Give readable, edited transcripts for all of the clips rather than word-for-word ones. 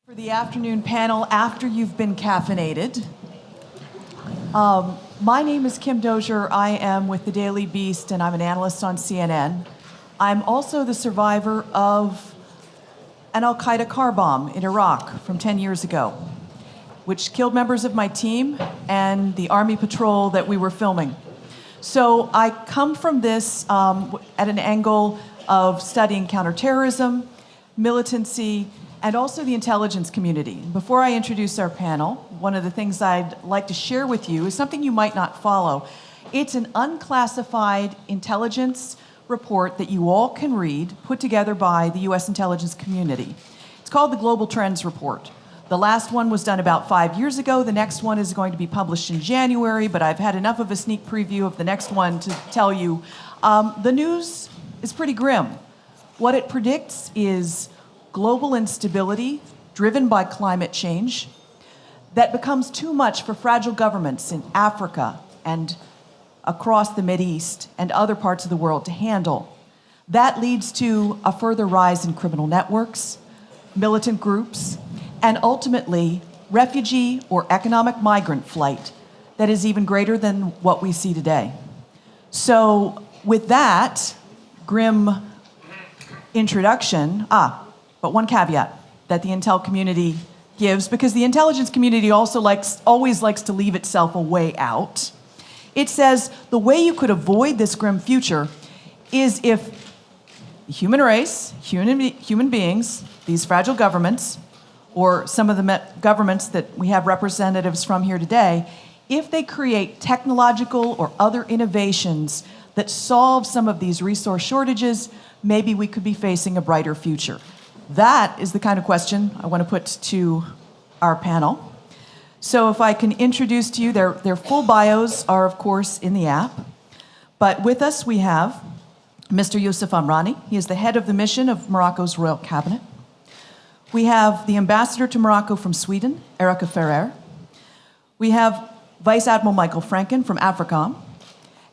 For the afternoon panel after you've been caffeinated. My name is Kim Dozier. I am with the Daily Beast, and I'm an analyst on CNN. I'm also the survivor of an al-Qaeda car bomb in Iraq from 10 years ago, which killed members of my team and the Army patrol that we were filming. So I come from this at an angle of studying counterterrorism, militancy, and also the intelligence community. Before I introduce our panel, one of the things I'd like to share with you is something you might not follow. It's an unclassified intelligence report that you all can read, put together by the US intelligence community. It's called the Global Trends Report. The last one was done about 5 years ago. The next one is going to be published in January, but I've had enough of a sneak preview of the next one to tell you the news is pretty grim. What it predicts is global instability driven by climate change that becomes too much for fragile governments in Africa and across the Mideast and other parts of the world to handle. That leads to a further rise in criminal networks, militant groups, and ultimately refugee or economic migrant flight that is even greater than what we see today. So with that grim introduction, but one caveat that the intel community gives, because the intelligence community also always likes to leave itself a way out. It says the way you could avoid this grim future is if the human race, human beings, these fragile governments, or some of the governments that we have representatives from here today, if they create technological or other innovations that solve some of these resource shortages, maybe we could be facing a brighter future. That is the kind of question I want to put to our panel. So if I can introduce to you, their full bios are, of course, in the app. But with us, we have Mr. Youssef Amrani. He is the head of the mission of Morocco's Royal Cabinet. We have the ambassador to Morocco from Sweden, Erika Ferrer. We have Vice Admiral Michael Franken from AFRICOM.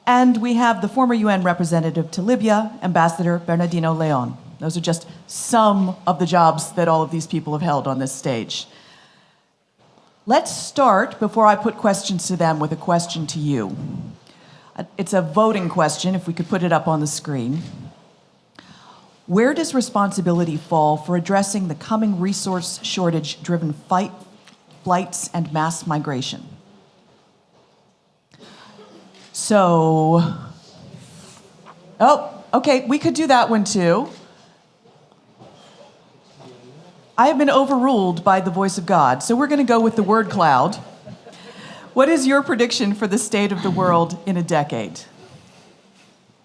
And we have the former UN representative to Libya, Ambassador Bernardino Leon. Those are just some of the jobs that all of these people have held on this stage. Let's start, before I put questions to them, with a question to you. It's a voting question, if we could put it up on the screen. Where does responsibility fall for addressing the coming resource shortage-driven flights and mass migration? So, okay, we could do that one too. I have been overruled by the voice of God, so we're going to go with the word cloud. What is your prediction for the state of the world in a decade?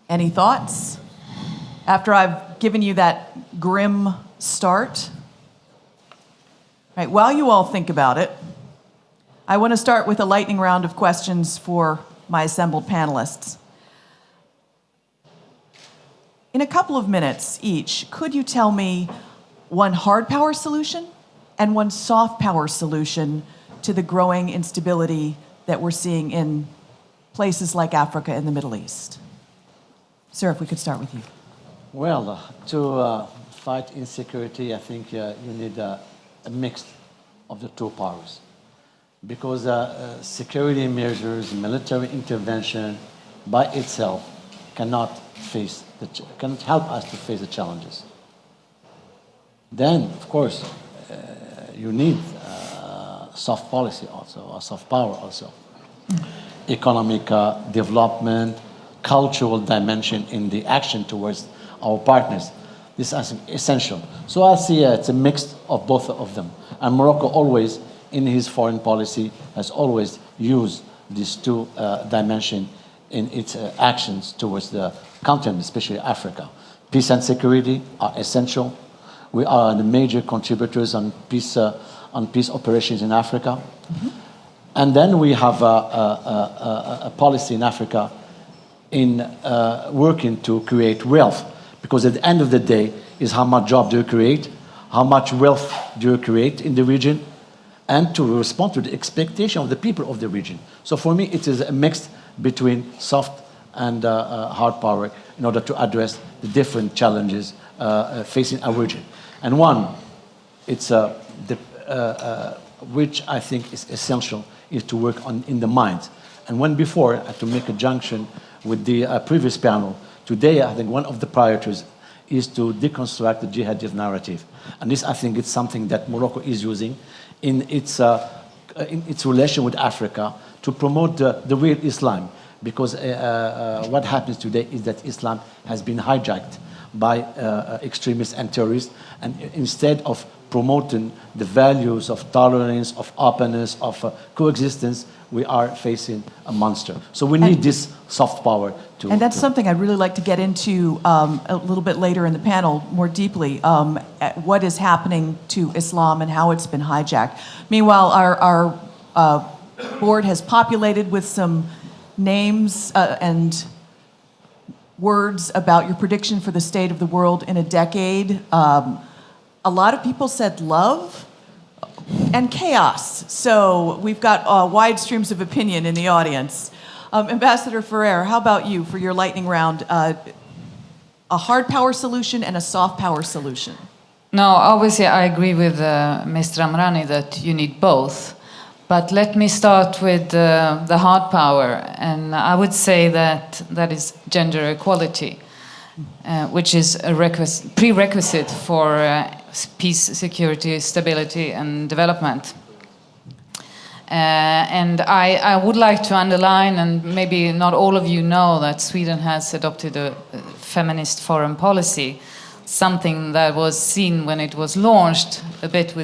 Any thoughts? After I've given you that grim start? Right, while you all think about it, I want to start with a lightning round of questions for my assembled panelists. In a couple of minutes each, could you tell me one hard power solution and one soft power solution to the growing instability that we're seeing in places like Africa and the Middle East? Sir, if we could start with you. Well, to fight insecurity, I think you need a mix of the two powers. Because security measures, military intervention by itself cannot help us to face the challenges. Then, of course, you need soft policy also, or soft power also. Economic development, cultural dimension in the action towards our partners. This is essential. So I see it's a mix of both of them. And Morocco always, in his foreign policy, has always used these two dimensions in its actions towards the continent, especially Africa. Peace and security are essential. We are the major contributors on peace operations in Africa. Mm-hmm. And then we have a policy in Africa in working to create wealth, because at the end of the day is how much job do you create, how much wealth do you create in the region, and to respond to the expectation of the people of the region. So for me, it is a mix between soft and hard power in order to address the different challenges facing our region. And one, it's which I think is essential, is to work on in the mind. And when before, to make a junction with the previous panel, today I think one of the priorities is to deconstruct the jihadist narrative. And this, I think, is something that Morocco is using in its relation with Africa to promote the real Islam. Because what happens today is that Islam has been hijacked by extremists and terrorists, and instead of promoting the values of tolerance, of openness, of coexistence, we are facing a monster. So we need this soft power to... And that's something I'd really like to get into a little bit later in the panel more deeply, at what is happening to Islam and how it's been hijacked. Meanwhile, our board has populated with some names and words about your prediction for the state of the world in a decade. A lot of people said love and chaos. So we've got wide streams of opinion in the audience. Ambassador Pereira, how about you for your lightning round? A hard power solution and a soft power solution. No, obviously I agree with Mr. Amrani that you need both. But let me start with the hard power. And I would say that is gender equality, which is a prerequisite for peace, security, stability, and development. And I would like to underline, and maybe not all of you know, that Sweden has adopted a feminist foreign policy, something that was seen when it was launched a bit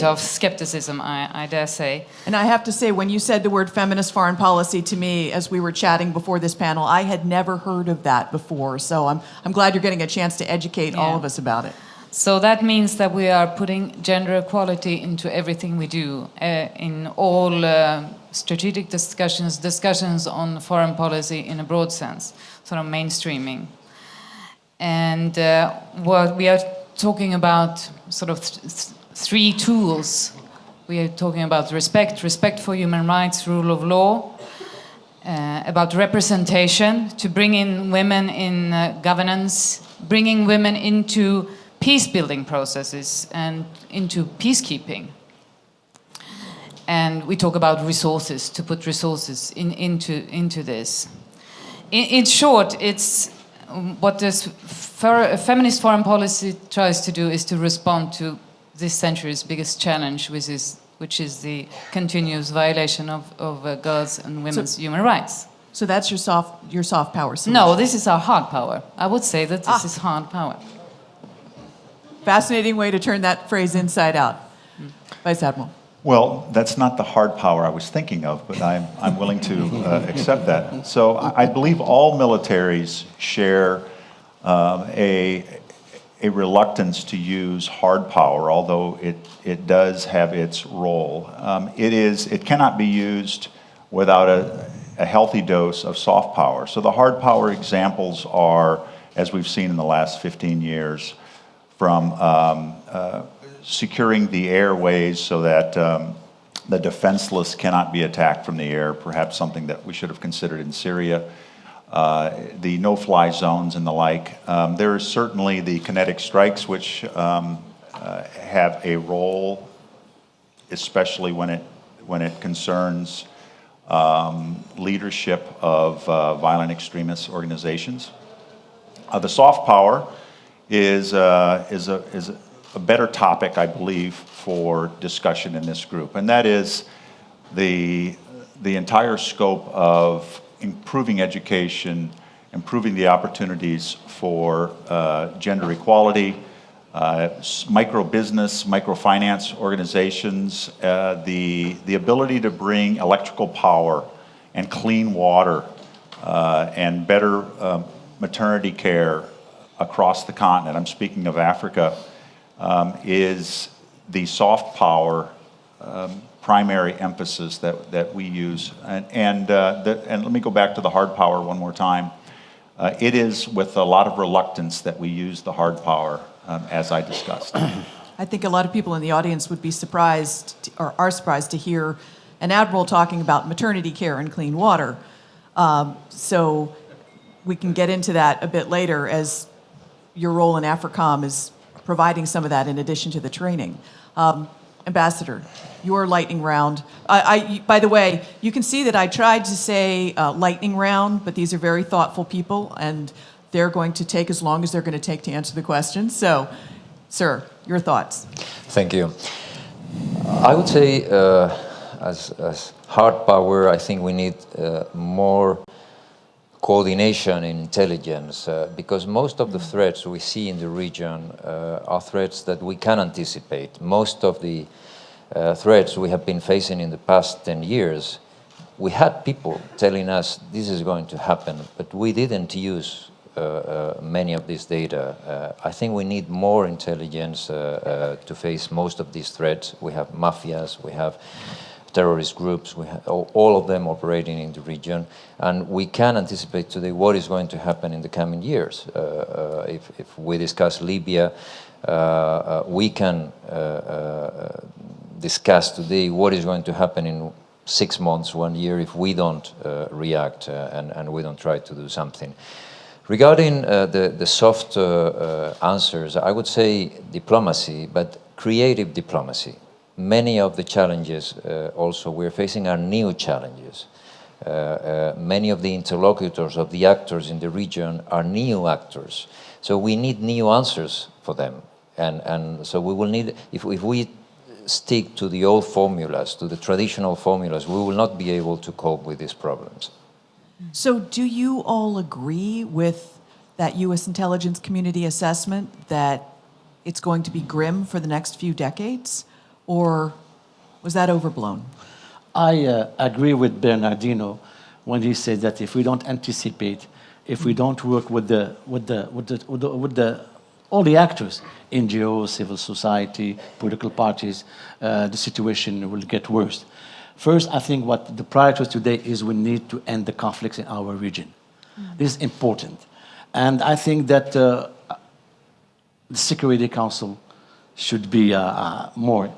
of skepticism, I dare say. And I have to say, when you said the word feminist foreign policy to me as we were chatting before this panel, I had never heard of that before. So I'm glad you're getting a chance to educate all of us about it. So that means that we are putting gender equality into everything we do, in all strategic discussions on foreign policy in a broad sense, sort of mainstreaming. And what we are talking about, sort of three tools. We are talking about respect for human rights, rule of law, about representation, to bring in women in governance, bringing women into peace-building processes and into peacekeeping. And we talk about resources, to put resources into this. In short, it's what this feminist foreign policy tries to do is to respond to this century's biggest challenge, which is the continuous violation of girls' and women's human rights. So that's your soft power solution. No, this is our hard power. I would say that this is hard power. Fascinating way to turn that phrase inside out. Vice Admiral. Well, that's not the hard power I was thinking of, but I'm willing to accept that. So I believe all militaries share a reluctance to use hard power, although it does have its role. It cannot be used without a healthy dose of soft power. So the hard power examples are, as we've seen in the last 15 years, from securing the airways so that the defenseless cannot be attacked from the air, perhaps something that we should have considered in Syria, the no-fly zones and the like. There is certainly the kinetic strikes, which have a role, especially when it concerns leadership of violent extremist organizations. The soft power is a better topic, I believe, for discussion in this group, and that is the entire scope of improving education, improving the opportunities for gender equality, micro-business, microfinance organizations, the ability to bring electrical power and clean water and better maternity care across the continent, I'm speaking of Africa, is the soft power primary emphasis that we use. And let me go back to the hard power one more time. It is with a lot of reluctance that we use the hard power, as I discussed. I think a lot of people in the audience would be surprised, or are surprised, to hear an admiral talking about maternity care and clean water. So we can get into that a bit later, as your role in AFRICOM is providing some of that in addition to the training. Ambassador, your lightning round. By the way, you can see that I tried to say lightning round, but these are very thoughtful people, and they're going to take as long as they're going to take to answer the questions. So, sir, your thoughts. Thank you. I would say, as hard power, I think we need more coordination in intelligence, because most of the threats we see in the region are threats that we can anticipate. Most of the threats we have been facing in the past 10 years, we had people telling us this is going to happen, but we didn't use many of this data. I think we need more intelligence to face most of these threats. We have mafias, we have terrorist groups, we have all of them operating in the region, and we can anticipate today what is going to happen in the coming years. If we discuss Libya, we can discuss today what is going to happen in 6 months, 1 year, if we don't react and we don't try to do something. Regarding the soft answers, I would say diplomacy, but creative diplomacy. Many of the challenges also we're facing are new challenges. Many of the interlocutors of the actors in the region are new actors. So we need new answers for them. And so we will need, if we stick to the old formulas, to the traditional formulas, we will not be able to cope with these problems. So do you all agree with that U.S. intelligence community assessment that it's going to be grim for the next few decades? Or was that overblown? I agree with Bernardino when he said that if we don't anticipate, if we don't work with all the actors, NGOs, civil society, political parties, the situation will get worse. First, I think what the priority today is we need to end the conflicts in our region. This is important. And I think that the Security Council should be more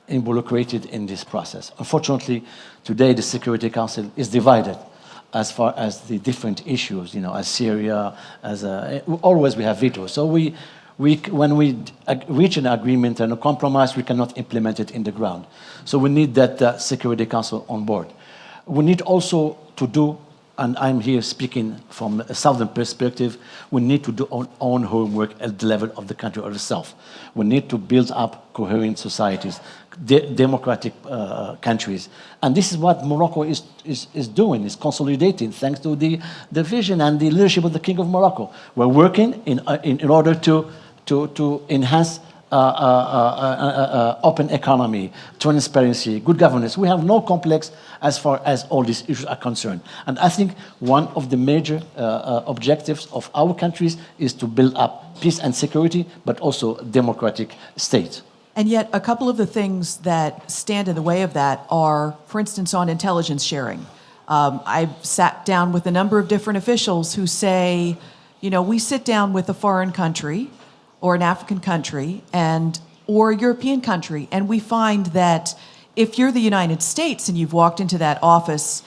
involucrated in this process. Unfortunately, today the Security Council is divided as far as the different issues, as Syria, always we have vetoes. So when we reach an agreement and a compromise, we cannot implement it in the ground. So we need that Security Council on board. We need also to do, and I'm here speaking from a southern perspective, we need to do our own homework at the level of the country itself. We need to build up coherent societies, democratic countries. And this is what Morocco is doing, is consolidating thanks to the vision and the leadership of the King of Morocco. We're working in order to enhance open economy, transparency, good governance. We have no complex as far as all these issues are concerned. And I think one of the major objectives of our countries is to build up peace and security, but also democratic states. And yet, a couple of the things that stand in the way of that are, for instance, on intelligence sharing. I've sat down with a number of different officials who say, we sit down with a foreign country or an African country or a European country, and we find that if you're the United States and you've walked into that office,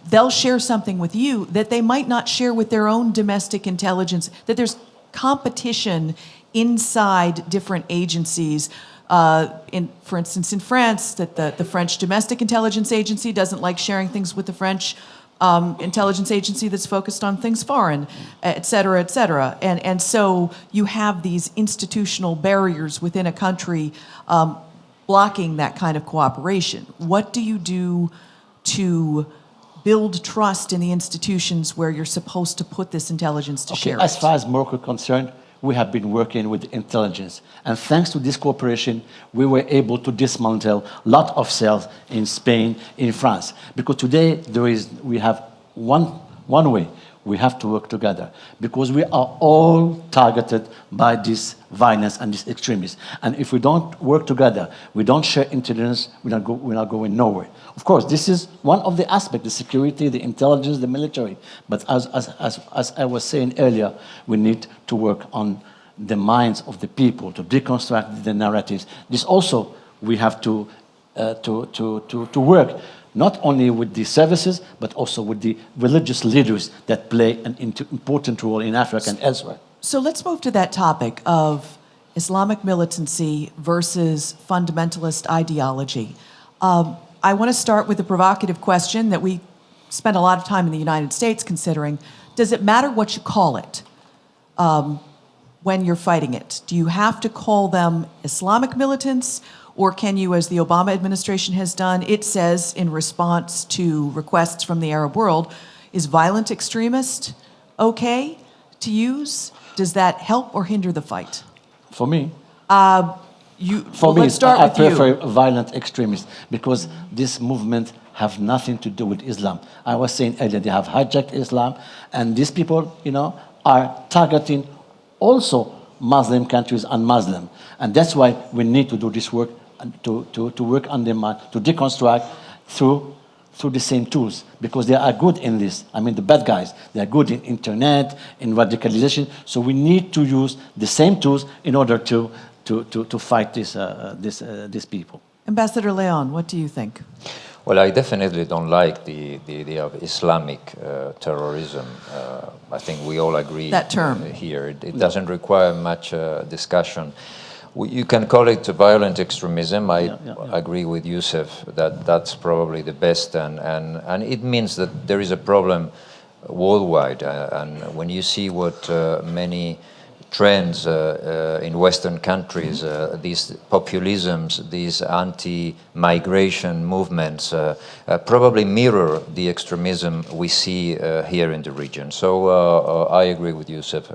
they'll share something with you that they might not share with their own domestic intelligence, that there's competition inside different agencies. For instance, in France, that the French domestic intelligence agency doesn't like sharing things with the French intelligence agency that's focused on things foreign, et cetera, et cetera. And so you have these institutional barriers within a country blocking that kind of cooperation. What do you do to build trust in the institutions where you're supposed to put this intelligence to share it? As far as Morocco is concerned, we have been working with intelligence. And thanks to this cooperation, we were able to dismantle a lot of cells in Spain, in France. Because today, we have one way. We have to work together. Because we are all targeted by this violence and this extremism. And if we don't work together, we don't share intelligence, we're not going nowhere. Of course, this is one of the aspects, the security, the intelligence, the military. But as I was saying earlier, we need to work on the minds of the people, to deconstruct the narratives. This also, we have to work not only with the services, but also with the religious leaders that play an important role in Africa and elsewhere. So let's move to that topic of Islamic militancy versus fundamentalist ideology. I want to start with a provocative question that we spend a lot of time in the United States considering. Does it matter what you call it when you're fighting it? Do you have to call them Islamic militants, or can you, as the Obama administration has done, it says in response to requests from the Arab world, is violent extremist okay to use? Does that help or hinder the fight? For me, Let's start I with you. prefer violent extremists because this movement have nothing to do with Islam. I was saying earlier they have hijacked Islam, and these people, are targeting also Muslim countries and Muslim, and that's why we need to do this work and to work on them, to deconstruct through the same tools, because they are good in this. I mean, the bad guys, they are good in internet, in radicalization. So we need to use the same tools in order to fight these people. Ambassador Leon, what do you think? Well, I definitely don't like the idea of Islamic terrorism. I think we all agree That term. Here. It doesn't require much discussion. You can call it violent extremism. I agree with Youssef that that's probably the best, and it means that there is a problem worldwide. And when you see what many trends in Western countries, these populisms, these anti-migration movements, probably mirror the extremism we see here in the region. So I agree with Youssef.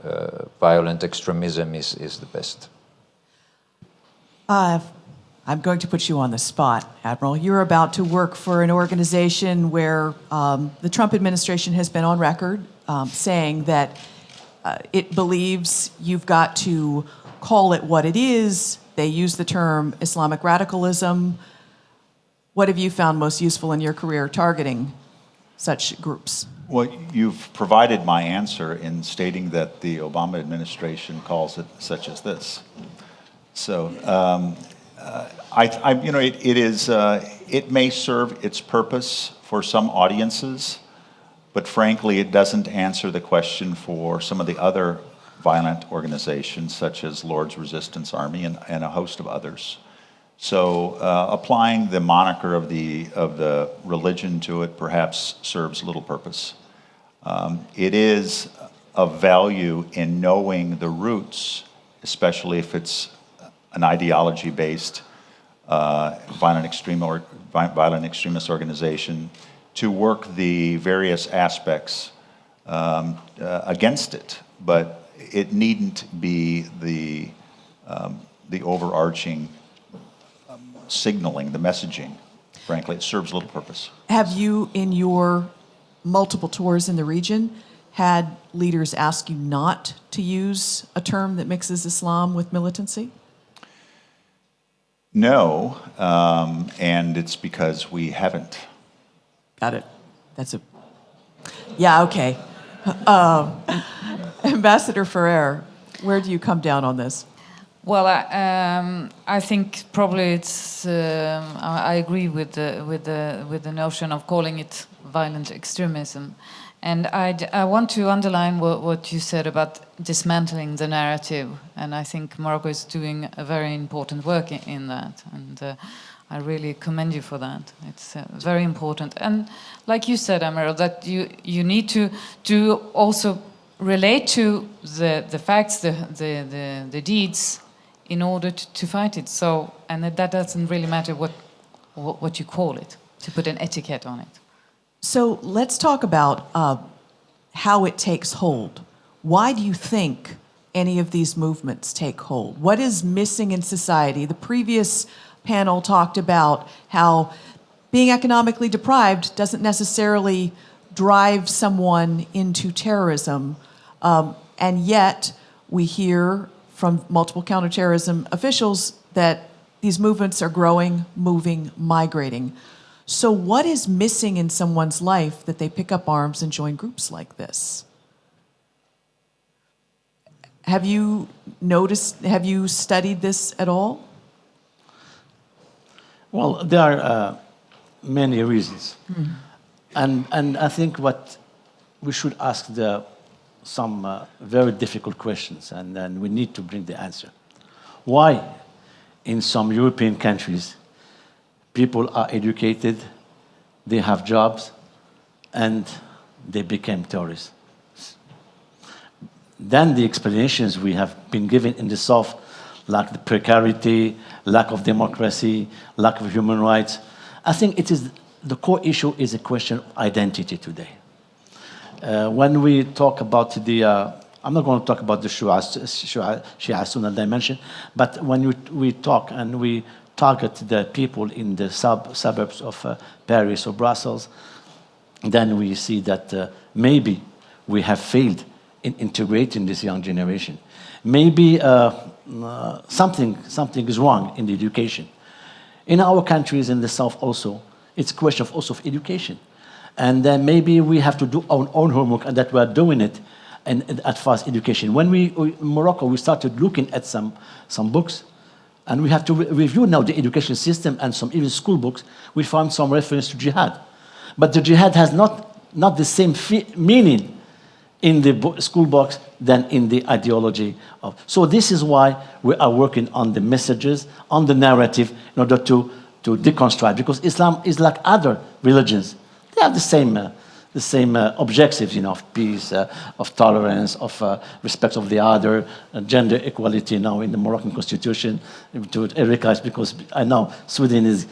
Violent extremism is the best. I'm going to put you on the spot, Admiral. You're about to work for an organization where the Trump administration has been on record saying that it believes you've got to call it what it is. They use the term Islamic radicalism. What have you found most useful in your career targeting such groups? Well, you've provided my answer in stating that the Obama administration calls it such as this. So, it may serve its purpose for some audiences, but frankly, it doesn't answer the question for some of the other violent organizations, such as Lord's Resistance Army and a host of others. So, applying the moniker of the religion to it perhaps serves little purpose. It is of value in knowing the roots, especially if it's an ideology-based violent extremist organization, to work the various aspects against it, but it needn't be the overarching signaling, the messaging. Frankly, it serves little purpose. Have you, in your multiple tours in the region, had leaders ask you not to use a term that mixes Islam with militancy? No, and it's because we haven't. Got it. Yeah, okay. Ambassador Pereira, where do you come down on this? Well, I think probably it's. I agree with the notion of calling it violent extremism, and I want to underline what you said about dismantling the narrative, and I think Morocco is doing a very important work in that, and I really commend you for that. It's very important, and like you said, Amiro, that you need to also relate to the facts, the deeds, in order to fight it. So, and that doesn't really matter what you call it, to put an etiquette on it. So let's talk about how it takes hold. Why do you think any of these movements take hold? What is missing in society? The previous panel talked about how being economically deprived doesn't necessarily drive someone into terrorism, and yet we hear from multiple counterterrorism officials that these movements are growing, moving, migrating. So what is missing in someone's life that they pick up arms and join groups like this? Have you studied this at all? Well, there are many reasons. And I think what we should ask some very difficult questions, and then we need to bring the answer. why in some European countries people are educated, they have jobs, and they became terrorists. Then the explanations we have been given in the South, like the precarity, lack of democracy, lack of human rights, I think it is the core issue is a question of identity today. When we talk about the, I'm not going to talk about the Shia Sunni dimension, but when we talk and we target the people in the suburbs of Paris or Brussels, then we see that maybe we have failed in integrating this young generation. Maybe something is wrong in the education. In our countries in the South also, it's a question of also of education. And then maybe we have to do our own homework, and that we're doing it and at first education. When in Morocco, we started looking at some books, and we have to review now the education system and some even school books. We found some reference to jihad. But the jihad has not the same meaning in the school books than in the ideology of. So this is why we are working on the messages, on the narrative, in order to deconstruct, because Islam is like other religions. They have the same objectives, of peace, of tolerance, of respect of the other, gender equality now in the Moroccan constitution. To recognize, because I know Sweden is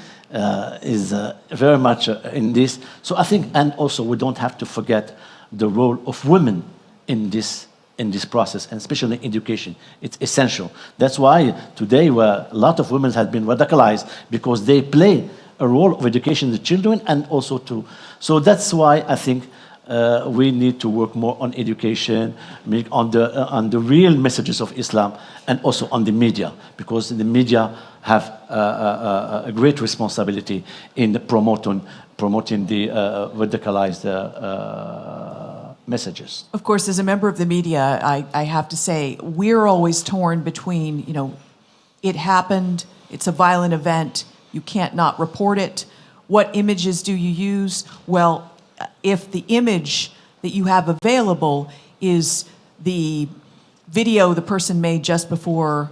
very much in this. So I think, and also we don't have to forget the role of women in this process, and especially in education. It's essential. That's why today a lot of women have been radicalized, because they play a role of education the children, and also so that's why I think we need to work more on education, on the real messages of Islam, and also on the media, because the media have a great responsibility in promoting the radicalized messages. Of course, as a member of the media, I have to say, we're always torn between, it happened, it's a violent event, you can't not report it. What images do you use? Well, if the image that you have available is the video the person made just before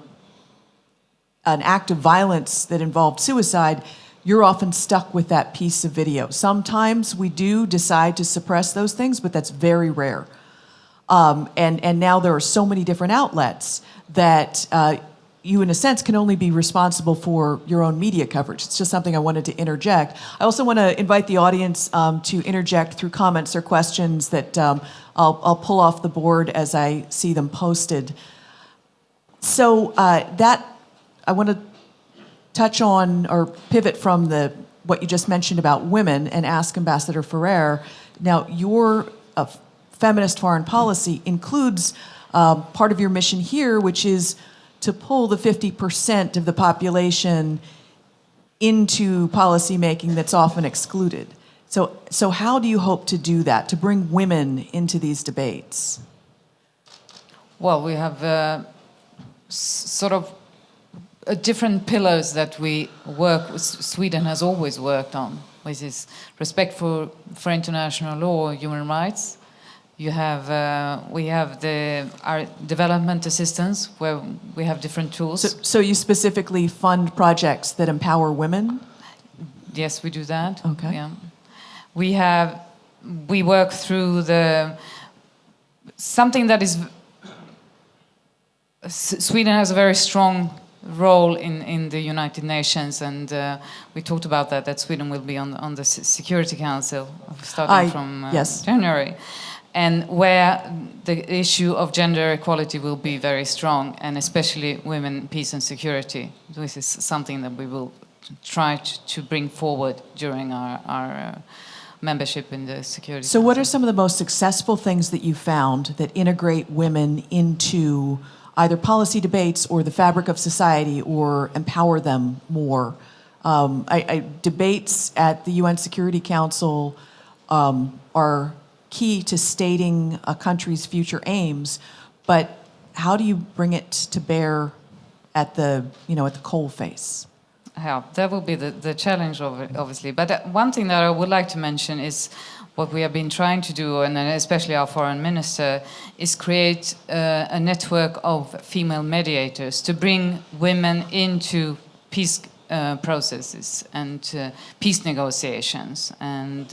an act of violence that involved suicide, you're often stuck with that piece of video. Sometimes we do decide to suppress those things, but that's very rare. And now there are so many different outlets that you, in a sense, can only be responsible for your own media coverage. It's just something I wanted to interject. I also want to invite the audience to interject through comments or questions that I'll pull off the board as I see them posted. So that I want to touch on or pivot from what you just mentioned about women and ask Ambassador Pereira. Now, your feminist foreign policy includes part of your mission here, which is to pull the 50% of the population into policymaking that's often excluded. So how do you hope to do that, to bring women into these debates? Well, we have sort of different pillars that we Sweden has always worked on, which is respect for international law, human rights. We have our development assistance, where we have different tools. So you specifically fund projects that empower women? Yes, we do that. Okay. Yeah. We work through something that is. Sweden has a very strong role in the United Nations, and we talked about that Sweden will be on the Security Council starting from January, and where the issue of gender equality will be very strong, and especially women, peace and security. This is something that we will try to bring forward during our membership in the Security Council. So what are some of the most successful things that you found that integrate women into either policy debates or the fabric of society, or empower them more? Debates at the UN Security Council are key to stating a country's future aims, but how do you bring it to bear at the coalface? that will be the challenge, obviously. But one thing that I would like to mention is what we have been trying to do, and then especially our foreign minister, is create a network of female mediators to bring women into peace processes and peace negotiations. And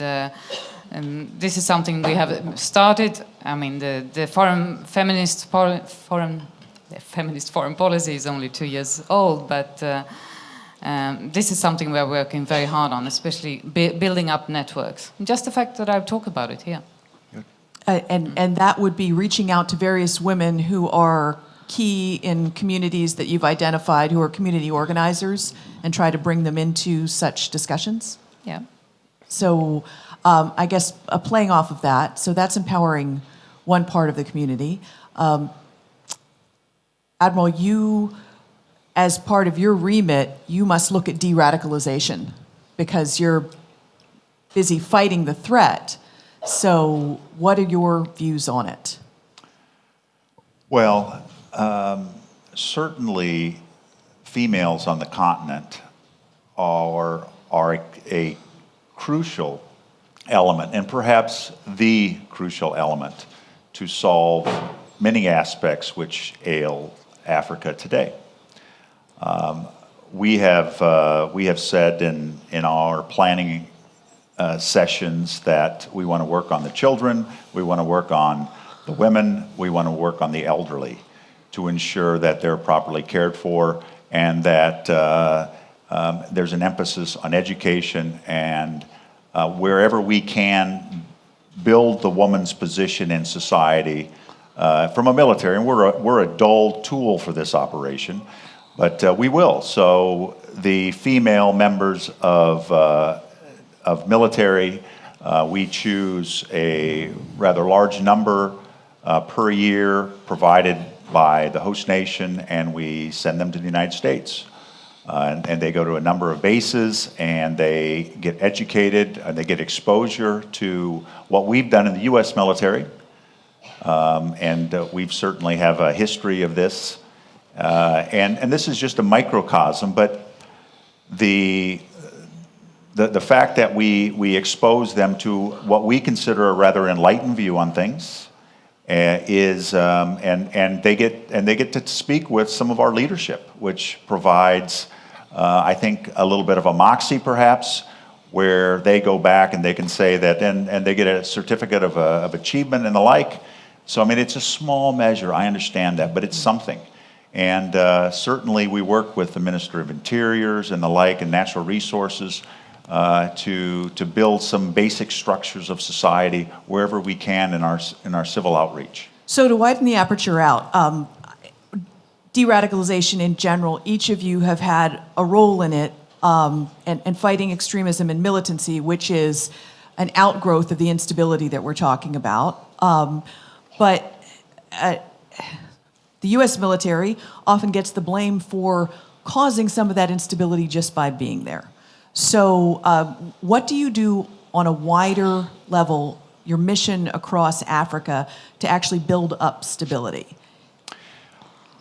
this is something we have started. I mean, the feminist foreign policy is only 2 years old, but this is something we're working very hard on, especially building up networks. Just the fact that I've talked about it here. And that would be reaching out to various women who are key in communities that you've identified, who are community organizers, and try to bring them into such discussions? Yeah. So I guess playing off of that, so that's empowering one part of the community. Admiral, you, as part of your remit, you must look at de-radicalization because you're busy fighting the threat. So what are your views on it? Well, certainly females on the continent are a crucial element, and perhaps the crucial element, to solve many aspects which ail Africa today. We have said in our planning sessions that we want to work on the children, we want to work on the women, we want to work on the elderly to ensure that they're properly cared for, and that there's an emphasis on education, and wherever we can build the woman's position in society from a military, and we're a dull tool for this operation, but we will. So the female members of military, we choose a rather large number per year provided by the host nation, and we send them to the United States. And they go to a number of bases, and they get educated, and they get exposure to what we've done in the U.S. military. And we certainly have a history of this. And this is just a microcosm, but the fact that we expose them to what we consider a rather enlightened view on things is, and they get to speak with some of our leadership, which provides, I think, a little bit of a moxie, perhaps, where they go back and they can say that, and they get a certificate of achievement and the like. So, I mean, it's a small measure, I understand that, but it's something. And certainly we work with the Minister of Interiors and the like, and natural resources, to build some basic structures of society wherever we can in our civil outreach. So to widen the aperture out, de-radicalization in general, each of you have had a role in it, and fighting extremism and militancy, which is an outgrowth of the instability that we're talking about. But the U.S. military often gets the blame for causing some of that instability just by being there. So what do you do on a wider level, your mission across Africa, to actually build up stability?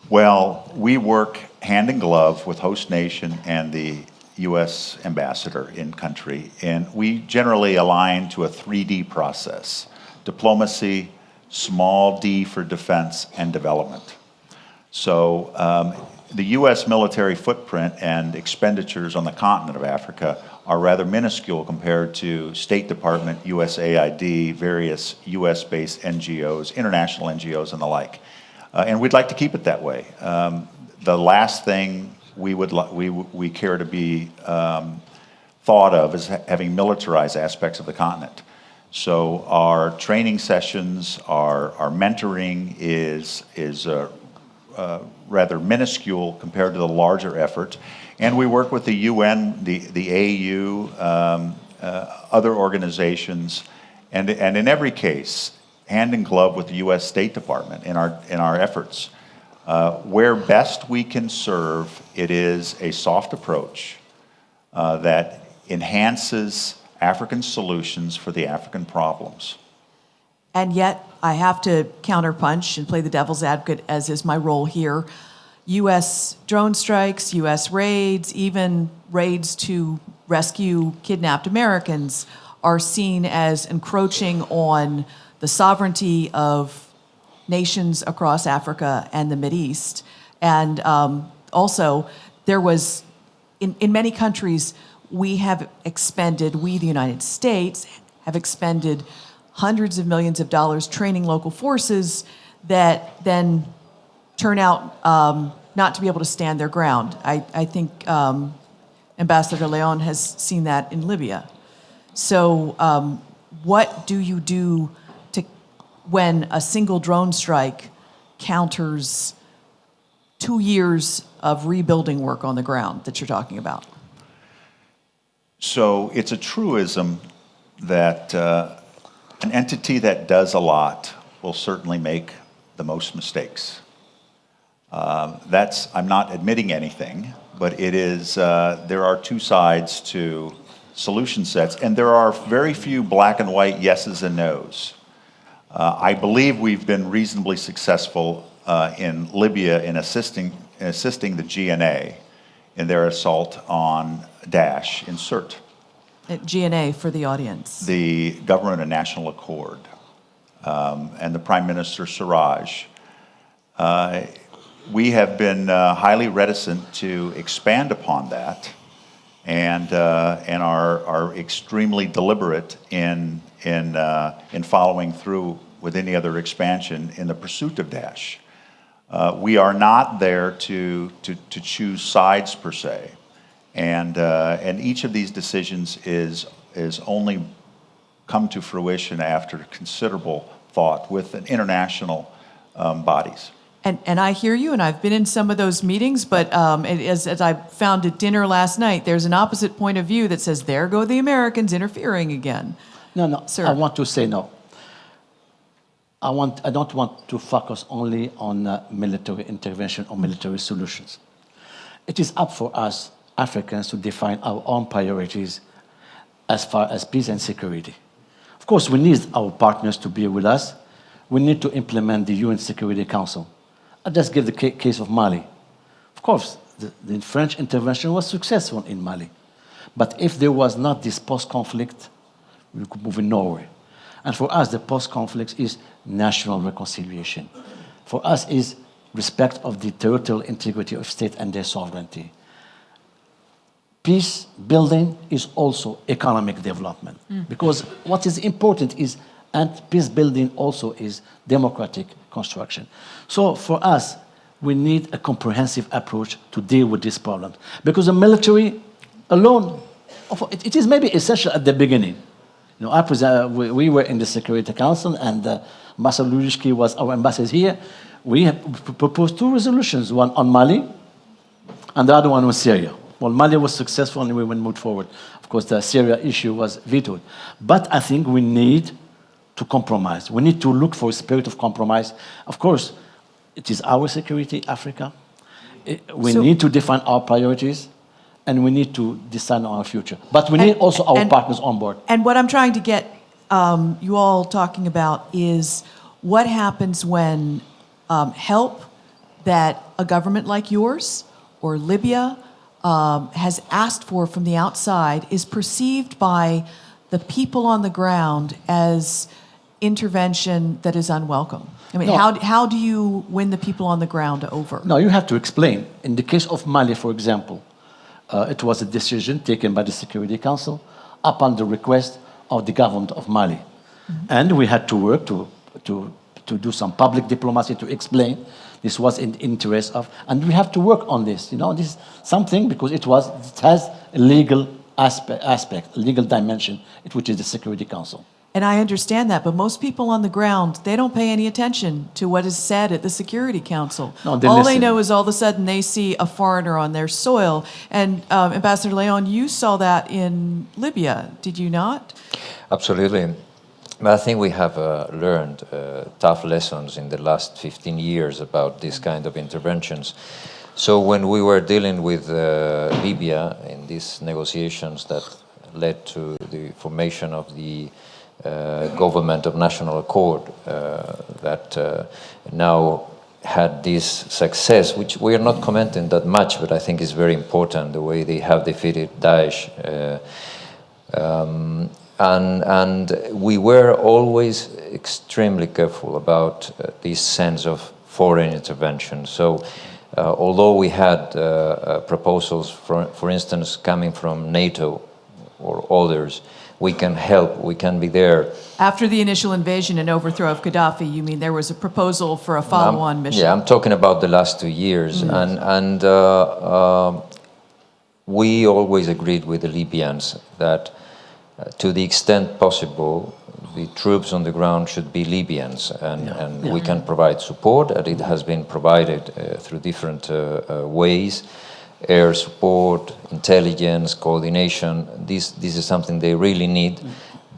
Well, we work hand in glove with host nation and the U.S. ambassador in country, and we generally align to a 3D process: diplomacy, small d for defense, and development. So the U.S. military footprint and expenditures on the continent of Africa are rather minuscule compared to State Department, USAID, various U.S.-based NGOs, international NGOs, and the like. And we'd like to keep it that way. The last thing we care to be thought of is having militarized aspects of the continent. So our training sessions, our mentoring is rather minuscule compared to the larger effort. And we work with the UN, the AU, other organizations, and in every case, hand in glove with the U.S. State Department in our efforts. Where best we can serve, it is a soft approach that enhances African solutions for the African problems. And yet, I have to counterpunch and play the devil's advocate, as is my role here. U.S. drone strikes, U.S. raids, even raids to rescue kidnapped Americans are seen as encroaching on the sovereignty of nations across Africa and the Mideast. And also, there was, in many countries, we, the United States, have expended hundreds of millions of dollars training local forces that then turn out not to be able to stand their ground. I think Ambassador Leon has seen that in Libya. So what do you do when a single drone strike counters 2 years of rebuilding work on the ground that you're talking about? So it's a truism that an entity that does a lot will certainly make the most mistakes. I'm not admitting anything, but it is, there are two sides to solution sets, and there are very few black and white yeses and nos. I believe we've been reasonably successful in Libya in assisting the GNA in their assault on Daesh in Sirte. GNA for the audience. The Government of National Accord, and the Prime Minister Siraj. We have been highly reticent to expand upon that, and are extremely deliberate in following through with any other expansion in the pursuit of Daesh. We are not there to choose sides per se, and each of these decisions is only come to fruition after considerable thought with international bodies. And I hear you, and I've been in some of those meetings, but as I found at dinner last night, there's an opposite point of view that says, there go the Americans interfering again. No, Sir. I want to say no. I don't want to focus only on military intervention or military solutions. It is up for us, Africans, to define our own priorities as far as peace and security. Of course, we need our partners to be with us. We need to implement the UN Security Council. I'll just give the case of Mali. Of course, the French intervention was successful in Mali. But if there was not this post-conflict, we could move in nowhere. And for us, the post-conflict is national reconciliation. For us is respect of the territorial integrity of state and their sovereignty. Peace building is also economic development. Because what is important is, and peace building also is democratic construction. So for us, we need a comprehensive approach to deal with this problem. Because the military alone, it is maybe essential at the beginning. You know, we were in the Security Council, and Masood was our ambassador here. We have proposed 2 resolutions, one on Mali, and the other one on Syria. Well, Mali was successful, and we moved forward. Of course, the Syria issue was vetoed. But I think we need to compromise. We need to look for a spirit of compromise. Of course, it is our security, Africa. We need to define our priorities, and we need to decide on our future. But we need also our partners on board. And what I'm trying to get you all talking about is what happens when help that a government like yours or Libya has asked for from the outside is perceived by the people on the ground as intervention that is unwelcome. I mean, No. how do you win the people on the ground over? No, you have to explain. In the case of Mali, for example, it was a decision taken by the Security Council upon the request of the government of Mali. And we had to work to do some public diplomacy to explain this was in interest of, and we have to work on this. You know, this is something because it has a legal aspect, a legal dimension, which is the Security Council. And I understand that, but most people on the ground, they don't pay any attention to what is said at the Security Council. No, they all listen. they know is all of a sudden they see a foreigner on their soil. And Ambassador Leon, you saw that in Libya, did you not? Absolutely. But I think we have learned tough lessons in the last 15 years about this kind of interventions. So when we were dealing with Libya in these negotiations that led to the formation of the Government of National Accord that now had this success, which we are not commenting that much, but I think is very important, the way they have defeated Daesh. And we were always extremely careful about this sense of foreign intervention. So although we had proposals, for instance, coming from NATO or others, we can help, we can be there. After the initial invasion and overthrow of Gaddafi, you mean there was a proposal for a follow-on mission? Yeah, I'm talking about the last 2 years. And we always agreed with the Libyans that to the extent possible, the troops on the ground should be Libyans, and we can provide support, and it has been provided through different ways. Air support, intelligence, coordination. This is something they really need,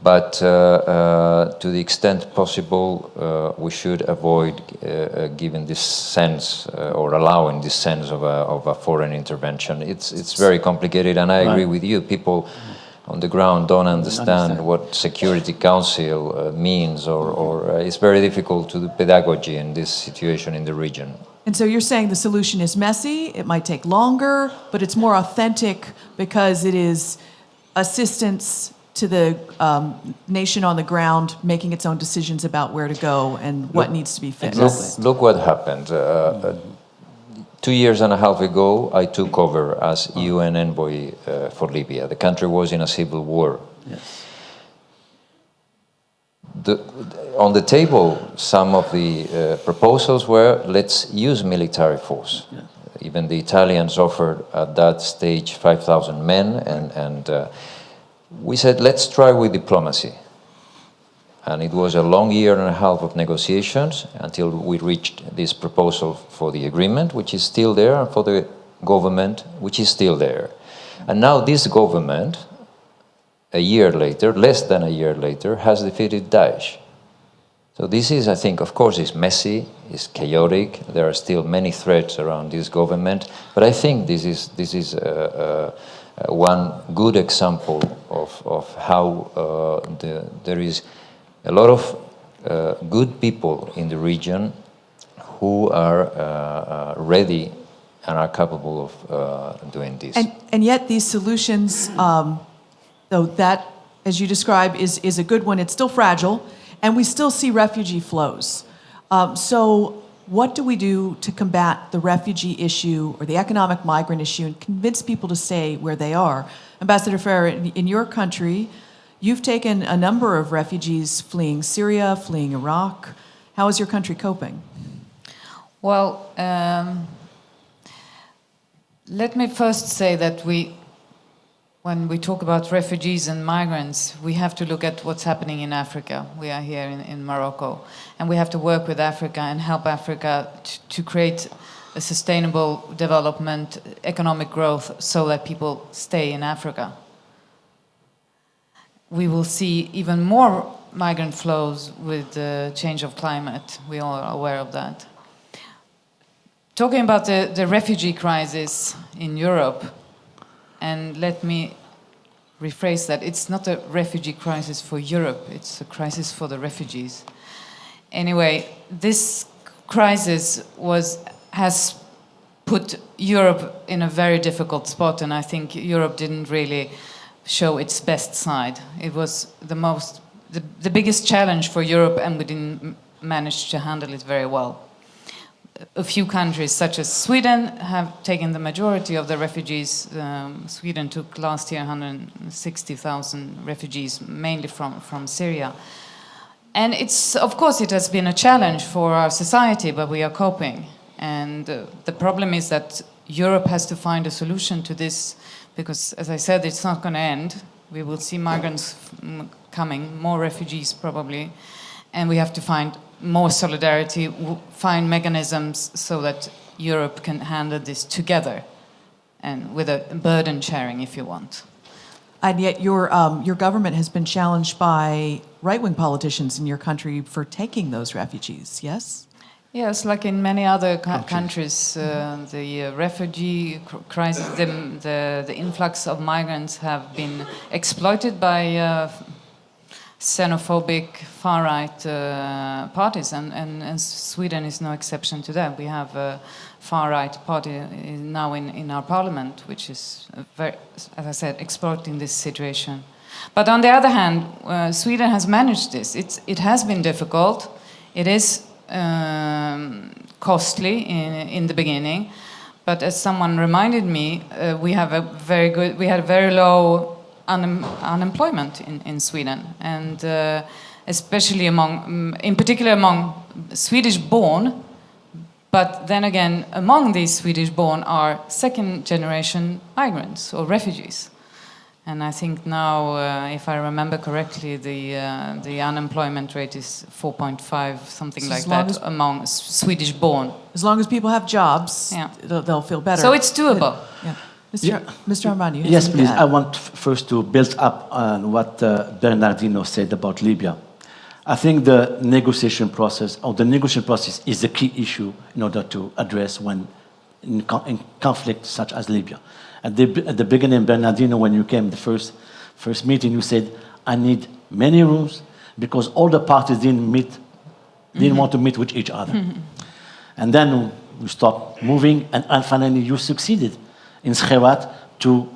but to the extent possible, we should avoid giving this sense or allowing this sense of a foreign intervention. It's very complicated, and I agree with you. People on the ground don't understand what Security Council means, or it's very difficult to do pedagogy in this situation in the region. And so you're saying the solution is messy, it might take longer, but it's more authentic because it is assistance to the nation on the ground making its own decisions about where to go and what needs to be fixed. Look what happened. 2 years and a half ago, I took over as UN envoy for Libya. The country was in a civil war. Yes. On the table, some of the proposals were, let's use military force. Yeah. Even the Italians offered at that stage 5,000 men, and we said, let's try with diplomacy. And it was a long year and a half of negotiations until we reached this proposal for the agreement, which is still there, and for the government, which is still there. And now this government, a year later, less than a year later, has defeated Daesh. So this is, I think, of course, it's messy, it's chaotic. There are still many threats around this government, but I think this is one good example of how there is a lot of good people in the region who are ready and are capable of doing this. And yet these solutions, though that, as you describe, is a good one, it's still fragile, and we still see refugee flows. So what do we do to combat the refugee issue or the economic migrant issue and convince people to stay where they are? Ambassador Pereira, in your country, you've taken a number of refugees fleeing Syria, fleeing Iraq. How is your country coping? Well, let me first say that when we talk about refugees and migrants, we have to look at what's happening in Africa. We are here in Morocco, and we have to work with Africa and help Africa to create a sustainable development, economic growth, so that people stay in Africa. We will see even more migrant flows with the change of climate. We all are aware of that. Talking about the refugee crisis in Europe, and let me rephrase that, it's not a refugee crisis for Europe, it's a crisis for the refugees. Anyway, this crisis has put Europe in a very difficult spot, and I think Europe didn't really show its best side. It was the biggest challenge for Europe, and we didn't manage to handle it very well. A few countries, such as Sweden, have taken the majority of the refugees. Sweden took last year 160,000 refugees, mainly from Syria. And of course, it has been a challenge for our society, but we are coping. And the problem is that Europe has to find a solution to this, because, as I said, it's not going to end. We will see migrants coming, more refugees probably, and we have to find more solidarity, find mechanisms so that Europe can handle this together, and with a burden sharing, if you want. And yet your government has been challenged by right-wing politicians in your country for taking those refugees, yes? Yes, like in many other countries, the refugee crisis, the influx of migrants have been exploited by xenophobic far-right parties, and Sweden is no exception to that. We have a far-right party now in our parliament, which is, very, as I said, exploiting this situation. But on the other hand, Sweden has managed this. It has been difficult. It is costly in the beginning, but as someone reminded me, we had very low unemployment in Sweden, and especially in particular among Swedish-born. But then again, among these Swedish-born are second-generation migrants or refugees. And I think now, if I remember correctly, the unemployment rate is 4.5, something like that, among Swedish-born. As long as people have jobs, Yeah. they'll feel better. So it's doable. Yeah. Mr. Armani, you had Yes, something please. to add. I want first to build up on what Bernardino said about Libya. I think the negotiation process is the key issue in order to address when in conflict such as Libya. At the beginning, Bernardino, when you came the first meeting, you said, I need many rooms because all the parties didn't want to meet with each other. And then we stopped moving, and finally you succeeded in Skhewat to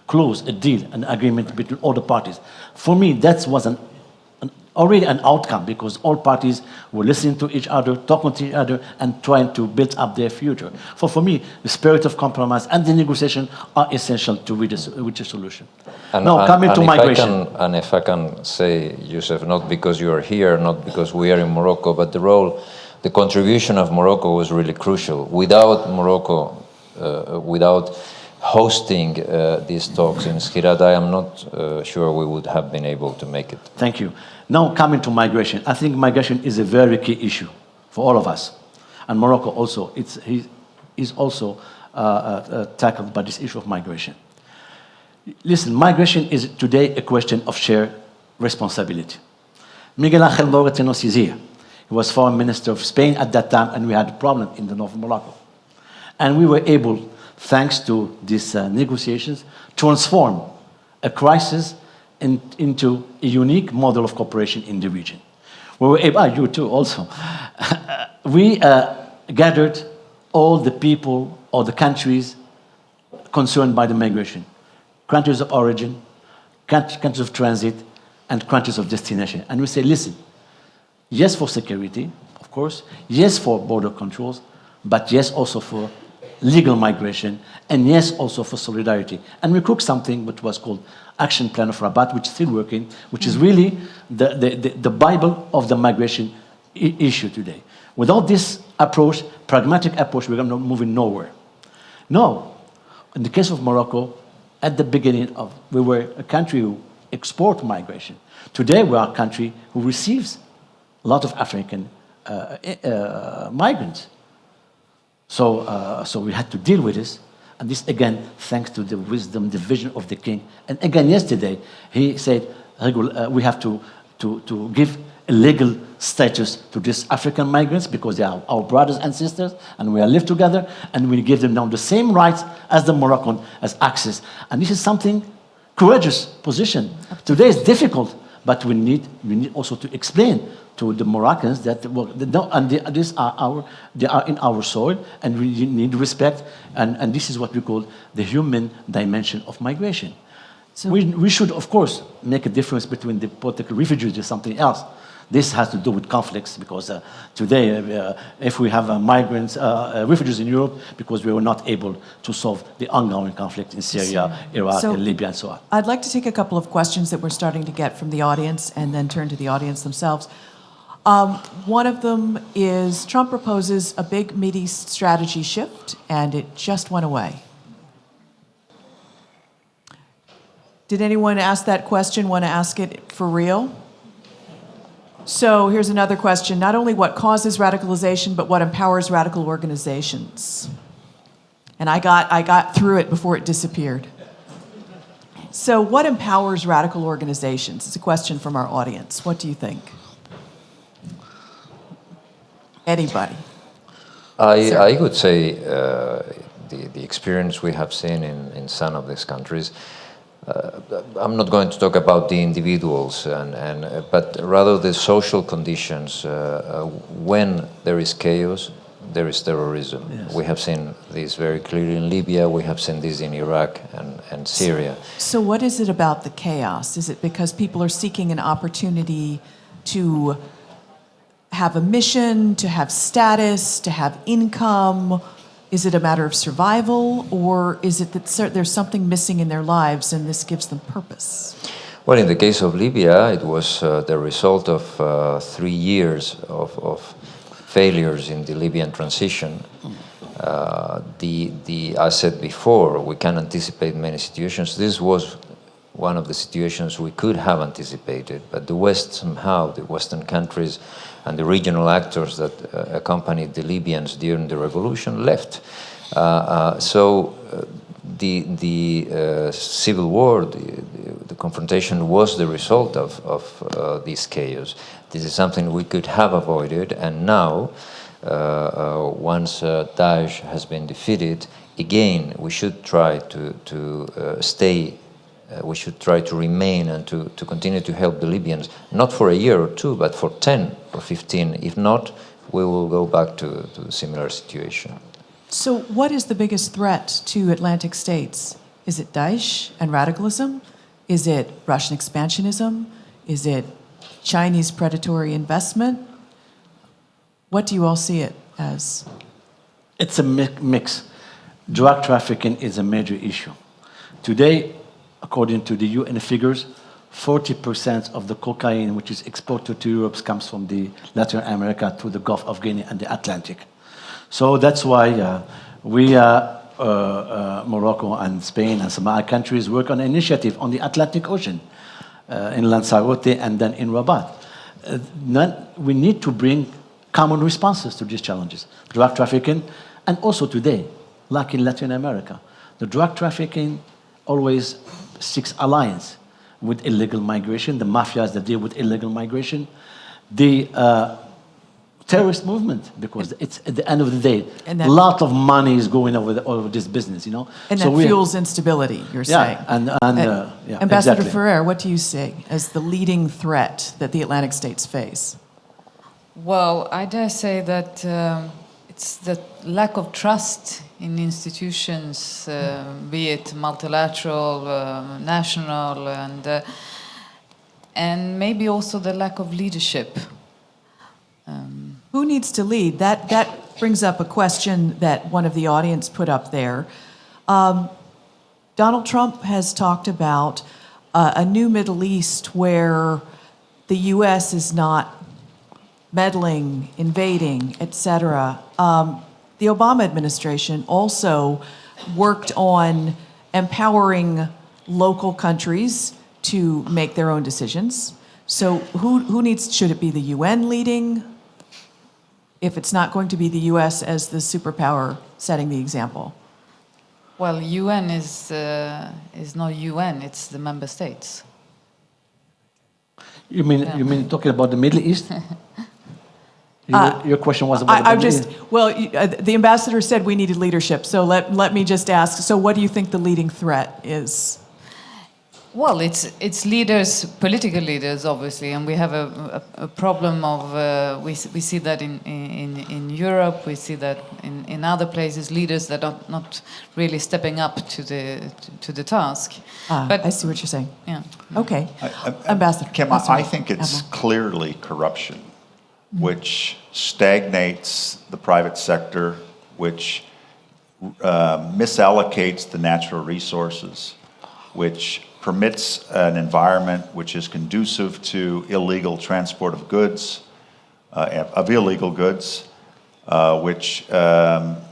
close a deal, an agreement between all the parties. For me, that was already an outcome because all parties were listening to each other, talking to each other, and trying to build up their future. For me, the spirit of compromise and the negotiation are essential to reach a solution. Now, coming to migration. And if I can say, Youssef, not because you are here, not because we are in Morocco, but the contribution of Morocco was really crucial. Without Morocco, without hosting these talks in Skhirat, I am not sure we would have been able to make it. Thank you. Now coming to migration, I think migration is a very key issue for all of us. And Morocco also, is also tackled by this issue of migration. Listen, migration is today a question of shared responsibility. Miguel Angel Moratinos is here. He was foreign minister of Spain at that time, and we had a problem in the north of Morocco. And we were able, thanks to these negotiations, transform a crisis into a unique model of cooperation in the region. We were able, you too also, we gathered all the people or the countries concerned by the migration, countries of origin, countries of transit, and countries of destination. And we say, listen, yes for security, of course, yes for border controls, but yes also for legal migration, and yes also for solidarity. And we cooked something which was called Action Plan of Rabat, which is still working, which is really the Bible of the migration issue today. Without this approach, pragmatic approach, we're going to move nowhere. No, in the case of Morocco, at the beginning we were a country who export migration. Today we are a country who receives a lot of African migrants. So we had to deal with this. And this, again, thanks to the wisdom, the vision of the king. And again, yesterday, he said, we have to give a legal status to these African migrants because they are our brothers and sisters, and we are live together, and we give them now the same rights as the Moroccan, as access. And this is something courageous position. Today is difficult, but we need also to explain to the Moroccans that they are in our soil, and we need respect, and this is what we call the human dimension of migration. So we should, of course, make a difference between the political refugees and something else. This has to do with conflicts, because today, if we have migrants, refugees in Europe, because we were not able to solve the ongoing conflict in Syria, Iraq, and Libya, and so on. I'd like to take a couple of questions that we're starting to get from the audience and then turn to the audience themselves. One of them is Trump proposes a big Mideast strategy shift, and it just went away. Did anyone ask that question, want to ask it for real? So here's another question. Not only what causes radicalization, but what empowers radical organizations? And I got through it before it disappeared. So what empowers radical organizations? It's a question from our audience. What do you think? Anybody? I would say the experience we have seen in some of these countries, I'm not going to talk about the individuals, but rather the social conditions. When there is chaos, there is terrorism. Yes. We have seen this very clearly in Libya. We have seen this in Iraq and Syria. So what is it about the chaos? Is it because people are seeking an opportunity to have a mission, to have status, to have income? Is it a matter of survival, or is it that there's something missing in their lives and this gives them purpose? Well, in the case of Libya, it was the result of 3 years of failures in the Libyan transition. I said before, we can anticipate many situations. This was one of the situations we could have anticipated, but the West somehow, the Western countries and the regional actors that accompanied the Libyans during the revolution left. The civil war, the confrontation was the result of this chaos. This is something we could have avoided, and now, once Daesh has been defeated, again, we should try to stay. We should try to remain and to continue to help the Libyans, not for a year or two, but for 10 or 15. If not, we will go back to a similar situation. So what is the biggest threat to Atlantic states? Is it Daesh and radicalism? Is it Russian expansionism? Is it Chinese predatory investment? What do you all see it as? It's a mix. Drug trafficking is a major issue. Today, according to the UN figures, 40% of the cocaine which is exported to Europe comes from the Latin America to the Gulf of Guinea and the Atlantic. So that's why Morocco and Spain and some other countries work on an initiative on the Atlantic Ocean in Lanzarote and then in Rabat. We need to bring common responses to these challenges. Drug trafficking, and also today, like in Latin America, the drug trafficking always seeks alliance with illegal migration, the mafias that deal with illegal migration, the terrorist movement, because it's at the end of the day, a lot of money is going over this business, you know. And that fuels instability, you're saying. Yeah, Ambassador exactly. Pereira, what do you see as the leading threat that the Atlantic states face? Well, I dare say that it's the lack of trust in institutions, be it multilateral, national, and maybe also the lack of leadership. Who needs to lead? That brings up a question that one of the audience put up there. Donald Trump has talked about a new Middle East where the U.S. is not meddling, invading, etc. The Obama administration also worked on empowering local countries to make their own decisions. So who needs, should it be the UN leading? If it's not going to be the U.S. as the superpower setting the example? Well, UN is not UN, it's the member states. You mean talking about the Middle East? Your question was about the Middle East? Well, the ambassador said we needed leadership, so let me just ask, so what do you think the leading threat is? Well, it's leaders, political leaders, obviously, and we have a problem of we see that in Europe, we see that in other places, leaders that are not really stepping up to the task. But I see what you're saying. Yeah. Okay, Ambassador. Kim, I think it's clearly corruption, which stagnates the private sector, which misallocates the natural resources, which permits an environment which is conducive to illegal transport of goods, of illegal goods, which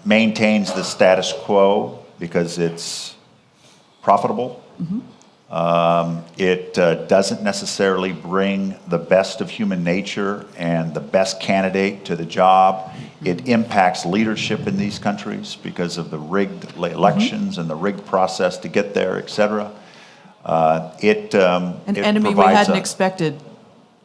maintains the status quo because it's profitable. It doesn't necessarily bring the best of human nature and the best candidate to the job. It impacts leadership in these countries because of the rigged elections and the rigged process to get there, et cetera. An enemy we hadn't expected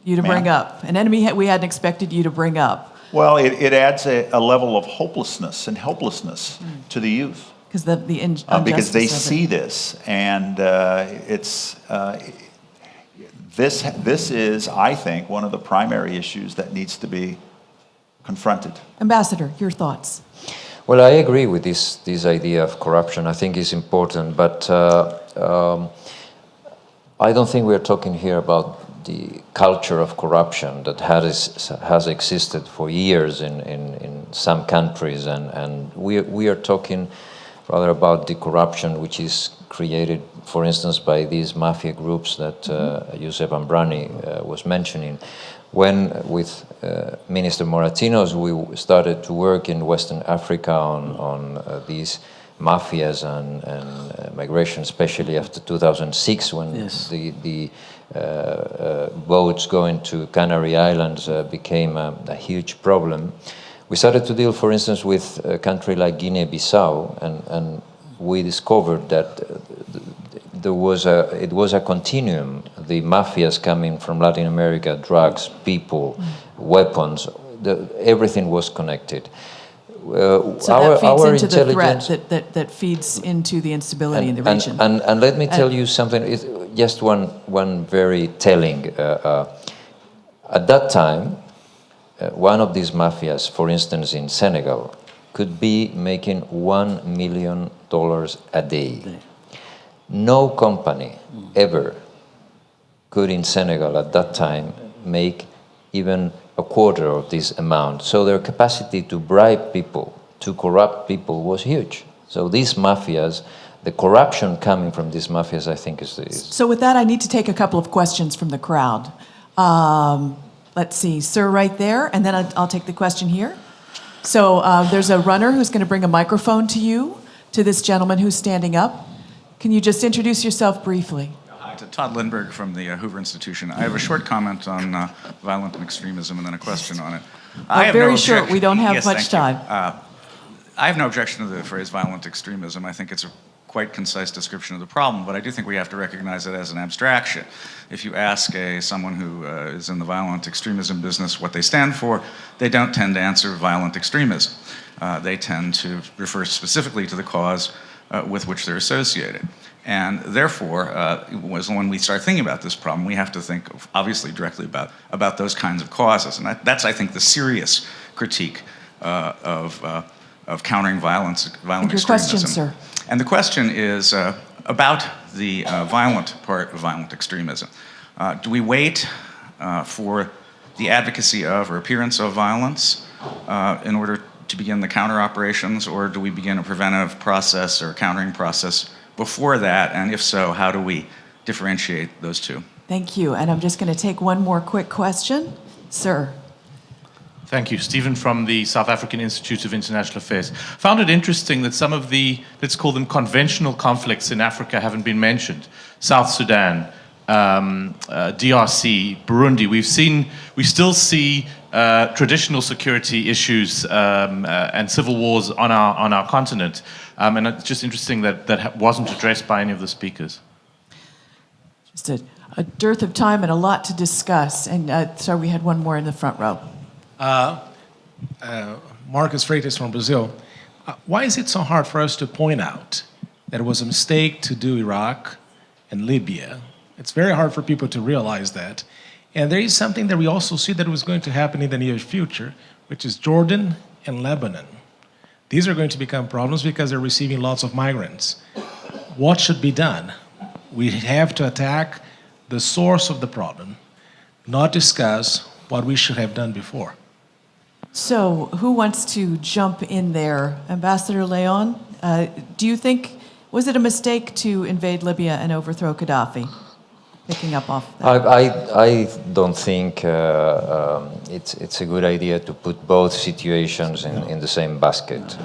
you to bring up. An enemy we hadn't expected you to bring up. Well, it adds a level of hopelessness and helplessness to the youth. Because the injustice because they of it. see this, and this is, I think, one of the primary issues that needs to be confronted. Ambassador, your thoughts? Well, I agree with this idea of corruption. I think it's important, but I don't think we're talking here about the culture of corruption that has existed for years in some countries, and we are talking rather about the corruption which is created, for instance, by these mafia groups that Josep Ambrani was mentioning. When with Minister Moratinos we started to work in Western Africa on these mafias and migration, especially after 2006 when Yes. the boats going to Canary Islands became a huge problem. We started to deal, for instance, with a country like Guinea-Bissau, and we discovered that it was a continuum. The mafias coming from Latin America, drugs, people, weapons, everything was connected. So that feeds into the threat that feeds into the instability in the region. And let me tell you something, just one very telling. At that time, one of these mafias, for instance, in Senegal, could be making $1 million a day. No company ever could in Senegal at that time make even a quarter of this amount. So their capacity to bribe people, to corrupt people was huge. So these mafias, the corruption coming from these mafias, I think is... So with that, I need to take a couple of questions from the crowd. Let's see, sir right there, and then I'll take the question here. So there's a runner who's going to bring a microphone to you, to this gentleman who's standing up. Can you just introduce yourself briefly? Hi, Todd Lindbergh from the Hoover Institution. I have a short comment on violent extremism and then a question on it. Very short, we don't have much time. I have no objection to the phrase violent extremism. I think it's a quite concise description of the problem, but I do think we have to recognize it as an abstraction. If you ask someone who is in the violent extremism business what they stand for, they don't tend to answer violent extremism. They tend to refer specifically to the cause with which they're associated. And therefore, when we start thinking about this problem, we have to think, obviously, directly about those kinds of causes. And that's, I think, the serious critique of countering violent extremism. Your question, sir. And the question is about the violent part of violent extremism. Do we wait for the advocacy of or appearance of violence in order to begin the counter operations, or do we begin a preventive process or countering process before that? And if so, how do we differentiate those two? Thank you. And I'm just going to take one more quick question. Sir. Thank you. Stephen from the South African Institute of International Affairs. Found it interesting that some of the, let's call them conventional conflicts in Africa haven't been mentioned. South Sudan, DRC, Burundi. We still see traditional security issues and civil wars on our continent. And it's just interesting that wasn't addressed by any of the speakers. Just a dearth of time and a lot to discuss. And sorry, we had one more in the front row. Marcus Freitas from Brazil. Why is it so hard for us to point out that it was a mistake to do Iraq and Libya? It's very hard for people to realize that. And there is something that we also see that was going to happen in the near future, which is Jordan and Lebanon. These are going to become problems because they're receiving lots of migrants. What should be done? We have to attack the source of the problem, not discuss what we should have done before. So who wants to jump in there? Ambassador Leon, do you think, was it a mistake to invade Libya and overthrow Gaddafi? Picking up off that. I don't think it's a good idea to put both situations in the same basket.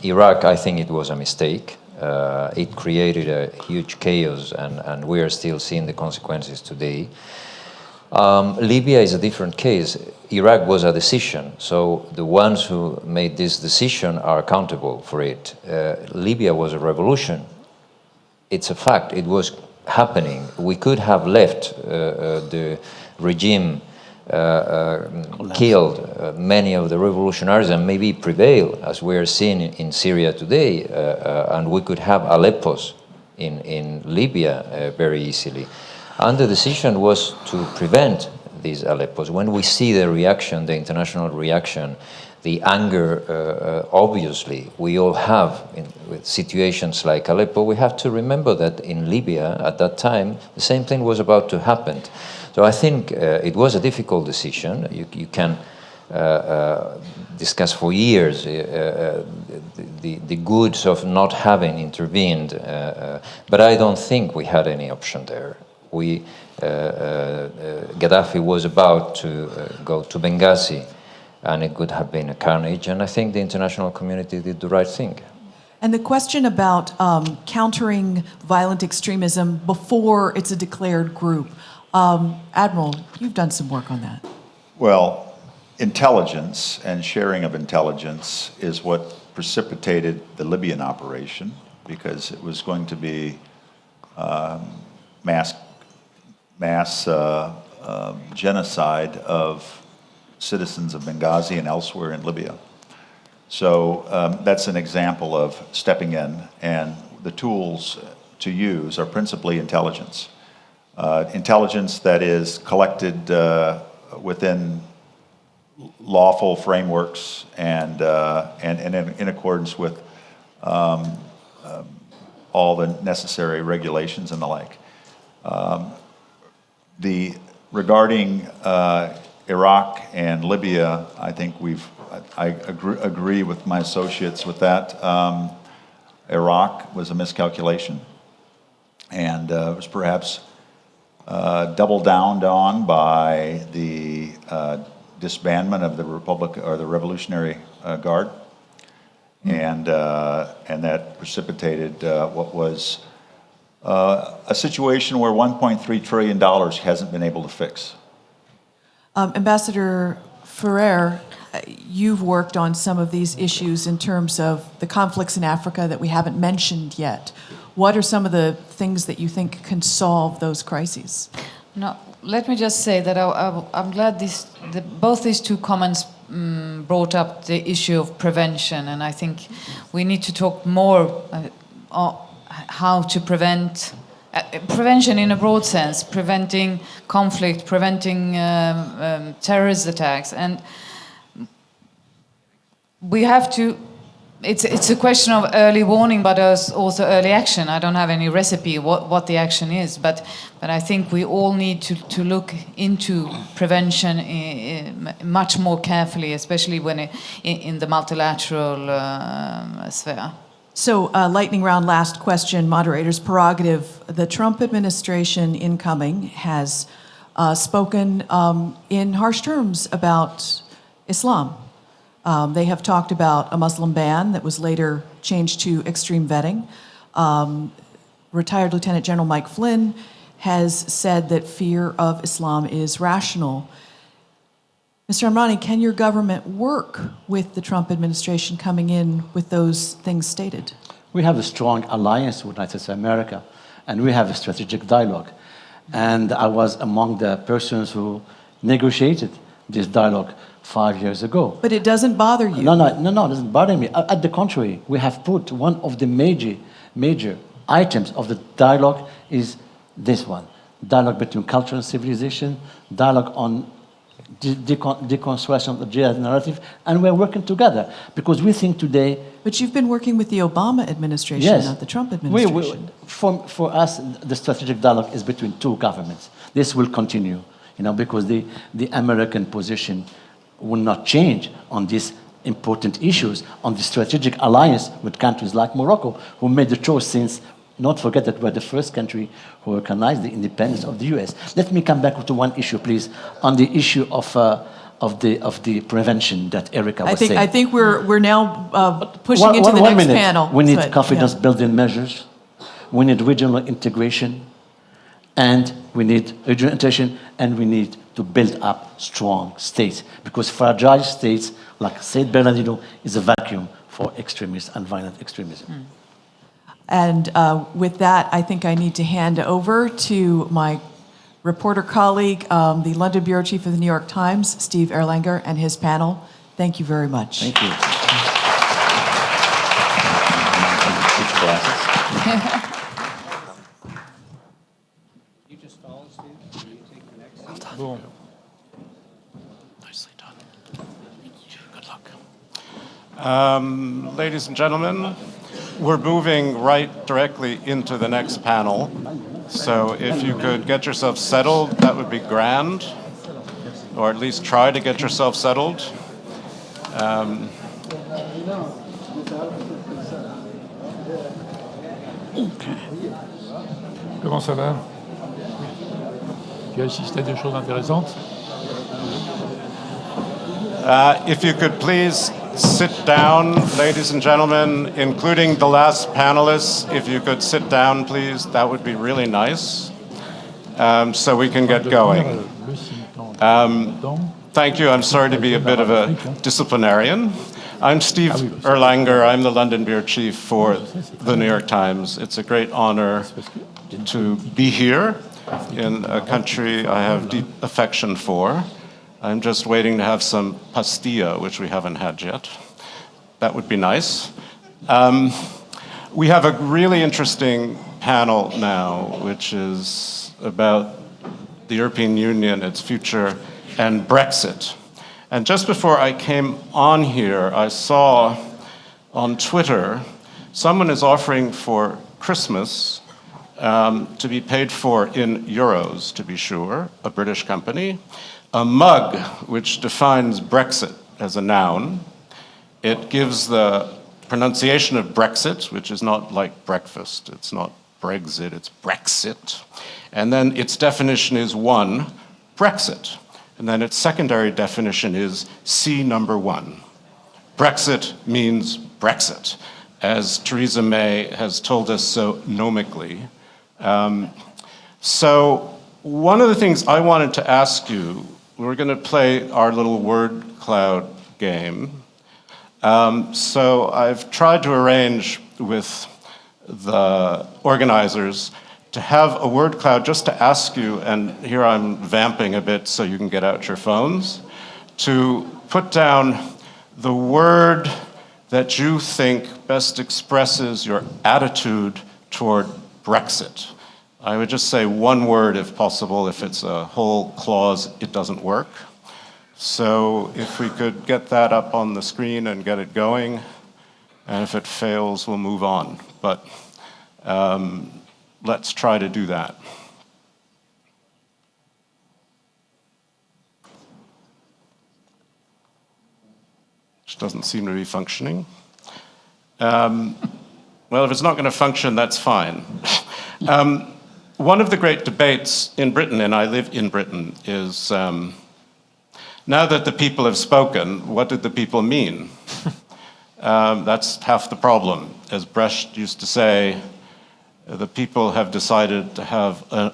Iraq, I think it was a mistake. It created a huge chaos, and we are still seeing the consequences today. Libya is a different case. Iraq was a decision, so the ones who made this decision are accountable for it. Libya was a revolution. It's a fact. It was happening. We could have left the regime killed many of the revolutionaries and maybe prevail, as we are seeing in Syria today, and we could have Aleppos in Libya very easily. And the decision was to prevent these Aleppos. When we see the reaction, the international reaction, the anger, obviously, we all have with situations like Aleppo, we have to remember that in Libya at that time, the same thing was about to happen. So I think it was a difficult decision. You can discuss for years the goods of not having intervened, but I don't think we had any option there. Gaddafi was about to go to Benghazi, and it could have been a carnage, and I think the international community did the right thing. And the question about countering violent extremism before it's a declared group. Admiral, you've done some work on that. Well, intelligence and sharing of intelligence is what precipitated the Libyan operation, because it was going to be mass genocide of citizens of Benghazi and elsewhere in Libya. So that's an example of stepping in, and the tools to use are principally intelligence. Intelligence that is collected within lawful frameworks and in accordance with all the necessary regulations and the like. Regarding Iraq and Libya, I think I agree with my associates with that. Iraq was a miscalculation, and it was perhaps doubled down on by the disbandment of the Republic or the Revolutionary Guard, and that precipitated what was a situation where $1.3 trillion hasn't been able to fix. Ambassador Pereira, you've worked on some of these issues in terms of the conflicts in Africa that we haven't mentioned yet. What are some of the things that you think can solve those crises? No, let me just say that I'm glad both these two comments brought up the issue of prevention, and I think we need to talk more how to prevent prevention in a broad sense, preventing conflict, preventing terrorist attacks, and we have to. It's a question of early warning, but also early action. I don't have any recipe what the action is, but I think we all need to look into prevention much more carefully, especially when in the multilateral sphere. So, lightning round, last question, moderator's prerogative. The Trump administration incoming has spoken in harsh terms about Islam. They have talked about a Muslim ban that was later changed to extreme vetting. Retired Lieutenant General Mike Flynn has said that fear of Islam is rational. Mr. Amrani, can your government work with the Trump administration coming in with those things stated? We have a strong alliance with United States of America, and we have a strategic dialogue. And I was among the persons who negotiated this dialogue 5 years ago. But it doesn't bother you? No, it doesn't bother me. At the contrary, we have put one of the major items of the dialogue is this one. Dialogue between culture and civilization, dialogue on deconstruction of the jihad narrative, and we're working together because we think today. But you've been working with the Obama administration, yes, not the Trump administration. For us, the strategic dialogue is between two governments. This will continue, because the American position will not change on these important issues, on the strategic alliance with countries like Morocco, who made the choice since. Not forget that we're the first country who recognized the independence of the U.S. Let me come back to one issue, please, on the issue of the prevention that Erica was saying. I think we're now pushing into the next panel. We need confidence-building measures. We need regional integration, and we need regional integration, and we need to build up strong states, because fragile states, like Said Bernardino, is a vacuum for extremists and violent extremism. And with that, I think I need to hand over to my reporter colleague, the London bureau chief of the New York Times, Steve Erlanger, and his panel. Thank you very much. Thank you. You just follow, Steve? You take the next seat? Nicely done. Good luck. Ladies and gentlemen, we're moving right directly into the next panel. So if you could get yourself settled, that would be grand. Or at least try to get yourself settled. Comment ça va? Tu as assisté à des choses intéressantes? If you could please sit down, ladies and gentlemen, including the last panelists. If you could sit down, please, that would be really nice. So we can get going. Thank you. I'm sorry to be a bit of a disciplinarian. I'm Steve Erlanger. I'm the London bureau chief for the New York Times. It's a great honor to be here in a country I have deep affection for. I'm just waiting to have some pastilla, which we haven't had yet. That would be nice. We have a really interesting panel now, which is about the European Union, its future, and Brexit. And just before I came on here, I saw on Twitter someone is offering for Christmas to be paid for in euros, to be sure, a British company, a mug which defines Brexit as a noun. It gives the pronunciation of Brexit, which is not like breakfast. It's not Brexit, it's Brexit. And then its definition is one, Brexit. And then its secondary definition is C number one. Brexit means Brexit, as Theresa May has told us so gnomically. So one of the things I wanted to ask you, we're going to play our little word cloud game. So I've tried to arrange with the organizers to have a word cloud just to ask you, and here I'm vamping a bit so you can get out your phones, to put down the word that you think best expresses your attitude toward Brexit. I would just say one word if possible. If it's a whole clause, it doesn't work. So if we could get that up on the screen and get it going, and if it fails, we'll move on. But let's try to do that. Which doesn't seem to be functioning. Well, if it's not going to function, that's fine. One of the great debates in Britain, and I live in Britain, is now that the people have spoken, what did the people mean? That's half the problem. As Brecht used to say, the people have decided to have a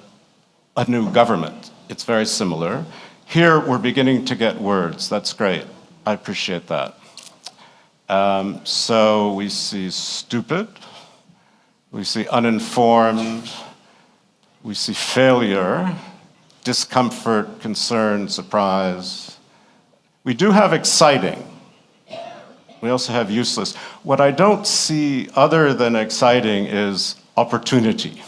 new government. It's very similar. Here, we're beginning to get words. That's great. I appreciate that. So we see stupid, we see uninformed, we see failure, discomfort, concern, surprise. We do have exciting. We also have useless. What I don't see other than exciting is opportunity,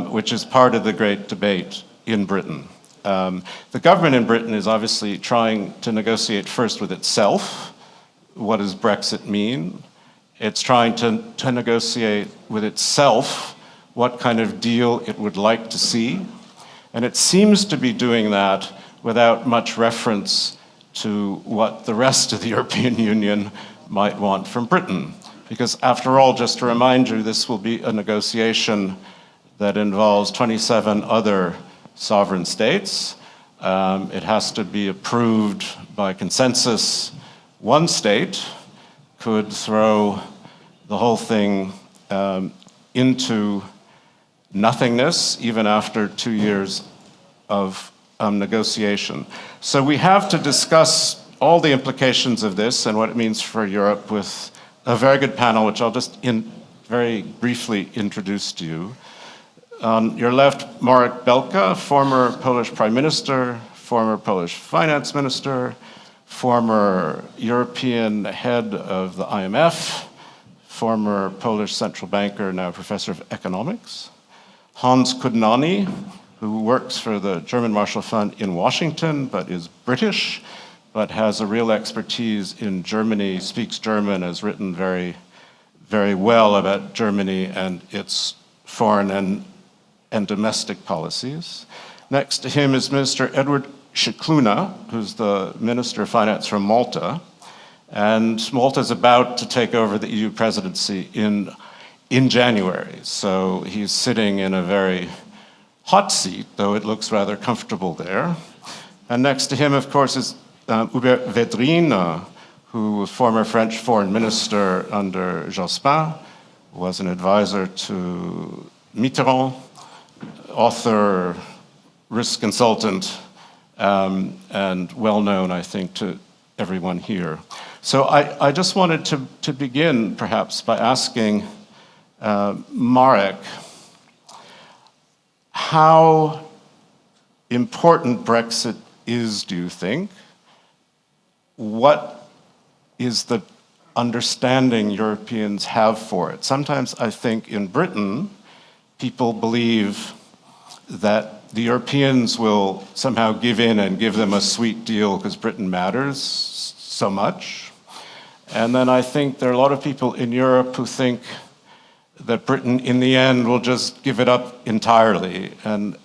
which is part of the great debate in Britain. The government in Britain is obviously trying to negotiate first with itself. What does Brexit mean? It's trying to negotiate with itself what kind of deal it would like to see. And it seems to be doing that without much reference to what the rest of the European Union might want from Britain. Because after all, just to remind you, this will be a negotiation that involves 27 other sovereign states. It has to be approved by consensus. One state could throw the whole thing into nothingness, even after 2 years of negotiation. So we have to discuss all the implications of this and what it means for Europe with a very good panel, which I'll just very briefly introduce to you. On your left, Marek Belka, former Polish Prime Minister, former Polish Finance Minister, former European head of the IMF, former Polish central banker, now professor of economics. Hans Kudnani, who works for the German Marshall Fund in Washington, but is British, but has a real expertise in Germany, speaks German, has written very, very well about Germany and its foreign and domestic policies. Next to him is Minister Edward Scicluna, who's the Minister of Finance from Malta. And Malta is about to take over the EU presidency in January. So he's sitting in a very hot seat, though it looks rather comfortable there. And next to him, of course, is Hubert Védrine, who was former French foreign minister under Jospin, was an advisor to Mitterrand, author, risk consultant, and well-known, I think, to everyone here. So I just wanted to begin, perhaps, by asking Marek how important Brexit is, do you think? What is the understanding Europeans have for it? Sometimes I think in Britain, people believe that the Europeans will somehow give in and give them a sweet deal because Britain matters so much. And then I think there are a lot of people in Europe who think that Britain, in the end, will just give it up entirely and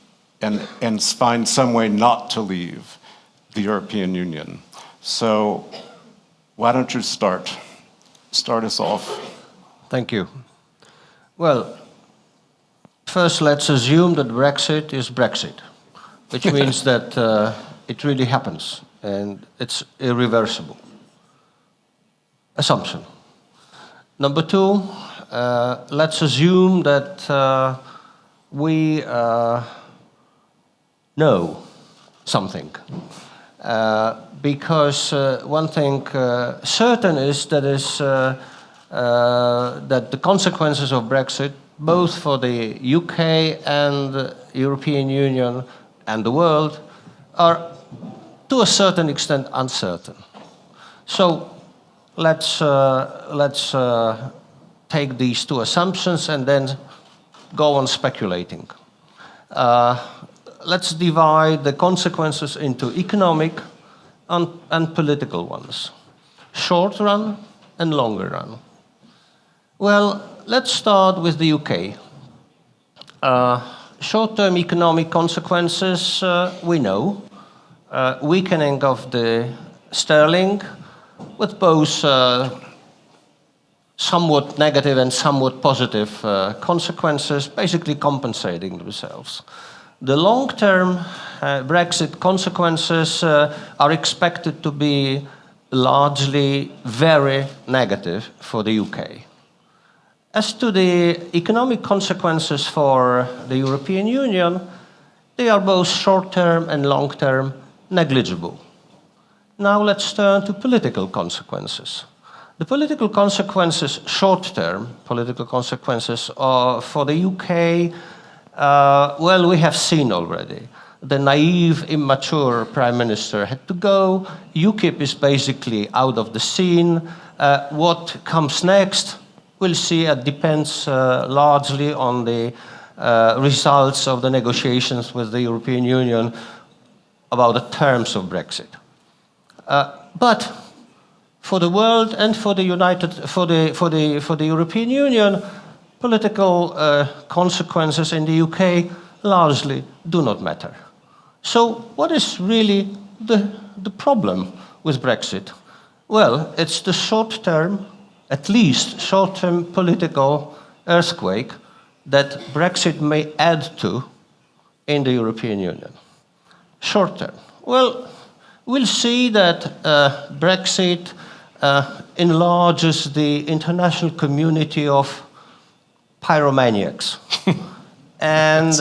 find some way not to leave the European Union. So why don't you start us off? Thank you. Well, first let's assume that Brexit is Brexit, which means that it really happens and it's irreversible. Assumption. Number two, let's assume that we know something. Because one thing certain is that the consequences of Brexit, both for the UK and the European Union and the world, are to a certain extent uncertain. So let's take these two assumptions and then go on speculating. Let's divide the consequences into economic and political ones, short run and longer run. Well, let's start with the UK. Short-term economic consequences, we know. Weakening of the sterling with both somewhat negative and somewhat positive consequences, basically compensating themselves. The long-term Brexit consequences are expected to be largely very negative for the UK. As to the economic consequences for the European Union, they are both short-term and long-term negligible. Now let's turn to political consequences. The political consequences, short-term political consequences for the UK, well, we have seen already. The naive, immature Prime Minister had to go. UKIP is basically out of the scene. What comes next, we'll see. It depends largely on the results of the negotiations with the European Union about the terms of Brexit. But for the world and for the European Union, political consequences in the UK largely do not matter. So what is really the problem with Brexit? Well, it's the short-term, at least short-term political earthquake that Brexit may add to in the European Union. Short-term. Well, we'll see that Brexit enlarges the international community of pyromaniacs. And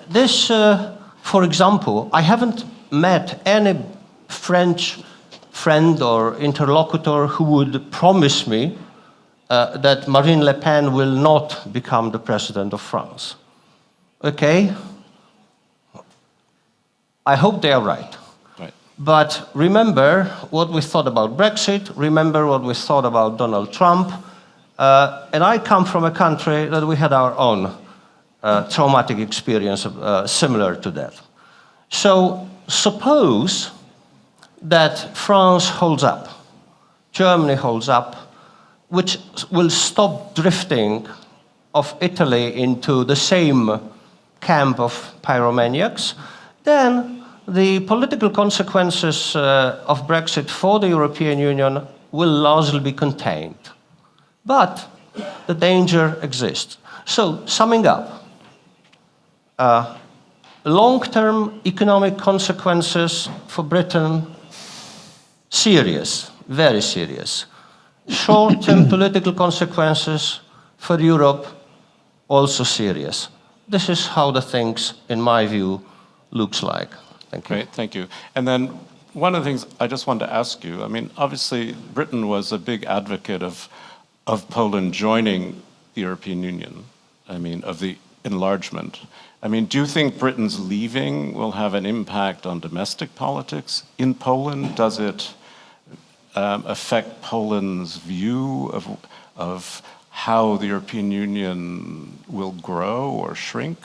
this, for example, I haven't met any French friend or interlocutor who would promise me that Marine Le Pen will not become the president of France. Okay? I hope they are right. Right. But remember what we thought about Brexit, remember what we thought about Donald Trump, and I come from a country that we had our own traumatic experience similar to that. So suppose that France holds up, Germany holds up, which will stop drifting of Italy into the same camp of pyromaniacs, then the political consequences of Brexit for the European Union will largely be contained. But the danger exists. So, summing up, long-term economic consequences for Britain, serious, very serious. Short-term political consequences for Europe, also serious. This is how the things, in my view, looks like. Thank you. Great, thank you. And then one of the things I just wanted to ask you, I mean, obviously Britain was a big advocate of Poland joining the European Union, I mean, of the enlargement. I mean, do you think Britain's leaving will have an impact on domestic politics in Poland? Does it affect Poland's view of how the European Union will grow or shrink?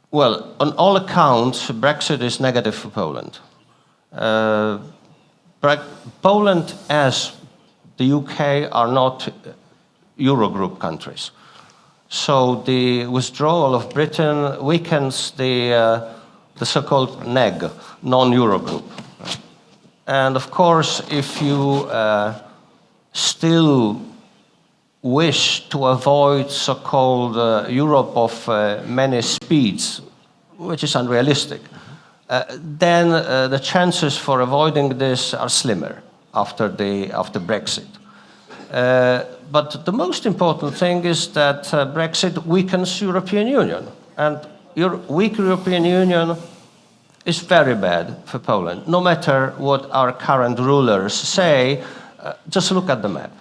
Well, on all accounts, Brexit is negative for Poland. Poland, as the UK, are not Eurogroup countries. So the withdrawal of Britain weakens the so-called NEG, non-Eurogroup. And of course, if you still wish to avoid so-called Europe of many speeds, which is unrealistic, then the chances for avoiding this are slimmer after Brexit. But the most important thing is that Brexit weakens European Union, and weak European Union is very bad for Poland. No matter what our current rulers say, just look at the map.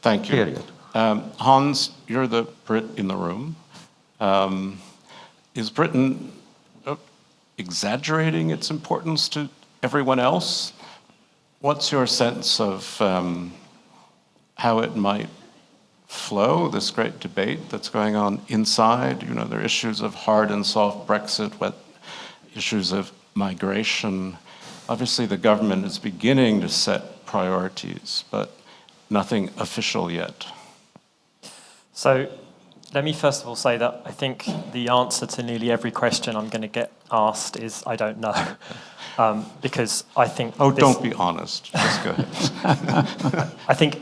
Thank you. Period. Hans, you're the Brit in the room. Is Britain exaggerating its importance to everyone else? What's your sense of how it might flow, this great debate that's going on inside? You know, there are issues of hard and soft Brexit, issues of migration. Obviously, the government is beginning to set priorities, but nothing official yet. So let me first of all say that I think the answer to nearly every question I'm going to get asked is I don't know. Because I think... Oh, don't be honest. Just go ahead. I think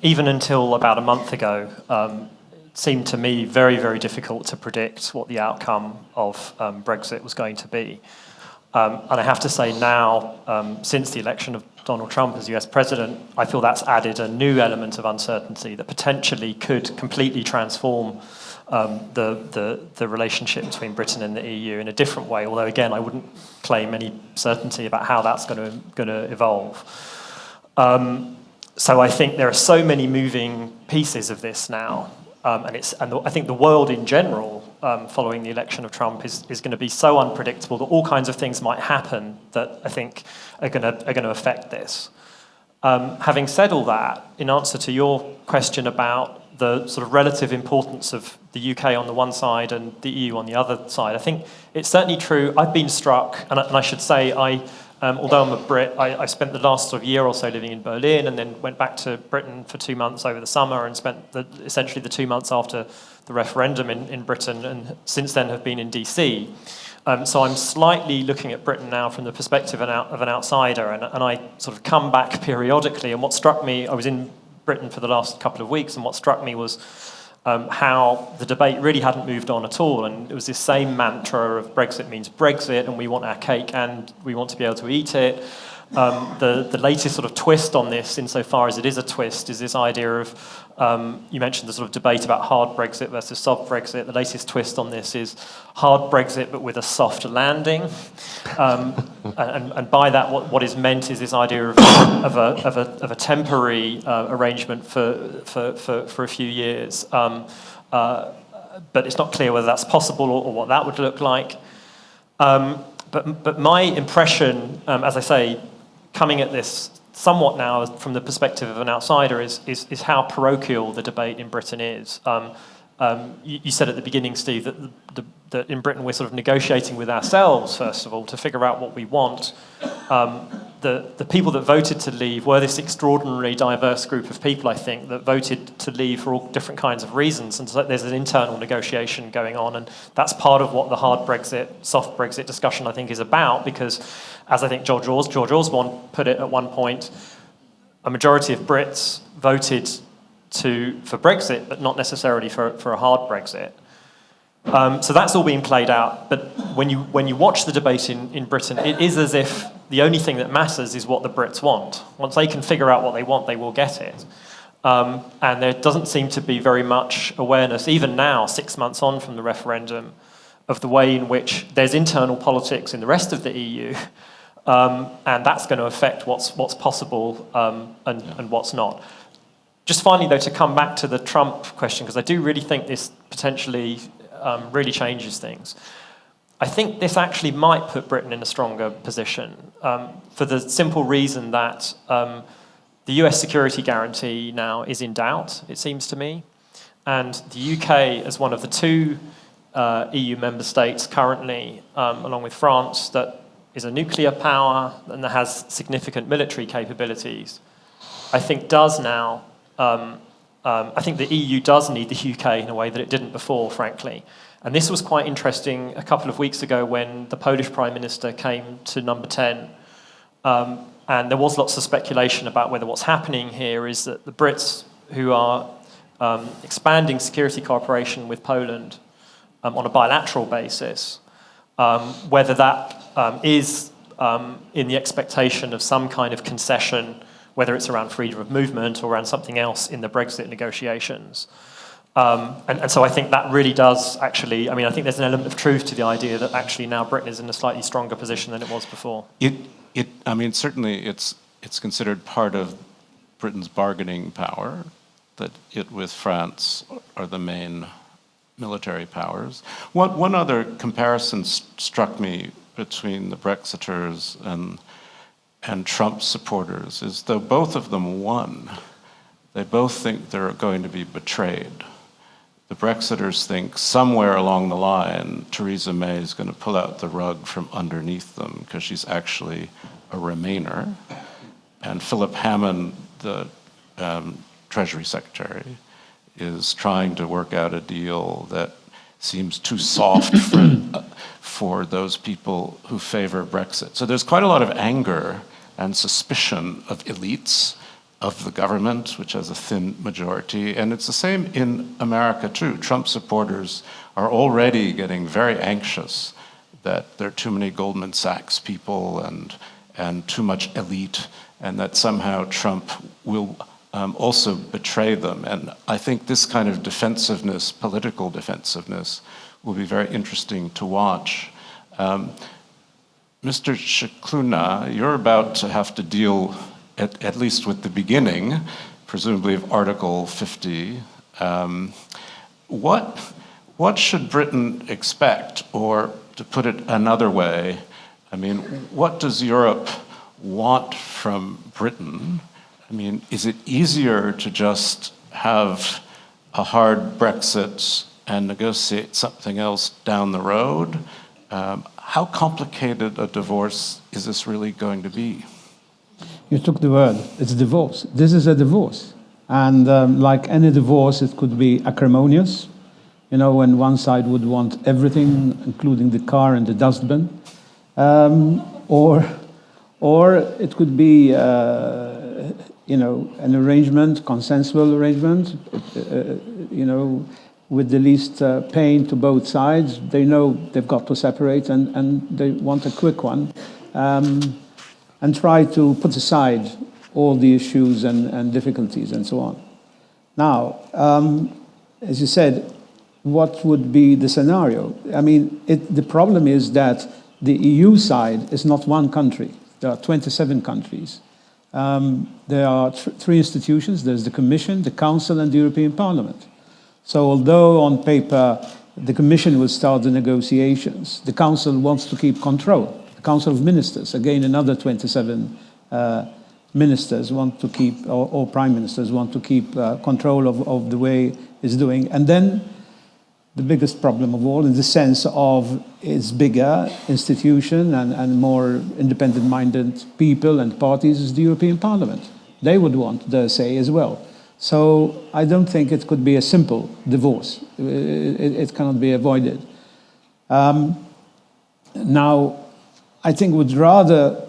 even until about a month ago, it seemed to me very, very difficult to predict what the outcome of Brexit was going to be. And I have to say now, since the election of Donald Trump as US president, I feel that's added a new element of uncertainty that potentially could completely transform the relationship between Britain and the EU in a different way, although again, I wouldn't claim any certainty about how that's going to evolve. So I think there are so many moving pieces of this now, and I think the world in general, following the election of Trump, is going to be so unpredictable that all kinds of things might happen that I think are going to affect this. Having said all that, in answer to your question about the sort of relative importance of the UK on the one side and the EU on the other side, I think it's certainly true. I've been struck, and I should say, although I'm a Brit, I spent the last sort of year or so living in Berlin and then went back to Britain for 2 months over the summer and spent essentially the 2 months after the referendum in Britain, and since then have been in DC. So I'm slightly looking at Britain now from the perspective of an outsider, and I sort of come back periodically, and what struck me, I was in Britain for the last couple of weeks, and what struck me was how the debate really hadn't moved on at all, and it was this same mantra of Brexit means Brexit, and we want our cake and we want to be able to eat it. The latest sort of twist on this, insofar as it is a twist, is this idea of, you mentioned the sort of debate about hard Brexit versus soft Brexit. The latest twist on this is hard Brexit but with a soft landing. And by that, what is meant is this idea of a temporary arrangement for a few years. But it's not clear whether that's possible or what that would look like. But my impression, as I say, coming at this somewhat now from the perspective of an outsider, is how parochial the debate in Britain is. You said at the beginning, Steve, that in Britain we're sort of negotiating with ourselves, first of all, to figure out what we want. The people that voted to leave were this extraordinarily diverse group of people, I think, that voted to leave for all different kinds of reasons. And so there's an internal negotiation going on. And that's part of what the hard Brexit, soft Brexit discussion, I think, is about. Because, as I think George Osborne put it at one point, a majority of Brits voted for Brexit, but not necessarily for a hard Brexit. So that's all being played out. But when you watch the debate in Britain, it is as if the only thing that matters is what the Brits want. Once they can figure out what they want, they will get it. And there doesn't seem to be very much awareness, even now, 6 months on from the referendum, of the way in which there's internal politics in the rest of the EU, and that's going to affect what's possible and what's not. Just finally, though, to come back to the Trump question, because I do really think this potentially really changes things. I think this actually might put Britain in a stronger position for the simple reason that the US security guarantee now is in doubt, it seems to me. And the UK, as one of the two EU member states currently, along with France, that is a nuclear power and that has significant military capabilities, I think does now, I think the EU does need the UK in a way that it didn't before, frankly. And this was quite interesting a couple of weeks ago when the Polish Prime Minister came to number 10. And there was lots of speculation about whether what's happening here is that the Brits, who are expanding security cooperation with Poland on a bilateral basis, whether that is in the expectation of some kind of concession, whether it's around freedom of movement or around something else in the Brexit negotiations. And so I think that really does actually, I mean, I think there's an element of truth to the idea that actually now Britain is in a slightly stronger position than it was before. I mean, certainly it's considered part of Britain's bargaining power that it with France are the main military powers. One other comparison struck me between the Brexiters and Trump supporters is though both of them won, they both think they're going to be betrayed. The Brexiters think somewhere along the line, Theresa May is going to pull out the rug from underneath them because she's actually a Remainer. And Philip Hammond, the Treasury Secretary, is trying to work out a deal that seems too soft for those people who favor Brexit. So there's quite a lot of anger and suspicion of elites, of the government, which has a thin majority. And it's the same in America too. Trump supporters are already getting very anxious that there are too many Goldman Sachs people and too much elite, and that somehow Trump will also betray them. And I think this kind of defensiveness, political defensiveness, will be very interesting to watch. Mr. Scicluna, you're about to have to deal at least with the beginning, presumably of Article 50. What should Britain expect? Or to put it another way, I mean, what does Europe want from Britain? I mean, is it easier to just have a hard Brexit and negotiate something else down the road? How complicated a divorce is this really going to be? You took the word, it's divorce. This is a divorce. And like any divorce, it could be acrimonious, you know, when one side would want everything, including the car and the dustbin. Or it could be, you know, an arrangement, consensual arrangement, you know, with the least pain to both sides. They know they've got to separate and they want a quick one. and try to put aside all the issues and difficulties and so on. Now, as you said, what would be the scenario? I mean, the problem is that the EU side is not one country. There are 27 countries. There are three institutions. There's the Commission, the Council, and the European Parliament. So although on paper the Commission will start the negotiations, the Council wants to keep control. The Council of Ministers, again, another 27 ministers want to keep, or prime ministers want to keep control of the way it's doing. And then the biggest problem of all, in the sense of its bigger institution and more independent-minded people and parties, is the European Parliament. They would want their say as well. So I don't think it could be a simple divorce. It cannot be avoided. Now, I think would rather,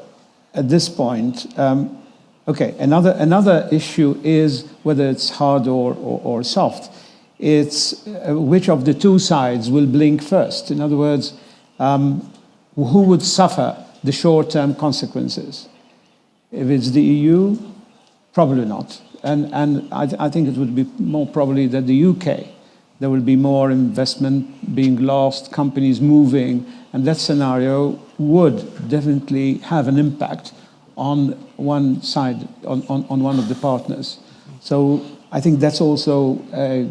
at this point, okay, another issue is whether it's hard or soft. It's which of the two sides will blink first. In other words, who would suffer the short-term consequences? If it's the EU, probably not. And I think it would be more probably that the UK, there will be more investment being lost, companies moving, and that scenario would definitely have an impact on one side, on one of the partners. So I think that's also a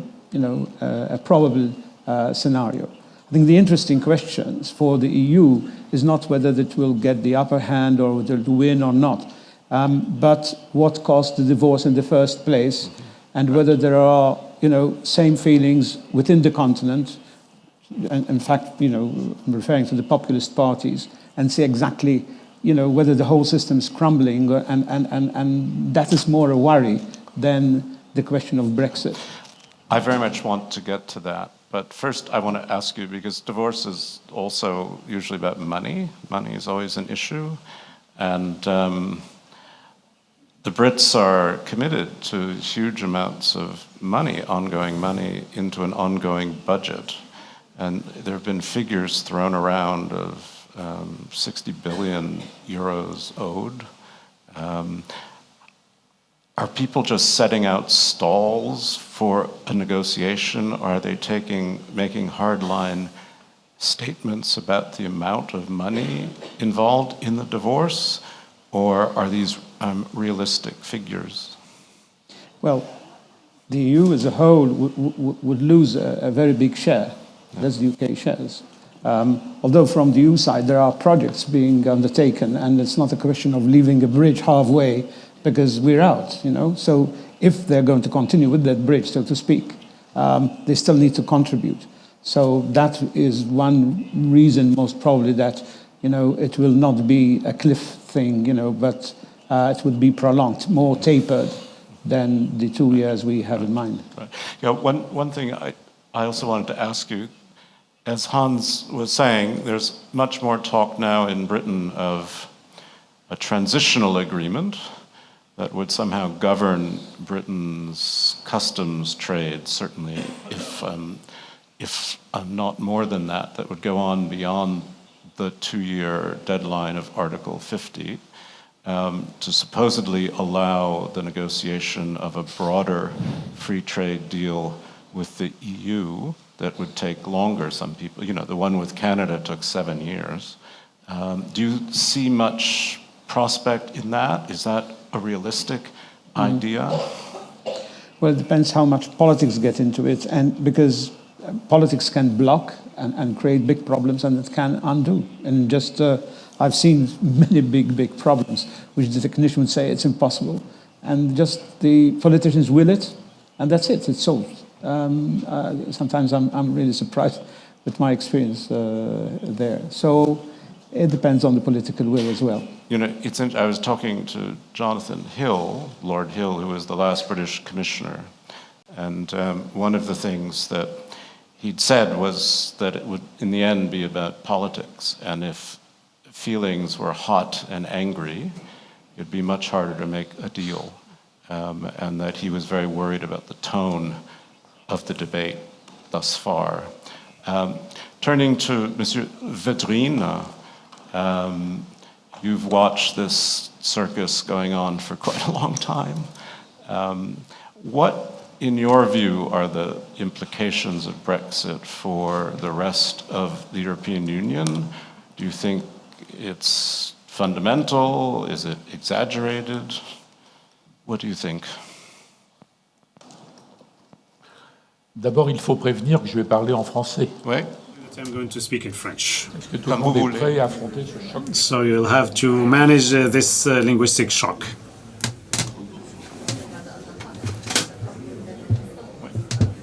probable scenario. I think the interesting questions for the EU is not whether it will get the upper hand or whether it will win or not, but what caused the divorce in the first place, and whether there are, same feelings within the continent. And in fact, I'm referring to the populist parties, and see exactly, whether the whole system is crumbling, and that is more a worry than the question of Brexit. I very much want to get to that. But first, I want to ask you, because divorce is also usually about money. Money is always an issue. And the Brits are committed to huge amounts of money, ongoing money, into an ongoing budget. And there have been figures thrown around of 60 billion euros owed. Are people just setting out stalls for a negotiation, or are they making hardline statements about the amount of money involved in the divorce, or are these realistic figures? Well, the EU as a whole would lose a very big share. That's the UK shares. Although from the EU side there are projects being undertaken, and it's not a question of leaving a bridge halfway because we're out, So if they're going to continue with that bridge, so to speak, they still need to contribute. So that is one reason, most probably, that, it will not be a cliff thing, but it would be prolonged, more tapered than the 2 years we have in mind. Right. Yeah, one thing I also wanted to ask you, as Hans was saying, there's much more talk now in Britain of a transitional agreement that would somehow govern Britain's customs trade, certainly, if not more than that, that would go on beyond the 2-year deadline of Article 50, to supposedly allow the negotiation of a broader free trade deal with the EU that would take longer. Some people, the one with Canada took 7 years. Do you see much prospect in that? Is that a realistic idea? Well, it depends how much politics get into it, and because politics can block and create big problems, and it can undo. And just I've seen many big problems, which the technician would say it's impossible, and just the politicians will it, and that's it. It's solved. Sometimes I'm really surprised with my experience there. So it depends on the political will as well. I was talking to Jonathan Hill, Lord Hill, who was the last British commissioner, and one of the things that he'd said was that it would, in the end, be about politics, and if feelings were hot and angry, it'd be much harder to make a deal, and that he was very worried about the tone of the debate thus far. Turning to Monsieur Badre, You've watched this circus going on for quite a long time. What, in your view, are the implications of Brexit for the rest of the European Union? Do you think it's fundamental? Is it exaggerated? What do you think? D'abord, il faut prévenir que je vais parler en français. Oui. I'm going to speak in French. Est-ce que tout le monde est prêt à affronter ce choc? So you'll have to manage this linguistic shock.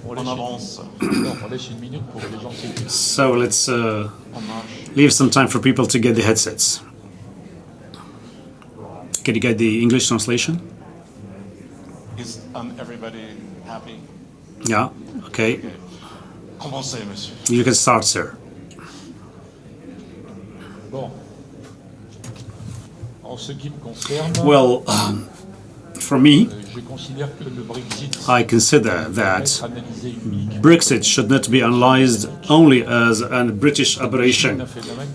On laisse une minute pour que les gens s'écoutent. So let's leave some time for people to get the headsets. Can you get the English translation? Is everybody happy? Yeah, okay. Commencez, monsieur. You can start, sir. Bon. En ce qui me concerne, Well, for me, je considère que le Brexit I consider that être analysé uniquement Brexit should not be analyzed only as a British aberration,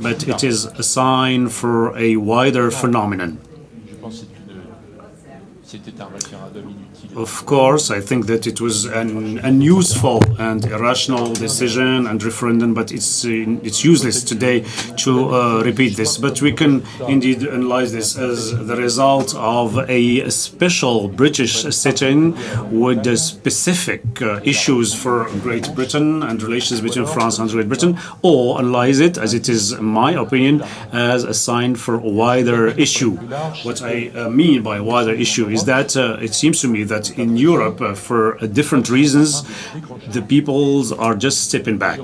but it is a sign for a wider phenomenon. Je pense que c'était un référendum inutile. Of course, I think that it was an unuseful and irrational decision and referendum, but it's useless today to repeat this. But we can indeed analyze this as the result of a special British sitting with the specific issues for Great Britain and relations between France and Great Britain, or analyze it, as it is my opinion, as a sign for a wider issue. What I mean by wider issue is that it seems to me that in Europe, for different reasons, the peoples are just stepping back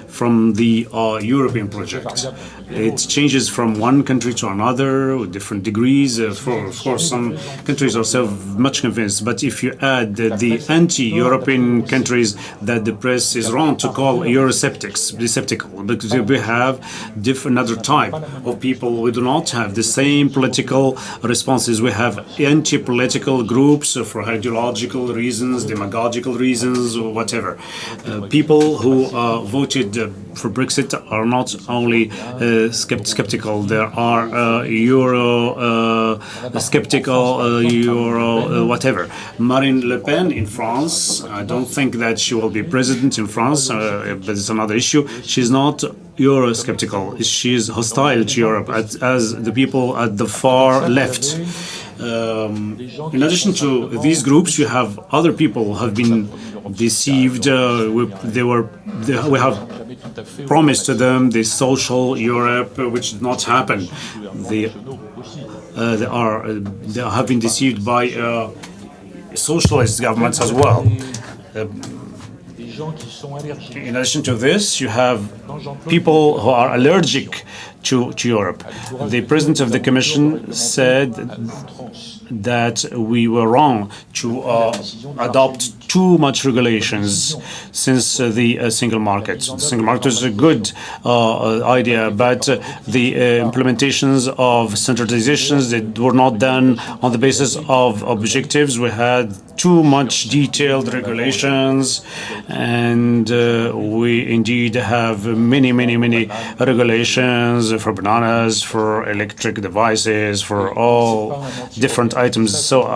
from the European project. It changes from one country to another with different degrees. Of course, some countries are so much convinced, but if you add the anti-European countries that the press is wrong to call Eurosceptics, because we have another type of people. We do not have the same political responses. We have anti-political groups for ideological reasons, demagogical reasons, or whatever. People who voted for Brexit are not only skeptical. There are Euro skeptical, Euro whatever. Marine Le Pen in France, I don't think that she will be president in France, but it's another issue. She's not Euro-skeptical. She is hostile to Europe, as the people at the far left. In addition to these groups, you have other people who have been deceived. We have promised to them the social Europe, which did not happen. They have been deceived by socialist governments as well. In addition to this, you have people who are allergic to Europe. The President of the Commission said that we were wrong to adopt too much regulations since the single market. The single market is a good idea, but the implementations of standardizations that were not done on the basis of objectives. We had too much detailed regulations, and we indeed have many regulations for bananas, for electric devices, for all different items. So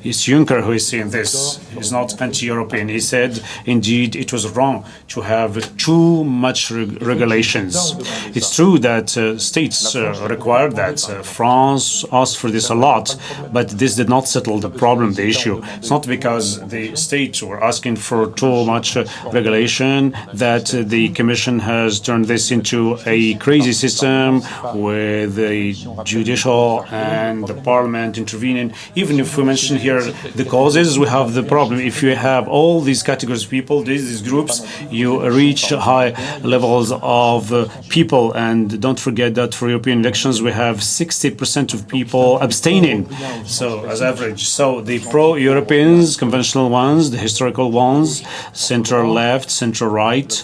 it's Juncker who is saying this. He's not anti-European. He said, indeed, it was wrong to have too much regulations. It's true that states required that. France asked for this a lot, but this did not settle the problem, the issue. It's not because the states were asking for too much regulation that the Commission has turned this into a crazy system with the judicial and the parliament intervening. Even if we mention here the causes, we have the problem. If you have all these categories of people, these groups, you reach high levels of people. And don't forget that for European elections, we have 60% of people abstaining. So as average. So the pro-Europeans, conventional ones, the historical ones, center-left, center-right,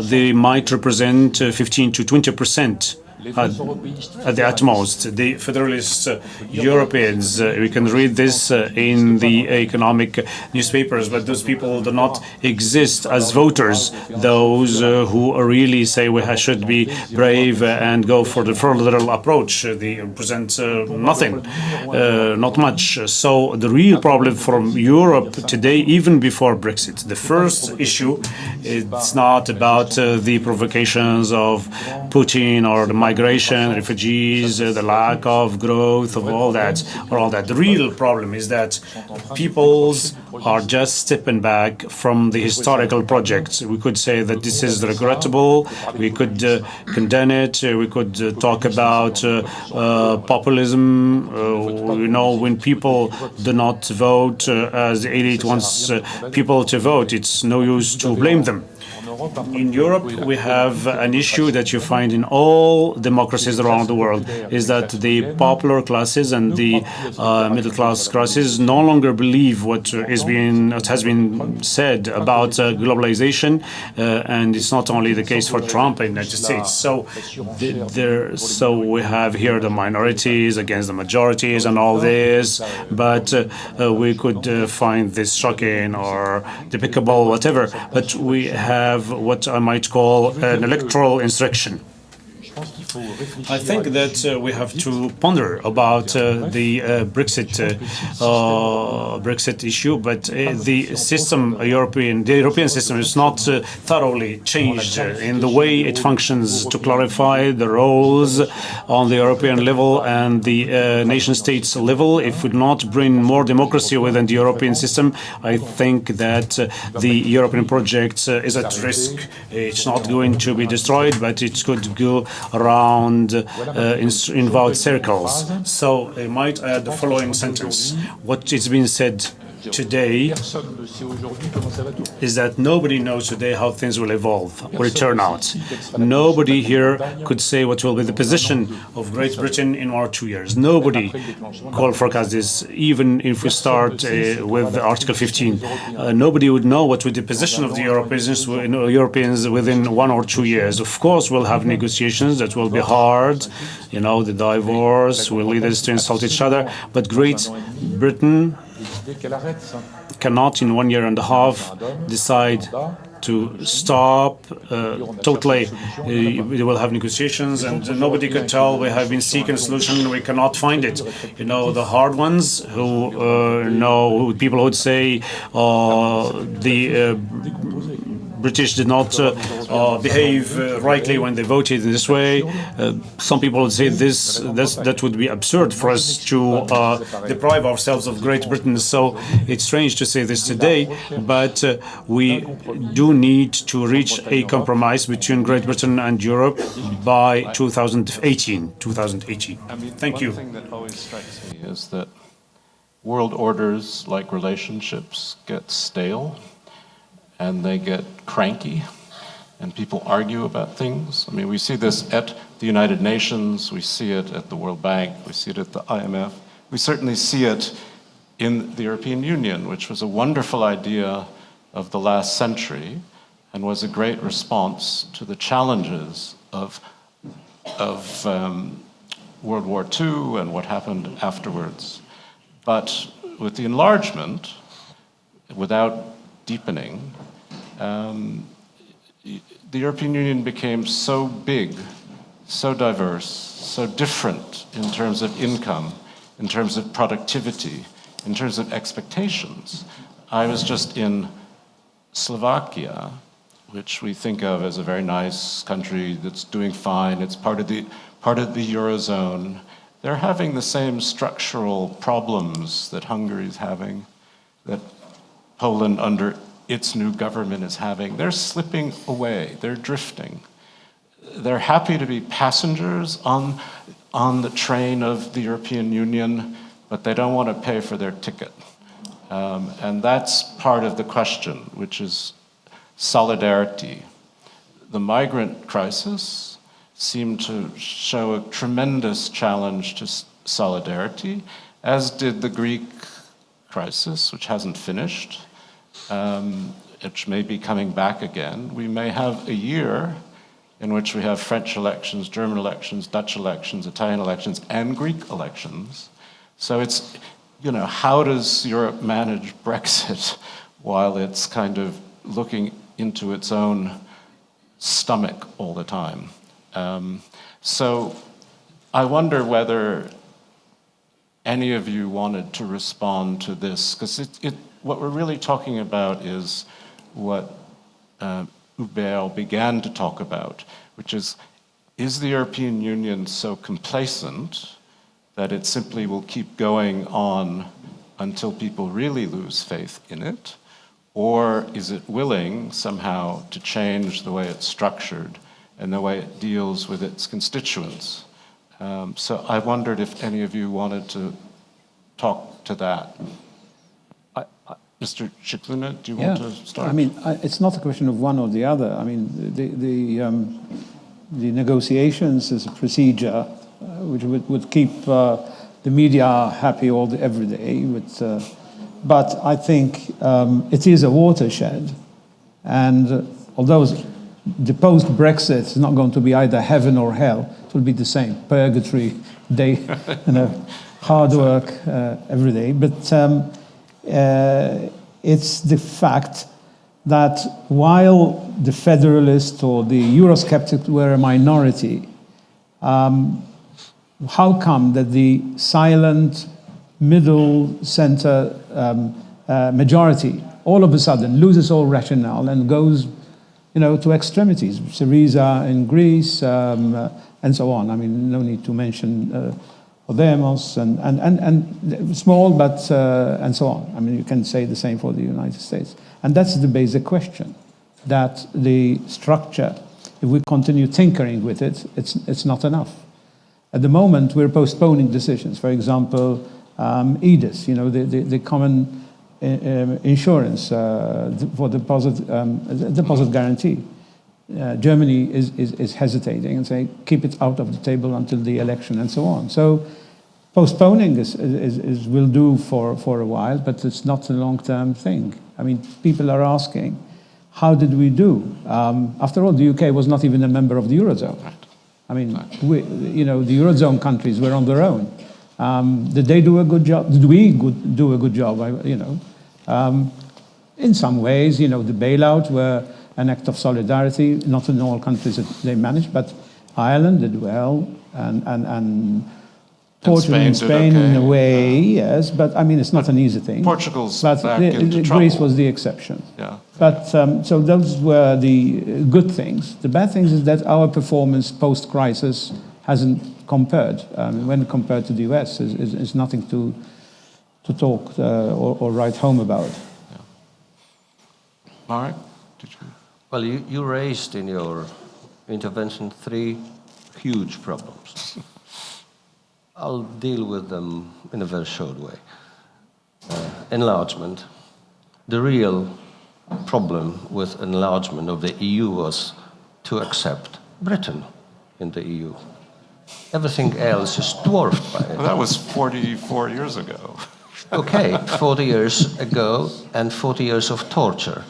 they might represent 15 to 20% at the utmost. The federalist Europeans, we can read this in the economic newspapers, but those people do not exist as voters. Those who really say we should be brave and go for the federal approach, they present nothing, not much. So the real problem from Europe today, even before Brexit, the first issue, it's not about the provocations of Putin or the migration, refugees, the lack of growth, of all that. The real problem is that peoples are just stepping back from the historical projects. We could say that this is regrettable. We could condemn it. We could talk about populism. When people do not vote as the elite wants people to vote, it's no use to blame them. In Europe, we have an issue that you find in all democracies around the world, is that the popular classes and the middle class classes no longer believe what has been said about globalization, and it's not only the case for Trump in the United States. So we have here the minorities against the majorities and all this, but we could find this shocking or despicable, whatever. But we have what I might call an electoral insurrection. I think that we have to ponder about the Brexit issue, but the European system is not thoroughly changed in the way it functions to clarify the roles on the European level and the nation states level. If we do not bring more democracy within the European system, I think that the European project is at risk. It's not going to be destroyed, but it could go around in vast circles. So I might add the following sentence. What is being said today is that nobody knows today how things will evolve, will turn out. Nobody here could say what will be the position of Great Britain in 1 or 2 years. Nobody could forecast this, even if we start with Article 15. Nobody would know what would be the position of the Europeans within 1 or 2 years. Of course, we'll have negotiations that will be hard. The divorce will lead us to insult each other. But Great Britain cannot in 1 year and a half decide to stop totally. We will have negotiations, and nobody could tell. We have been seeking a solution, we cannot find it. The hard ones who people would say the British did not behave rightly when they voted in this way. Some people would say that would be absurd for us to deprive ourselves of Great Britain. So it's strange to say this today, but we do need to reach a compromise between Great Britain and Europe by 2018. Thank you. One thing that always strikes me is that world orders, like relationships, get stale. And they get cranky, and people argue about things. I mean, we see this at the United Nations, we see it at the World Bank, we see it at the IMF. We certainly see it in the European Union, which was a wonderful idea of the last century and was a great response to the challenges of World War II and what happened afterwards. But with the enlargement, without deepening, the European Union became so big, so diverse, so different in terms of income, in terms of productivity, in terms of expectations. I was just in Slovakia, which we think of as a very nice country that's doing fine. It's part of the Eurozone. They're having the same structural problems that Hungary is having, that Poland under its new government is having. They're slipping away, they're drifting. They're happy to be passengers on the train of the European Union, but they don't want to pay for their ticket. And that's part of the question, which is solidarity. The migrant crisis seemed to show a tremendous challenge to solidarity, as did the Greek crisis, which hasn't finished. Which may be coming back again. We may have a year in which we have French elections, German elections, Dutch elections, Italian elections, and Greek elections. So it's, you know, how does Europe manage Brexit while it's kind of looking into its own stomach all the time? So I wonder whether any of you wanted to respond to this, because what we're really talking about is what Hubert began to talk about, which is the European Union so complacent that it simply will keep going on until people really lose faith in it? Or is it willing somehow to change the way it's structured and the way it deals with its constituents? So I wondered if any of you wanted to talk to that. Mr. Shikluna, do you want to start? I mean, it's not a question of one or the other. I mean, the negotiations is a procedure which would keep the media happy every day. But I think it is a watershed. And although the post-Brexit is not going to be either heaven or hell, it will be the same, purgatory, day, hard work every day. But it's the fact that while the Federalists or the Eurosceptics were a minority, how come that the silent middle center majority all of a sudden loses all rationale and goes, to extremities? Syriza in Greece and so on. I mean, no need to mention Podemos and small, but and so on. I mean, you can say the same for the United States. And that's the basic question, that the structure, if we continue tinkering with it, it's not enough. At the moment, we're postponing decisions. For example, EDIS, the common insurance for deposit guarantee. Germany is hesitating and saying, keep it out of the table until the election and so on. So postponing will do for a while, but it's not a long-term thing. I mean, people are asking, how did we do? After all, the UK was not even a member of the Eurozone. I mean, the Eurozone countries were on their own. Did they do a good job? Did we do a good job? In some ways, the bailout were an act of solidarity. Not in all countries that they managed, but Ireland did well, and Portugal and Spain in a way, yes. But I mean, it's not an easy thing. Portugal's but back into trouble. Greece was the exception. Yeah. But so those were the good things. The bad things is that our performance post-crisis hasn't compared. When compared to the US, is nothing to talk or write home about. Yeah. Mark, did you? Well, you raised in your intervention 3 huge problems. I'll deal with them in a very short way. Enlargement. The real problem with enlargement of the EU was to accept Britain in the EU. Everything else is dwarfed by it. Well, that was 44 years ago. Okay, 40 years ago and 40 years of torture.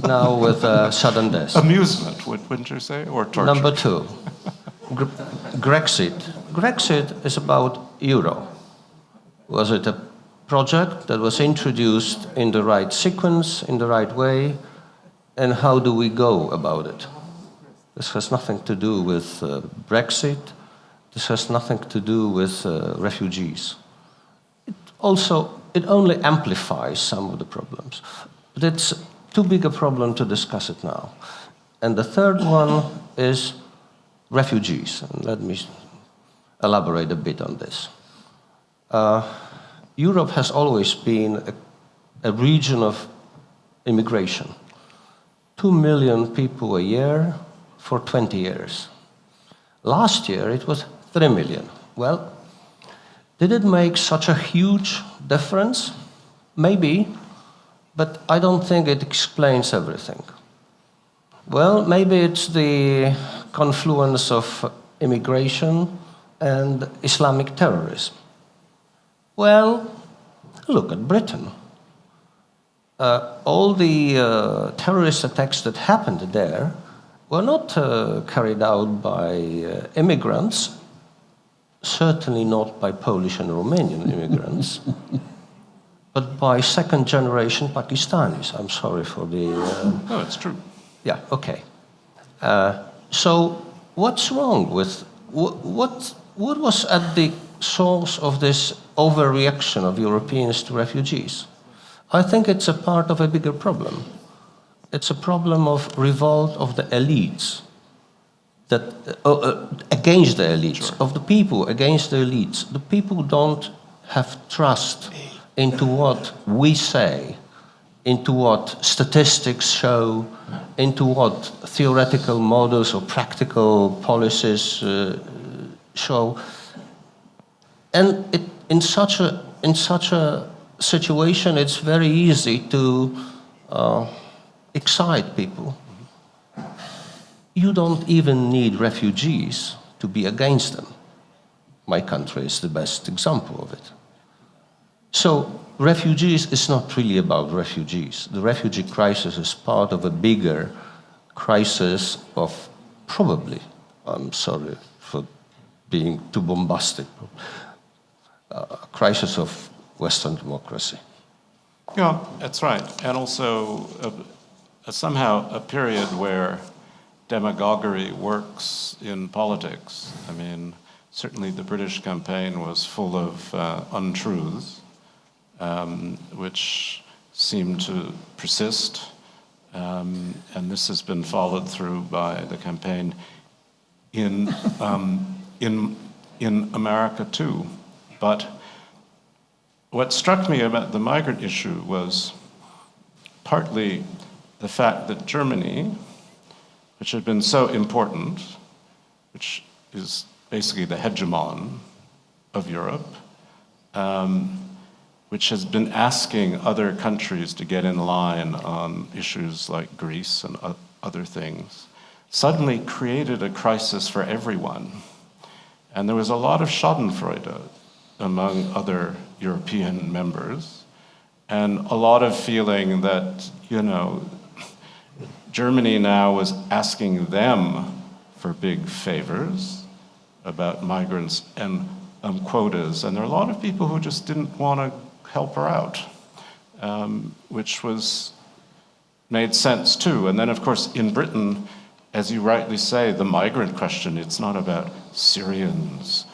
Now with sudden death. Amusement, wouldn't you say, or torture? Number 2, Grexit. Grexit is about euro. Was it a project that was introduced in the right sequence, in the right way, and how do we go about it? This has nothing to do with Brexit. This has nothing to do with refugees. It only amplifies some of the problems. But it's too big a problem to discuss it now. And the third one is refugees. And let me elaborate a bit on this. Europe has always been a region of immigration. 2 million people a year for 20 years. Last year it was 3 million. Well, did it make such a huge difference? Maybe, but I don't think it explains everything. Well, maybe it's the confluence of immigration and Islamic terrorism. Well, look at Britain. All the terrorist attacks that happened there were not carried out by immigrants, certainly not by Polish and Romanian immigrants, but by second-generation Pakistanis. I'm sorry for the... No, it's true. Yeah, okay. So what's wrong with... What was at the source of this overreaction of Europeans to refugees? I think it's a part of a bigger problem. It's a problem of revolt of the elites, that against the elites, sure. Of the people against the elites. The people don't have trust into what we say, into what statistics show, into what theoretical models or practical policies show. And in such a situation, it's very easy to excite people. You don't even need refugees to be against them. My country is the best example of it. So refugees is not really about refugees. The refugee crisis is part of a bigger crisis of probably, I'm sorry for being too bombastic, crisis of Western democracy. Yeah, that's right. And also somehow a period where demagoguery works in politics. I mean, certainly the British campaign was full of untruths, which seem to persist. And this has been followed through by the campaign in America too. But what struck me about the migrant issue was partly the fact that Germany, which had been so important, which is basically the hegemon of Europe, which has been asking other countries to get in line on issues like Greece and other things, suddenly created a crisis for everyone. And there was a lot of schadenfreude among other European members, and a lot of feeling that, you know, Germany now was asking them for big favors about migrants and quotas, and there are a lot of people who just didn't want to help her out, which made sense too. And then, of course, in Britain, as you rightly say, the migrant question, it's not about Syrians,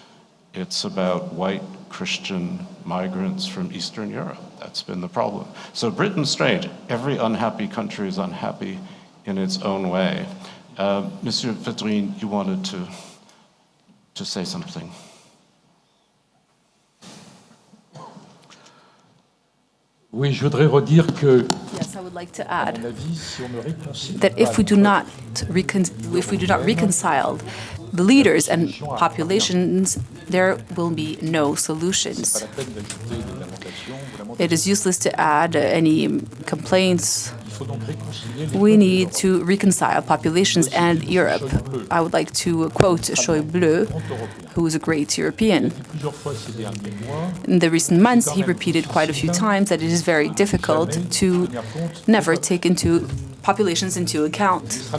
it's about white Christian migrants from Eastern Europe. That's been the problem. So Britain's strange. Every unhappy country is unhappy in its own way. Monsieur Badre, you wanted to say something. Oui, je voudrais redire que. Yes, I would like to add that if we do not reconcile the leaders and populations, there will be no solutions. It is useless to add any complaints. We need to reconcile populations and Europe. I would like to quote Schäuble, who is a great European. In the recent months, he repeated quite a few times that it is very difficult to never take populations into account.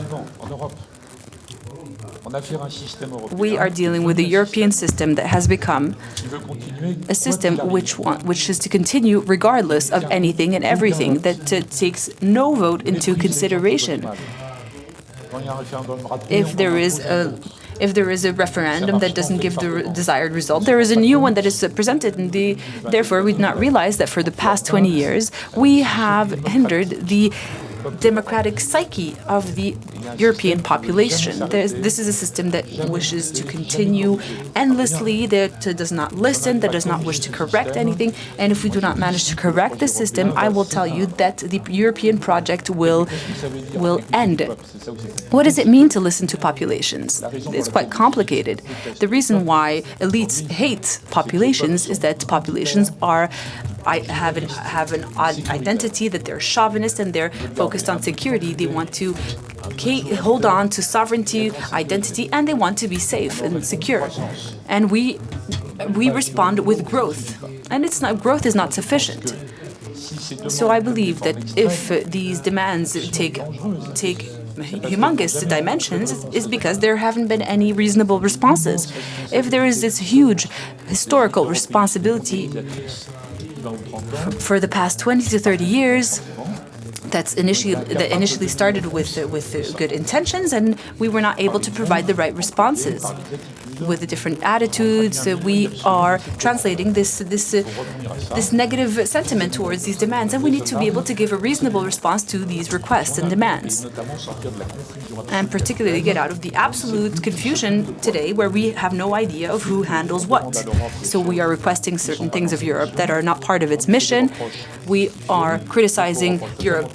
We are dealing with a European system that has become a system which is to continue regardless of anything and everything, that takes no vote into consideration. If there is a referendum that doesn't give the desired result, there is a new one that is presented, and therefore we do not realize that for the past 20 years we have hindered the democratic psyche of the European population. This is a system that wishes to continue endlessly, that does not listen, that does not wish to correct anything. And if we do not manage to correct the system, I will tell you that the European project will end. What does it mean to listen to populations? It's quite complicated. The reason why elites hate populations is that populations have an identity, that they're chauvinist and they're focused on security. They want to hold on to sovereignty, identity, and they want to be safe and secure. And we respond with growth, and growth is not sufficient. So I believe that if these demands take humongous dimensions is because there haven't been any reasonable responses. If there is this huge historical responsibility for the past 20 to 30 years, that initially started with good intentions, and we were not able to provide the right responses. With the different attitudes, we are translating this negative sentiment towards these demands, and we need to be able to give a reasonable response to these requests and demands, and particularly get out of the absolute confusion today where we have no idea of who handles what. So we are requesting certain things of Europe that are not part of its mission. We are criticizing Europe.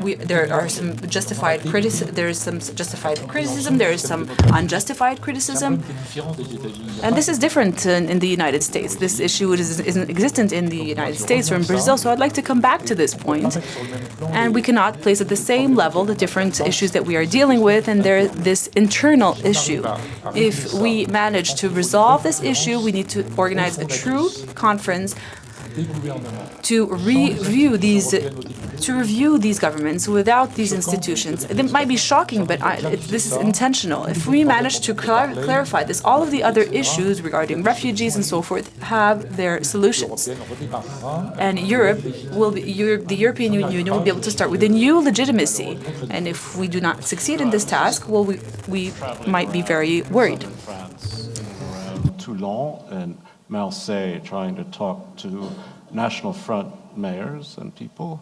There are some justified criticism. There is some justified criticism. There is some unjustified criticism. And this is different in the United States. This issue isn't existent in the United States or in Brazil, so I'd like to come back to this point. And we cannot place at the same level the different issues that we are dealing with and this internal issue. If we manage to resolve this issue, we need to organize a true conference to review these governments without these institutions. It might be shocking, but this is intentional. If we manage to clarify this, all of the other issues regarding refugees and so forth have their solutions. And the European Union will be able to start with a new legitimacy. And if we do not succeed in this task, well, we might be very worried. Toulon and Marseille trying to talk to National Front mayors and people.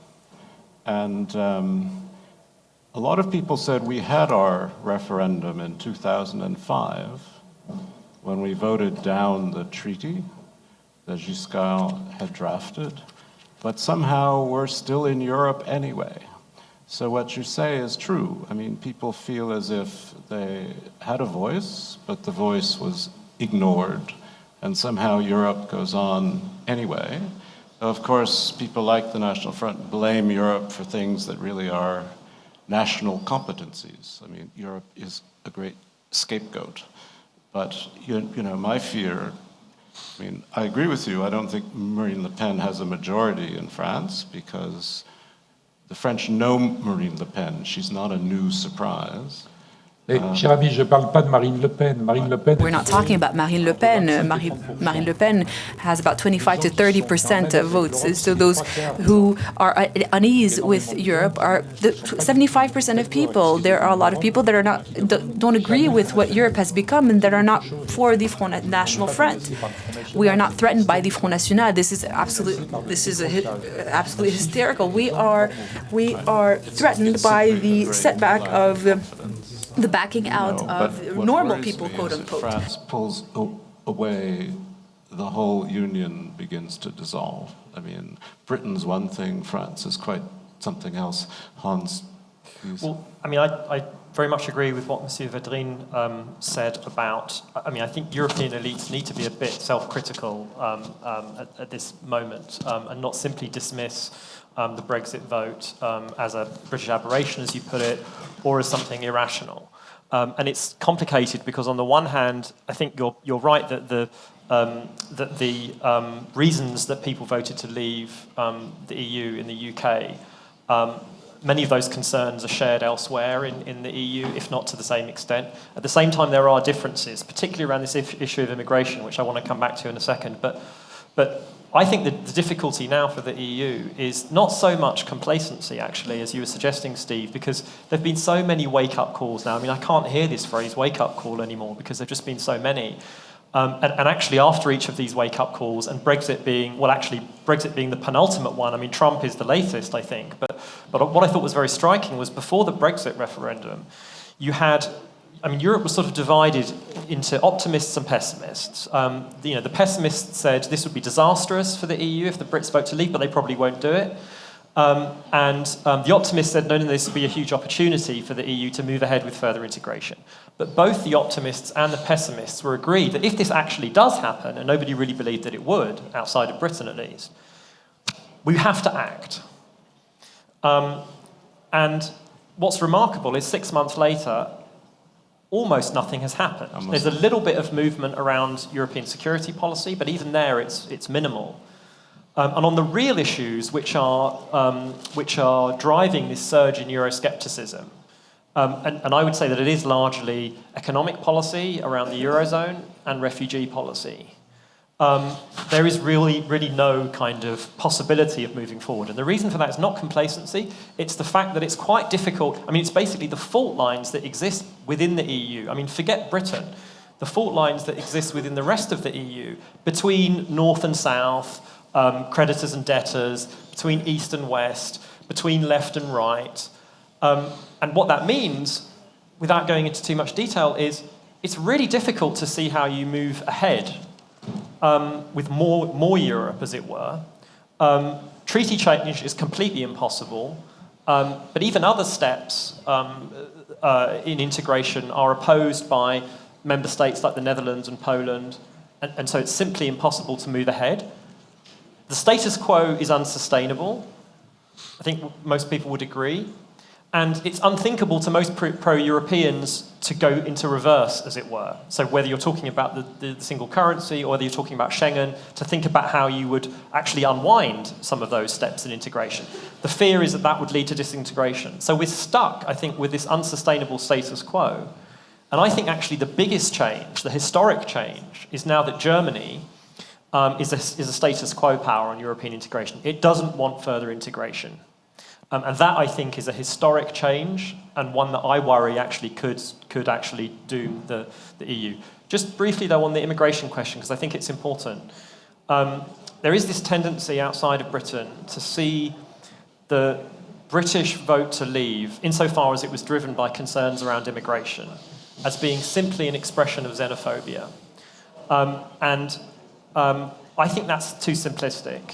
And a lot of people said we had our referendum in 2005 when we voted down the treaty that Giscard had drafted, but somehow we're still in Europe anyway. So what you say is true. I mean, people feel as if they had a voice, but the voice was ignored, and somehow Europe goes on anyway. Of course, people like the National Front blame Europe for things that really are national competencies. I mean, Europe is a great scapegoat. But, you know, my fear, I mean, I agree with you. I don't think Marine Le Pen has a majority in France because the French know Marine Le Pen. She's not a new surprise. Cher ami, je ne parle pas de Marine Le Pen. Marine Le Pen. We're not talking about Marine Le Pen. Marine Le Pen has about 25 to 30% of votes. So those who are unease with Europe are 75% of people. There are a lot of people that don't agree with what Europe has become and that are not for the Front National Front. We are not threatened by the Front National. This is absolutely hysterical. We are threatened by the setback of the backing out of normal people, quote unquote. France pulls away, the whole union begins to dissolve. I mean, Britain's one thing, France is quite something else. Hans, please. Well, I mean, I very much agree with what Monsieur Badre said about, I mean, I think European elites need to be a bit self-critical at this moment and not simply dismiss the Brexit vote as a British aberration, as you put it, or as something irrational. And it's complicated because on the one hand, I think you're right that the reasons that people voted to leave the EU in the UK, many of those concerns are shared elsewhere in the EU, if not to the same extent. At the same time, there are differences, particularly around this issue of immigration, which I want to come back to in a second. But I think that the difficulty now for the EU is not so much complacency, actually, as you were suggesting, Steve, because there have been so many wake-up calls now. I mean, I can't hear this phrase wake-up call anymore because there have just been so many. And actually, after each of these wake-up calls, and Brexit being the penultimate one, I mean, Trump is the latest, I think. But what I thought was very striking was before the Brexit referendum, you had, I mean, Europe was sort of divided into optimists and pessimists. The pessimists said this would be disastrous for the EU if the Brits vote to leave, but they probably won't do it. The optimists said, no, this would be a huge opportunity for the EU to move ahead with further integration. But both the optimists and the pessimists were agreed that if this actually does happen, and nobody really believed that it would, outside of Britain at least, we have to act. And what's remarkable is 6 months later, almost nothing has happened. There's a little bit of movement around European security policy, but even there it's minimal. And on the real issues which are driving this surge in Euroscepticism, And I would say that it is largely economic policy around the Eurozone and refugee policy. There is really no kind of possibility of moving forward. And the reason for that is not complacency, it's the fact that it's quite difficult. I mean, it's basically the fault lines that exist within the EU. I mean, forget Britain. The fault lines that exist within the rest of the EU, between North and South, creditors and debtors, between East and West, between left and right. And what that means, without going into too much detail, is it's really difficult to see how you move ahead with more Europe, as it were. Treaty change is completely impossible, but even other steps in integration are opposed by member states like the Netherlands and Poland, and so it's simply impossible to move ahead. The status quo is unsustainable. I think most people would agree. And it's unthinkable to most pro-Europeans to go into reverse, as it were. So whether you're talking about the single currency or whether you're talking about Schengen, to think about how you would actually unwind some of those steps in integration. The fear is that that would lead to disintegration. So we're stuck, I think, with this unsustainable status quo. And I think actually the biggest change, the historic change, is now that Germany is a status quo power on European integration. It doesn't want further integration. And that, I think, is a historic change, and one that I worry actually could actually doom the EU. Just briefly, though, on the immigration question, because I think it's important. There is this tendency outside of Britain to see the British vote to leave, insofar as it was driven by concerns around immigration, as being simply an expression of xenophobia. I think that's too simplistic.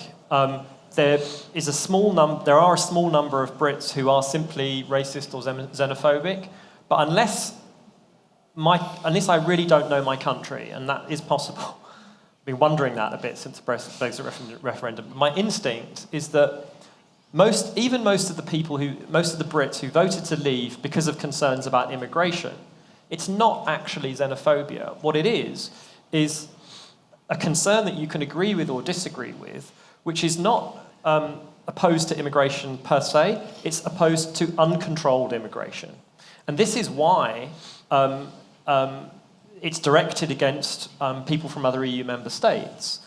There are a small number of Brits who are simply racist or xenophobic, but unless I really don't know my country, and that is possible, I've been wondering that a bit since the Brexit referendum. My instinct is that most of the Brits who voted to leave because of concerns about immigration, it's not actually xenophobia. What it is a concern that you can agree with or disagree with, which is not opposed to immigration per se, it's opposed to uncontrolled immigration. And this is why it's directed against people from other EU member states.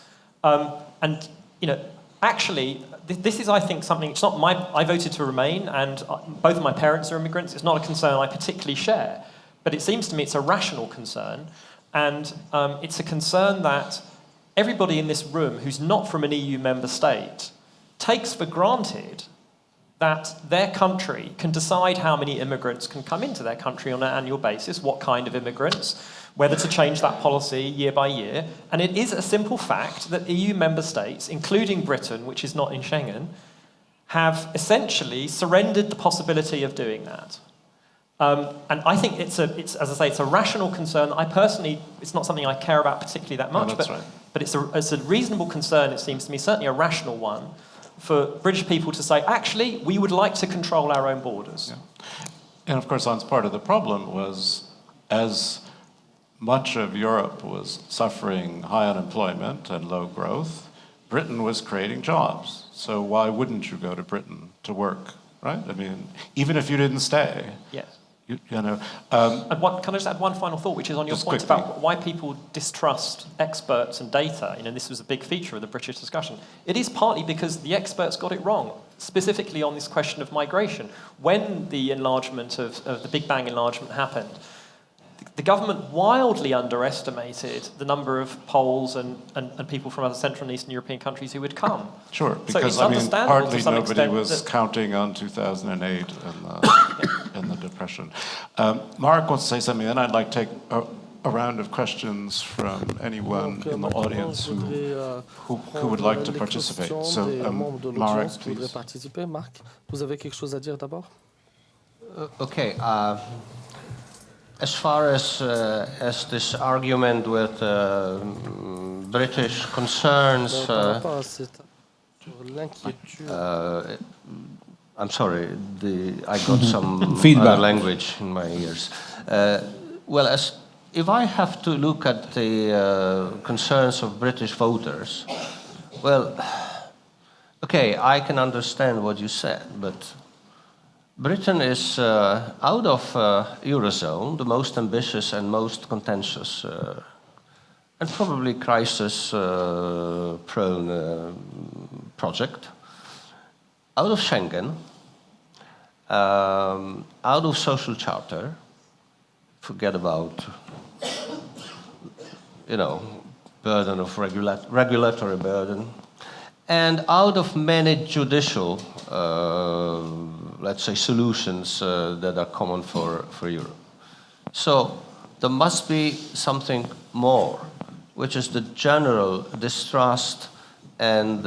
Actually, this is, I think, something, it's not I voted to remain, and both of my parents are immigrants. It's not a concern I particularly share. But it seems to me it's a rational concern, and it's a concern that everybody in this room who's not from an EU member state takes for granted that their country can decide how many immigrants can come into their country on an annual basis, what kind of immigrants, whether to change that policy year by year. And it is a simple fact that EU member states, including Britain, which is not in Schengen, have essentially surrendered the possibility of doing that. And I think it's as I say, it's a rational concern. I personally, it's not something I care about particularly that much, but it's a reasonable concern, it seems to me, certainly a rational one, for British people to say, actually, we would like to control our own borders. Yeah. And of course, Hans, part of the problem was, as much of Europe was suffering high unemployment and low growth, Britain was creating jobs. So why wouldn't you go to Britain to work, right? I mean, even if you didn't stay. Yes. You know, and can I just add one final thought, which is on your point about why people distrust experts and data? This was a big feature of the British discussion. It is partly because the experts got it wrong, specifically on this question of migration. When the enlargement of the Big Bang enlargement happened, the government wildly underestimated the number of Poles and people from other Central and Eastern European countries who would come. Sure, because so partly nobody was counting on 2008 and the Depression. Mark wants to say something, then I'd like to take a round of questions from anyone in the audience who would like to participate. So, Mark, please. Marc, vous avez quelque chose à dire d'abord? Okay. As far as this argument with British concerns, I'm sorry, I got some feedback language in my ears. If I have to look at the concerns of British voters, well, okay, I can understand what you said, but Britain is out of Eurozone, the most ambitious and most contentious and probably crisis-prone project, out of Schengen, out of social charter, forget about, burden of regulatory burden, and out of many judicial, let's say, solutions that are common for Europe. So there must be something more, which is the general distrust and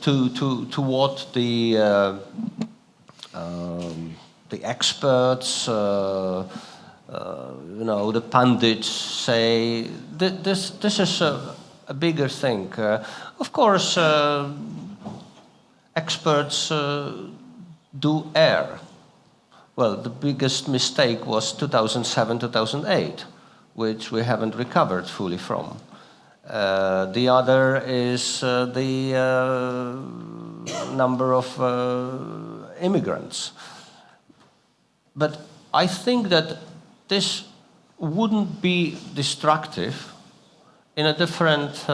toward the experts, the pundits say this is a bigger thing. Of course, experts do err. Well, the biggest mistake was 2007, 2008, which we haven't recovered fully from. The other is the number of immigrants. But I think that this wouldn't be destructive in a different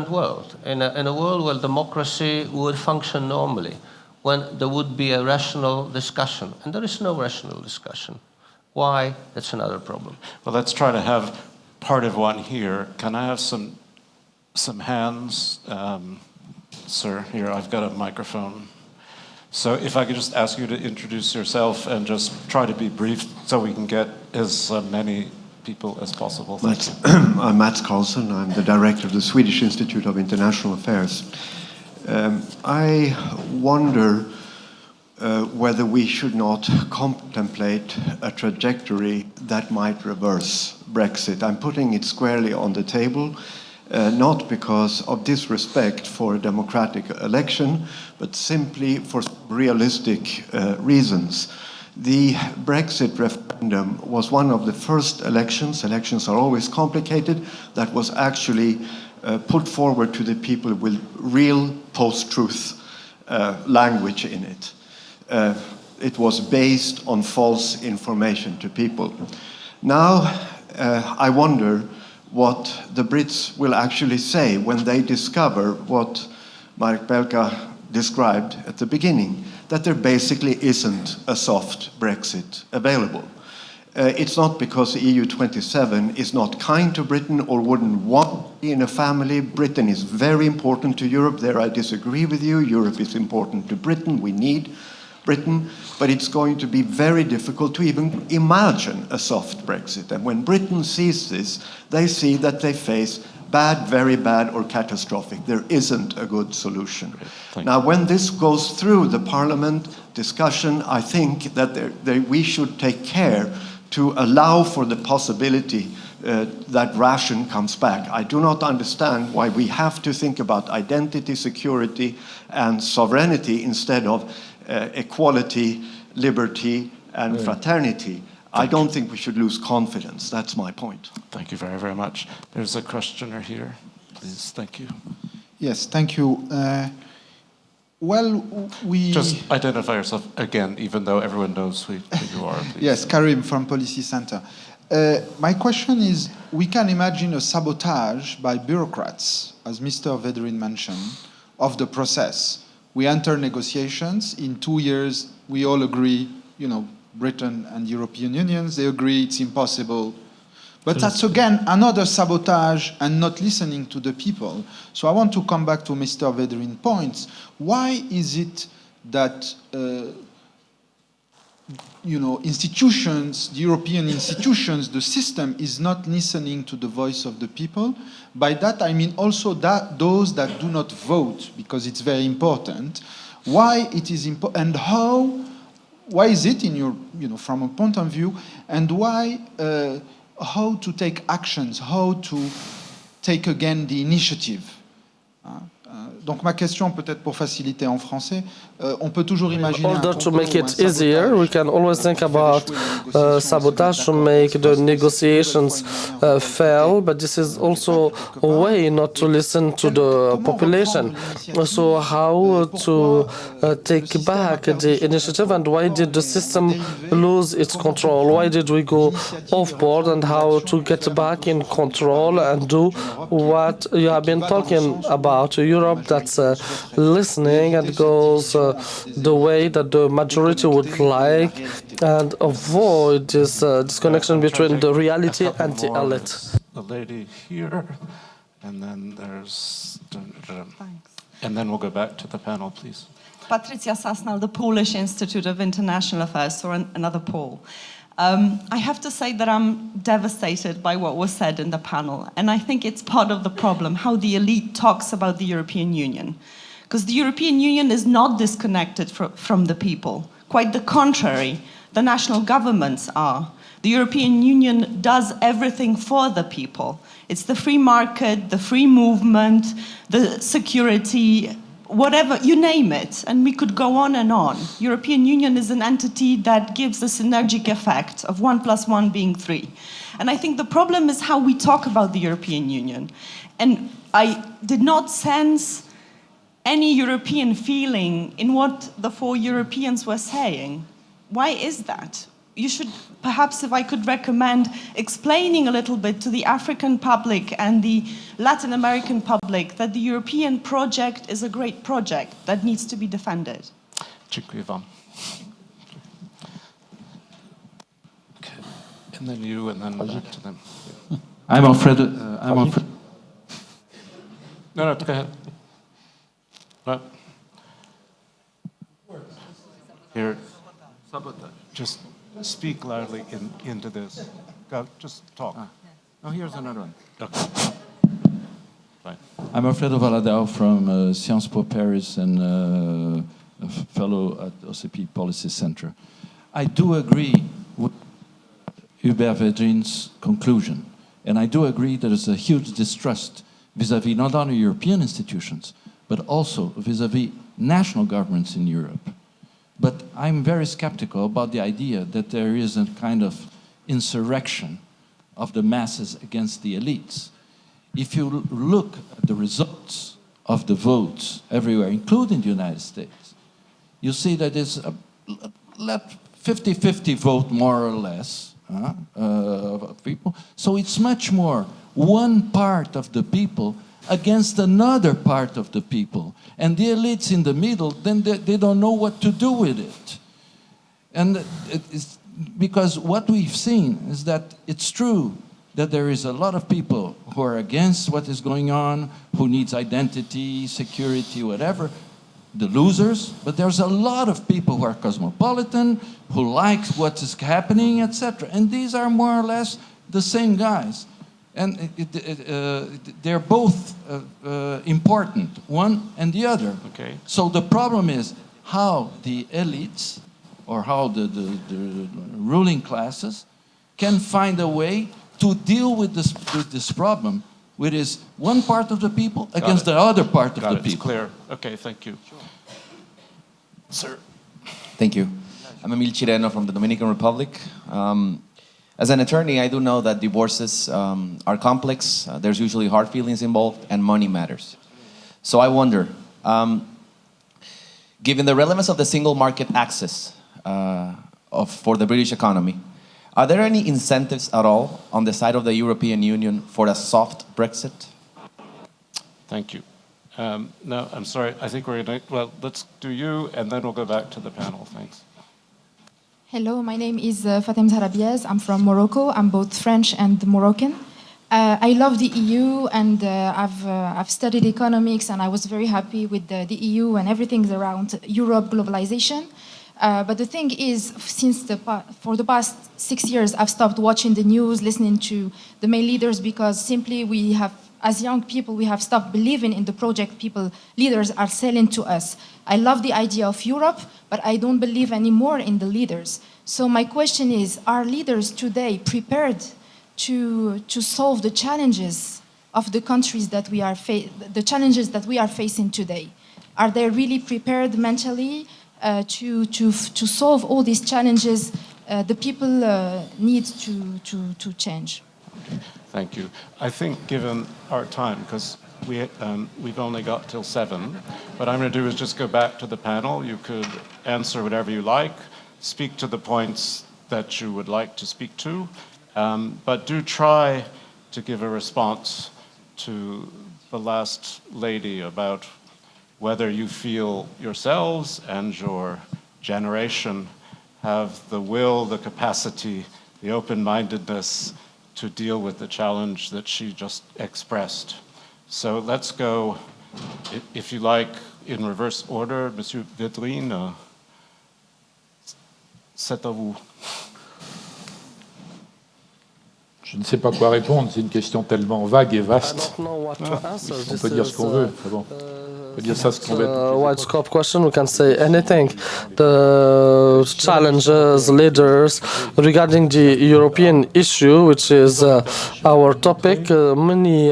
world, in a world where democracy would function normally, when there would be a rational discussion. And there is no rational discussion. Why? That's another problem. Well, let's try to have part of one here. Can I have some hands? Sir, here, I've got a microphone. So if I could just ask you to introduce yourself and just try to be brief so we can get as many people as possible. I'm Mats Carlson. I'm the director of the Swedish Institute of International Affairs. I wonder whether we should not contemplate a trajectory that might reverse Brexit. I'm putting it squarely on the table, not because of disrespect for a democratic election, but simply for realistic reasons. The Brexit referendum was one of the first elections are always complicated, that was actually put forward to the people with real post-truth language in it. It was based on false information to people. Now, I wonder what the Brits will actually say when they discover what Mark Belka described at the beginning, that there basically isn't a soft Brexit available. It's not because the EU27 is not kind to Britain or wouldn't want to be in a family. Britain is very important to Europe. There I disagree with you. Europe is important to Britain. We need Britain. But it's going to be very difficult to even imagine a soft Brexit. And when Britain sees this, they see that they face bad, very bad, or catastrophic. There isn't a good solution. Now, when this goes through the Parliament discussion, I think that we should take care to allow for the possibility that ration comes back. I do not understand why we have to think about identity, security, and sovereignty instead of equality, liberty, and fraternity. I don't think we should lose confidence. That's my point. Thank you very, very much. There's a questioner here. Please, thank you. Yes, thank you. Well, we... Just identify yourself again, even though everyone knows who you are. Please. Yes, Karim from Policy Center. My question is, we can imagine a sabotage by bureaucrats, as Mr. Vedrin mentioned, of the process. We enter negotiations. In 2 years, we all agree, Britain and European Unions, they agree it's impossible. But that's again another sabotage and not listening to the people. So I want to come back to Mr. Vedrin's points. Why is it that institutions, the European institutions, the system is not listening to the voice of the people? By that I mean also that those that do not vote, because it's very important. Why it is important, and why is it in your, from a point of view, and why, how to take actions, how to take again the initiative? Donc ma question, peut-être pour faciliter en français, on peut toujours imaginer In order to make it easier, we can always think about sabotage to make the negotiations fail, but this is also a way not to listen to the population. So how to take back the initiative, and why did the system lose its control? Why did we go off-board, and how to get back in control and do what you have been talking about, Europe that's listening and goes the way that the majority would like, and avoid this disconnection between the reality and the elite. The lady here, and then there's, and then we'll go back to the panel, please. Patricia Sasnal, the Polish Institute of International Affairs, or another Paul. I have to say that I'm devastated by what was said in the panel, and I think it's part of the problem, how the elite talks about the European Union. Because the European Union is not disconnected from the people. Quite the contrary, the national governments are. The European Union does everything for the people. It's the free market, the free movement, the security, whatever, you name it, and we could go on and on. European Union is an entity that gives a synergic effect of 1 + 1 being 3. And I think the problem is how we talk about the European Union. And I did not sense any European feeling in what the 4 Europeans were saying. Why is that? You should, perhaps if I could recommend explaining a little bit to the African public and the Latin American public that the European project is a great project that needs to be defended. Dziękuję wam. Okay. And then you, and then back to them. I'm afraid. No, go ahead. What? Here. Just speak loudly into this. Go, just talk. Oh, here's another one. Okay. Fine. I'm Alfredo Valadão from Sciences Po Paris and a fellow at OCP Policy Center. I do agree with Hubert Védrine's conclusion, and I do agree there is a huge distrust vis-à-vis not only European institutions, but also vis-à-vis national governments in Europe. But I'm very skeptical about the idea that there is a kind of insurrection of the masses against the elites. If you look at the results of the votes everywhere, including the United States, you see that it's a 50-50 vote, more or less, of people. So it's much more one part of the people against another part of the people. And the elites in the middle, then they don't know what to do with it. And it's because what we've seen is that it's true that there is a lot of people who are against what is going on, who needs identity, security, whatever, the losers, but there's a lot of people who are cosmopolitan, who like what is happening, etc. And these are more or less the same guys. And they're both important, one and the other. Okay. So the problem is how the elites, or how the ruling classes, can find a way to deal with this problem, which is one part of the people against the other part of the people. It's clear. Okay, thank you. Sir. Thank you. I'm Emil Chireno from the Dominican Republic. As an attorney, I do know that divorces are complex. There's usually hard feelings involved, and money matters. So I wonder, given the relevance of the single market access for the British economy, are there any incentives at all on the side of the European Union for a soft Brexit? Thank you. No, I'm sorry. I think we're going to, well, let's do you, and then we'll go back to the panel. Thanks. Hello, my name is Fatem Zarabiez. I'm from Morocco. I'm both French and Moroccan. I love the EU, and I've studied economics, and I was very happy with the EU and everything around Europe globalization. But the thing is, for the past 6 years, I've stopped watching the news, listening to the main leaders, because simply we have, as young people, we have stopped believing in the project leaders are selling to us. I love the idea of Europe, but I don't believe anymore in the leaders. So my question is, are leaders today prepared to solve the challenges of the countries that we are the challenges that we are facing today? Are they really prepared mentally to solve all these challenges the people need to change? Thank you. I think given our time, because we've only got till 7, what I'm going to do is just go back to the panel. You could answer whatever you like, speak to the points that you would like to speak to, but do try to give a response to the last lady about whether you feel yourselves and your generation have the will, the capacity, the open-mindedness to deal with the challenge that she just expressed. So let's go, if you like, in reverse order. Monsieur Badre, c'est à vous. Je ne sais pas quoi répondre, c'est une question tellement vague et vaste. What to answer. On peut dire ce qu'on veut. Bon. On peut dire ça ce qu'on veut. Wide scope question, we can say anything. The challenges, leaders, regarding the European issue, which is our topic, many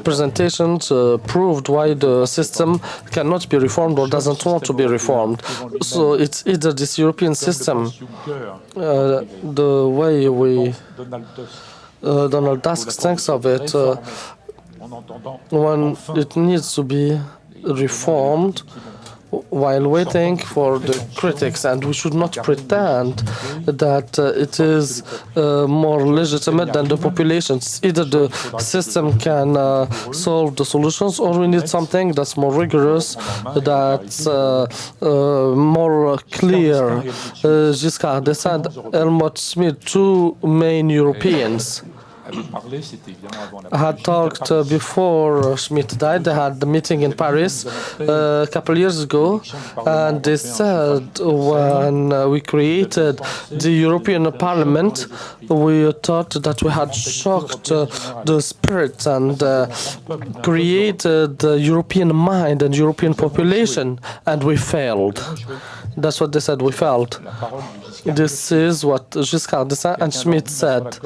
presentations proved why the system cannot be reformed or doesn't want to be reformed. So it's either this European system, the way Donald Tusk thinks of it, when it needs to be reformed while waiting for the critics, and we should not pretend that it is more legitimate than the populations. Either the system can solve the solutions, or we need something that's more rigorous, that's more clear. Giscard d'Estaing, Helmut Schmidt, two main Europeans had talked before Schmidt died. They had the meeting in Paris a couple years ago, and they said when we created the European Parliament, we thought that we had shocked the spirit and created the European mind and European population, and we failed. That's what they said, we failed. This is what Giscard d'Estaing and Schmidt said.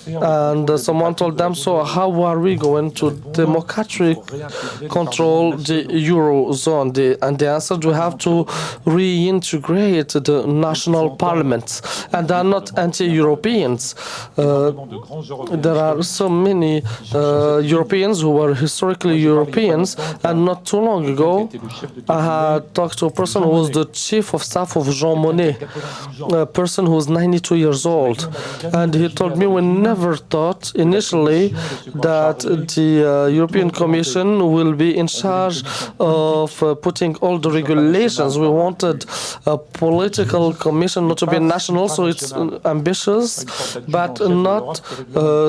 And someone told them, so how are we going to democratically control the Eurozone? And they answered, we have to reintegrate the national parliaments. And they are not anti-Europeans. There are so many Europeans who were historically Europeans, and not too long ago, I had talked to a person who was the chief of staff of Jean Monnet, a person who was 92 years old, and he told me we never thought initially that the European Commission will be in charge of putting all the regulations. We wanted a political commission, not to be national, so it's ambitious, but not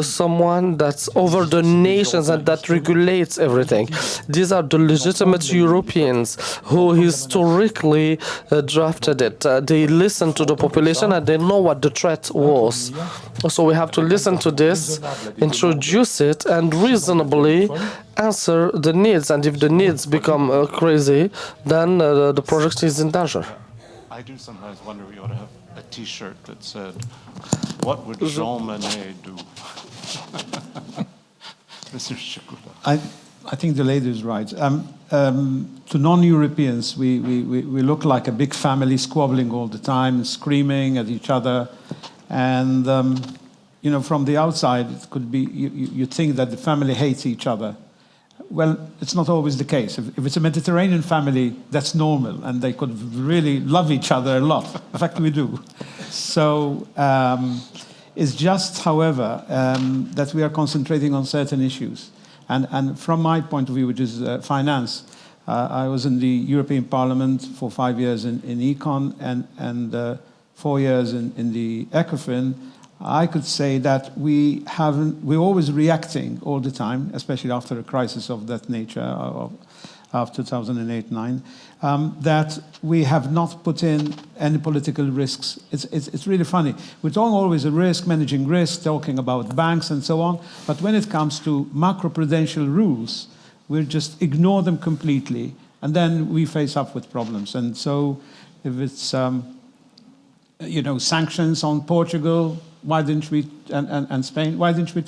someone that's over the nations and that regulates everything. These are the legitimate Europeans who historically drafted it. They listened to the population and they know what the threat was. So we have to listen to this, introduce it, and reasonably answer the needs. And if the needs become crazy, then the project is in danger. I do sometimes wonder we ought to have a T-shirt that said, "What would Jean Monnet do?" Mr. Shukula. I think the lady is right. To non-Europeans, we look like a big family squabbling all the time, screaming at each other. And, you know, from the outside, it could be, you think that the family hates each other. Well, it's not always the case. If it's a Mediterranean family, that's normal, and they could really love each other a lot. In fact, we do. So it's just, however, that we are concentrating on certain issues. And from my point of view, which is finance, I was in the European Parliament for 5 years in Econ and 4 years in the ECOFIN. I could say that we're always reacting all the time, especially after a crisis of that nature of 2008-9, that we have not put in any political risks. It's really funny. We're talking always a risk, managing risk, talking about banks and so on, but when it comes to macroprudential rules, we'll just ignore them completely, and then we face up with problems. And so if it's sanctions on Portugal. Why didn't we, and Spain, why didn't we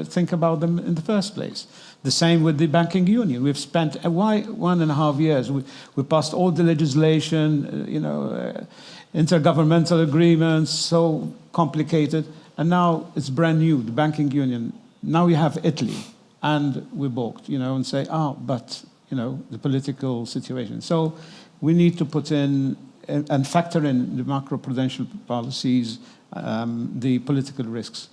think about them in the first place? The same with the banking union. We've spent 1.5 years. We passed all the legislation, intergovernmental agreements, so complicated. And now it's brand new, the banking union. Now we have Italy, and we balked, and say, but, the political situation. So we need to put in and factor in the macroprudential policies, the political risks.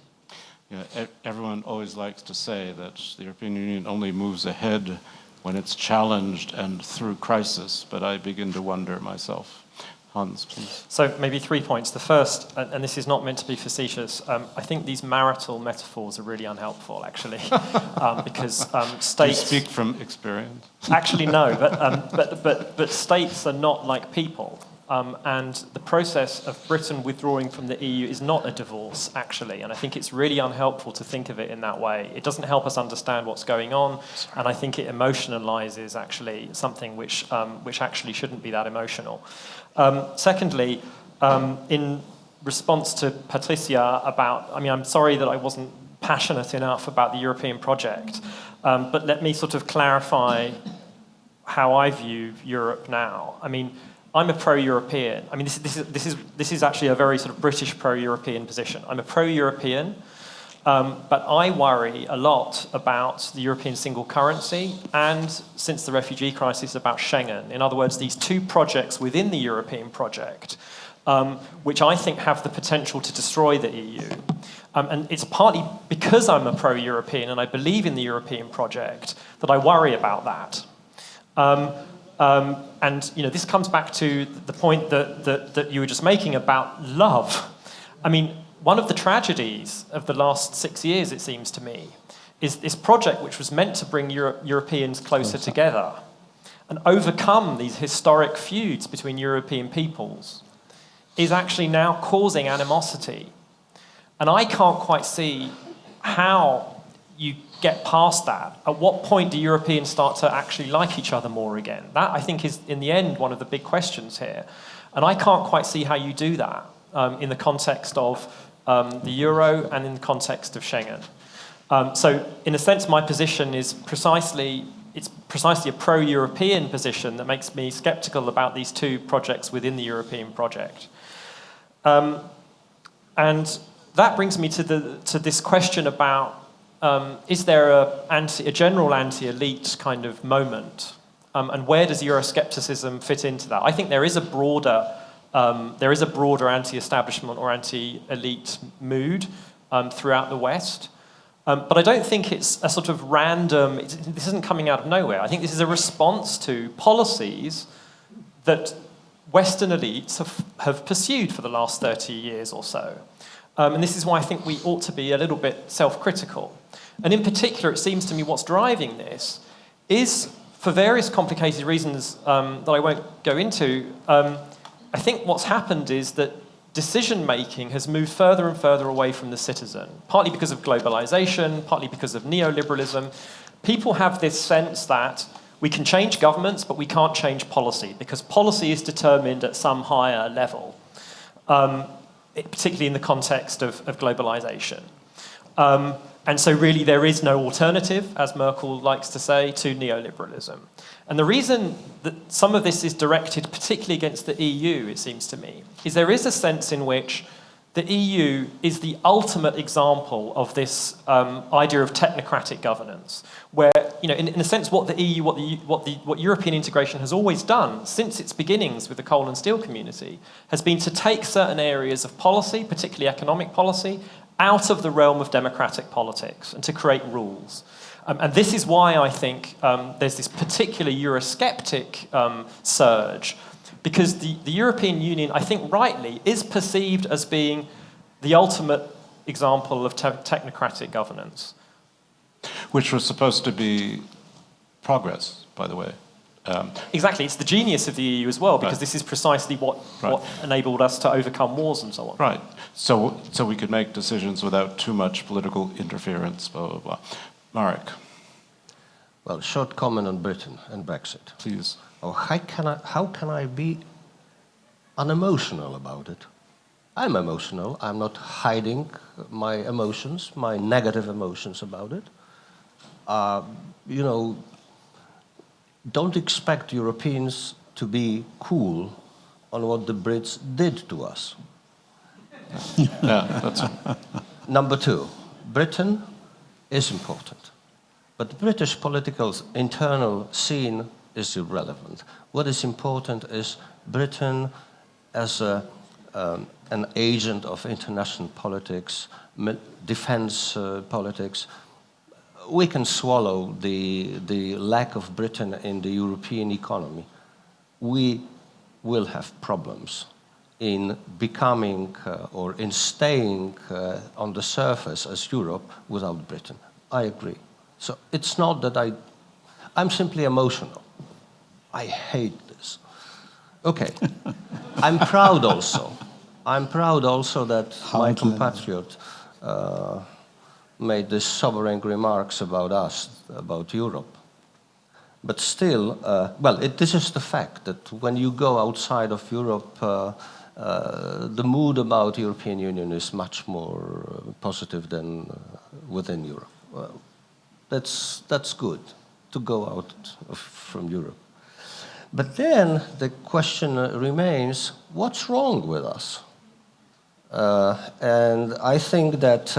Yeah, everyone always likes to say that the European Union only moves ahead when it's challenged and through crisis, but I begin to wonder myself. Hans, please. So maybe 3 points. The first, and this is not meant to be facetious, I think these marital metaphors are really unhelpful, actually, because states... Do you speak from experience? Actually, no, but states are not like people. And the process of Britain withdrawing from the EU is not a divorce, actually. And I think it's really unhelpful to think of it in that way. It doesn't help us understand what's going on, and I think it emotionalizes, actually, something which actually shouldn't be that emotional. Secondly, in response to Patricia about, I'm sorry that I wasn't passionate enough about the European project, but let me sort of clarify how I view Europe now. I'm a pro-European. This is actually a very sort of British pro-European position. I'm a pro-European, but I worry a lot about the European single currency and, since the refugee crisis, about Schengen. In other words, these two projects within the European project, which I think have the potential to destroy the EU. And it's partly because I'm a pro-European and I believe in the European project that I worry about that. And this comes back to the point that you were just making about love. One of the tragedies of the last 6 years, it seems to me, is this project which was meant to bring Europeans closer together and overcome these historic feuds between European peoples, is actually now causing animosity. And I can't quite see how you get past that. At what point do Europeans start to actually like each other more again? That, I think, is, in the end, one of the big questions here. And I can't quite see how you do that in the context of the euro and in the context of Schengen. So, in a sense, my position is precisely a pro-European position that makes me sceptical about these two projects within the European project. And that brings me to this question about is there a general anti-elite kind of moment? And where does Euroscepticism fit into that? I think there is a broader anti-establishment or anti-elite mood throughout the West. But I don't think it's a sort of random, this isn't coming out of nowhere. I think this is a response to policies that Western elites have pursued for the last 30 years or so. And this is why I think we ought to be a little bit self-critical. And in particular, it seems to me what's driving this is, for various complicated reasons that I won't go into, I think what's happened is that decision-making has moved further and further away from the citizen, partly because of globalization, partly because of neoliberalism. People have this sense that we can change governments, but we can't change policy, because policy is determined at some higher level, particularly in the context of globalization. And so really there is no alternative, as Merkel likes to say, to neoliberalism. And the reason that some of this is directed particularly against the EU, it seems to me, is there is a sense in which the EU is the ultimate example of this idea of technocratic governance, where, in a sense, what the EU, what European integration has always done since its beginnings with the coal and steel community, has been to take certain areas of policy, particularly economic policy, out of the realm of democratic politics and to create rules. And this is why I think there's this particular Eurosceptic surge, because the European Union, I think rightly, is perceived as being the ultimate example of technocratic governance. Which was supposed to be progress, by the way. Exactly, it's the genius of the EU as well, because this is precisely what enabled us to overcome wars and so on. Right, so we could make decisions without too much political interference, blah, blah, blah. Marek. Well, short comment on Britain and Brexit. Please. How can I be unemotional about it? I'm emotional. I'm not hiding my emotions, my negative emotions about it. You know, don't expect Europeans to be cool on what the Brits did to us. Yeah, that's Number two, Britain is important. But the British political internal scene is irrelevant. What is important is Britain as an agent of international politics, defense politics. We can swallow the lack of Britain in the European economy. We will have problems in becoming or in staying on the surface as Europe without Britain. I agree. So it's not that I'm simply emotional. I hate this. Okay. I'm proud also. I'm proud also that my compatriot made these sobering remarks about us, about Europe. But still, this is the fact that when you go outside of Europe, the mood about the European Union is much more positive than within Europe. That's good to go out from Europe. But then the question remains, what's wrong with us? And I think that,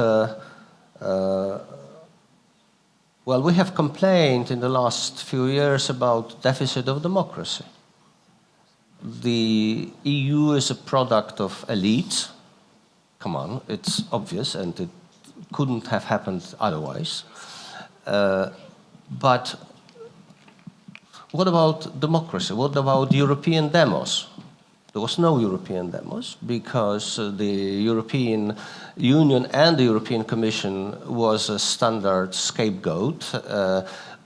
we have complained in the last few years about deficit of democracy. The EU is a product of elites. Come on, it's obvious, and it couldn't have happened otherwise. But what about democracy? What about European demos? There was no European demos because the European Union and the European Commission was a standard scapegoat.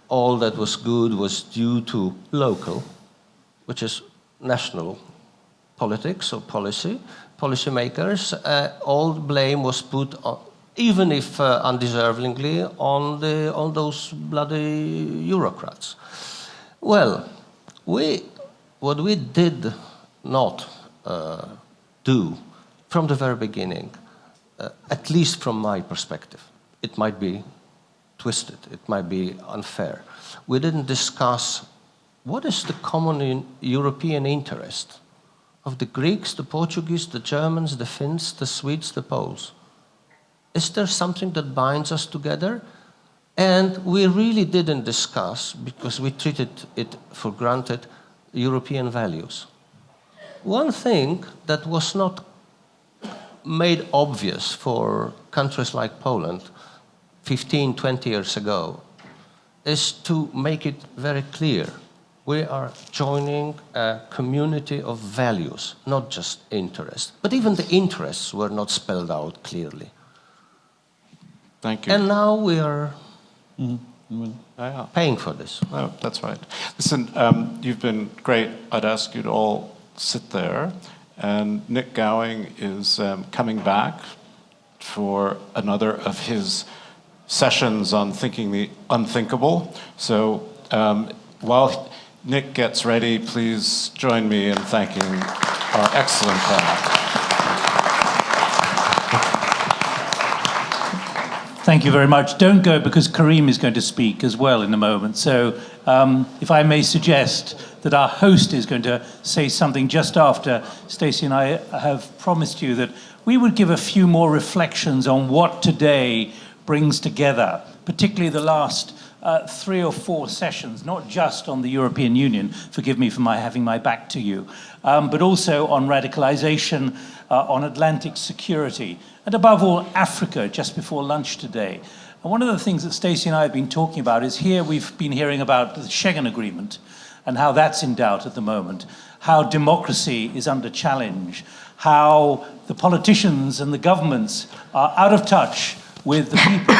All that was good was due to local, which is national politics or policymakers. All blame was put on, even if undeservingly, on those bloody Eurocrats. Well, what we did not do from the very beginning, at least from my perspective, it might be twisted, it might be unfair. We didn't discuss what is the common European interest of the Greeks, the Portuguese, the Germans, the Finns, the Swedes, the Poles. Is there something that binds us together? And we really didn't discuss, because we treated it for granted, European values. One thing that was not made obvious for countries like Poland 15, 20 years ago is to make it very clear. We are joining a community of values, not just interests. But even the interests were not spelled out clearly. Thank you. And now we are paying for this. No, that's right. Listen, you've been great. I'd ask you to all sit there. And Nick Gowing is coming back for another of his sessions on thinking the unthinkable. So while Nick gets ready, please join me in thanking our excellent panel. Thank you very much. Don't go, because Karim is going to speak as well in a moment. So if I may suggest that our host is going to say something just after Stacey and I have promised you that we would give a few more reflections on what today brings together, particularly the last 3 or 4 sessions, not just on the European Union, forgive me for having my back to you, but also on radicalization, on Atlantic security, and above all, Africa, just before lunch today. And one of the things that Stacey and I have been talking about is here we've been hearing about the Schengen Agreement and how that's in doubt at the moment, how democracy is under challenge, how the politicians and the governments are out of touch with the people.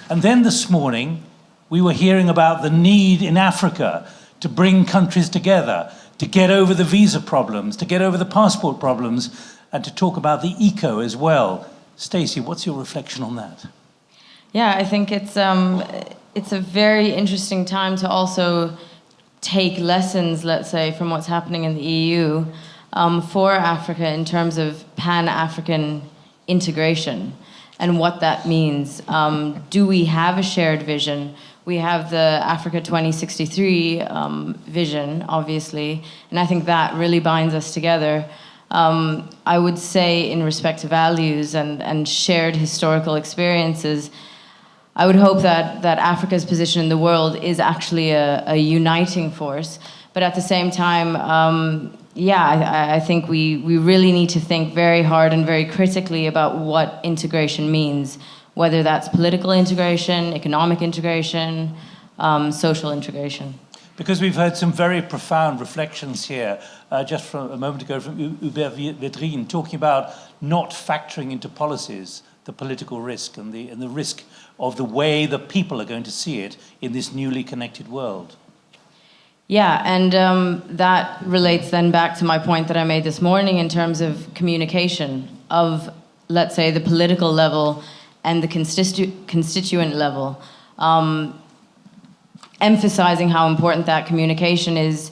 And then this morning, we were hearing about the need in Africa to bring countries together, to get over the visa problems, to get over the passport problems, and to talk about the eco as well. Stacey, what's your reflection on that? Yeah, I think it's a very interesting time to also take lessons, let's say, from what's happening in the EU. for Africa in terms of Pan-African integration and what that means. Do we have a shared vision? We have the Africa 2063 vision, obviously, and I think that really binds us together. I would say in respect to values and shared historical experiences, I would hope that Africa's position in the world is actually a uniting force. But at the same time, I think we really need to think very hard and very critically about what integration means, whether that's political integration, economic integration, social integration. Because we've heard some very profound reflections here, just from a moment ago from Badre, talking about not factoring into policies the political risk and the risk of the way the people are going to see it in this newly connected world. Yeah, and that relates then back to my point that I made this morning in terms of communication of, let's say, the political level and the constituent level. Emphasizing how important that communication is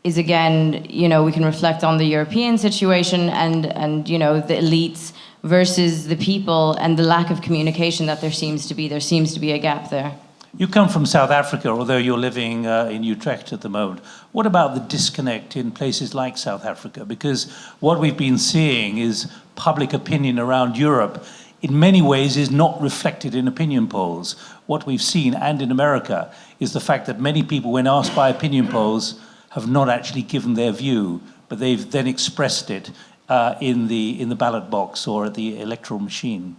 again, we can reflect on the European situation and the elites versus the people and the lack of communication that there seems to be. There seems to be a gap there. You come from South Africa, although you're living in Utrecht at the moment. What about the disconnect in places like South Africa? Because what we've been seeing is public opinion around Europe in many ways is not reflected in opinion polls. What we've seen, and in America, is the fact that many people, when asked by opinion polls, have not actually given their view, but they've then expressed it in the ballot box or at the electoral machine.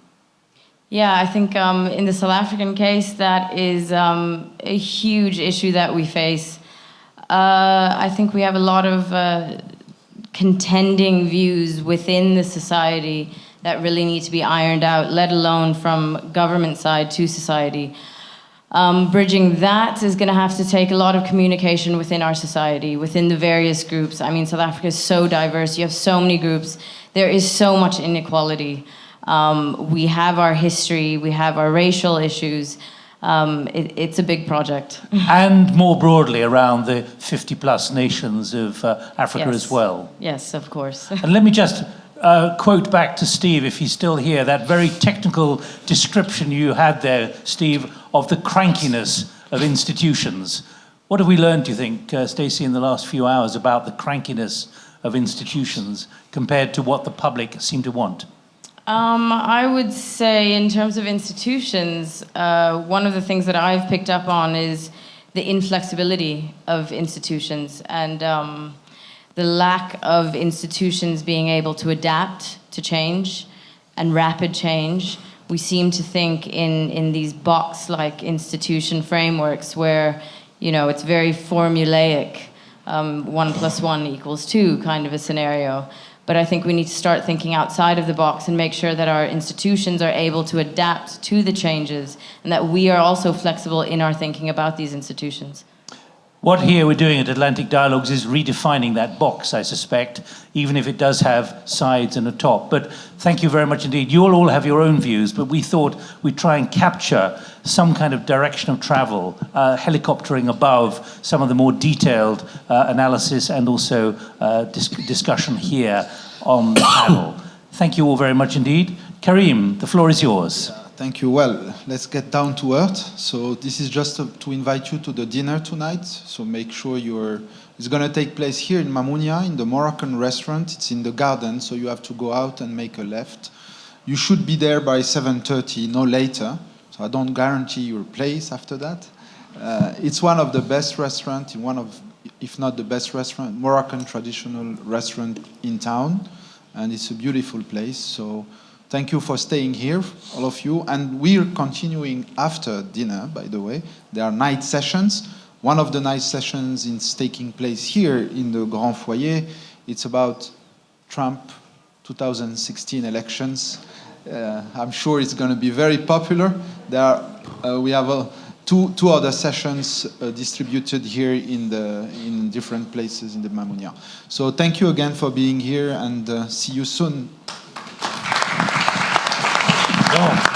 Yeah, I think in the South African case, that is a huge issue that we face. I think we have a lot of contending views within the society that really need to be ironed out, let alone from government side to society. Bridging that is going to have to take a lot of communication within our society, within the various groups. I mean, South Africa is so diverse. You have so many groups. There is so much inequality. We have our history. We have our racial issues. It's a big project. And more broadly around the 50-plus nations of Africa as well. Yes, of course. And let me just quote back to Steve, if he's still here, that very technical description you had there, Steve, of the crankiness of institutions. What have we learned, do you think, Stacey, in the last few hours about the crankiness of institutions compared to what the public seem to want? I would say in terms of institutions, one of the things that I've picked up on is the inflexibility of institutions and the lack of institutions being able to adapt to change and rapid change. We seem to think in these box-like institution frameworks where, it's very formulaic, 1 + 1 = 2 kind of a scenario. But I think we need to start thinking outside of the box and make sure that our institutions are able to adapt to the changes and that we are also flexible in our thinking about these institutions. What here we're doing at Atlantic Dialogues is redefining that box, I suspect, even if it does have sides and a top. But thank you very much indeed. You all have your own views, but we thought we'd try and capture some kind of direction of travel, helicoptering above some of the more detailed analysis and also discussion here on the panel. Thank you all very much indeed. Karim, the floor is yours. Thank you. Well, let's get down to earth. So this is just to invite you to the dinner tonight. So make sure it's going to take place here in Mamounia, in the Moroccan restaurant. It's in the garden, so you have to go out and make a left. You should be there by 7:30, no later. So I don't guarantee your place after that. It's one of the best restaurants, if not the best restaurant, Moroccan traditional restaurant in town. And it's a beautiful place. So thank you for staying here, all of you. And we're continuing after dinner, by the way. There are night sessions. One of the night sessions is taking place here in the Grand Foyer. It's about Trump 2016 elections. I'm sure it's going to be very popular. We have two other sessions distributed here in different places in the Mamounia. So thank you again for being here, and see you soon. Bon.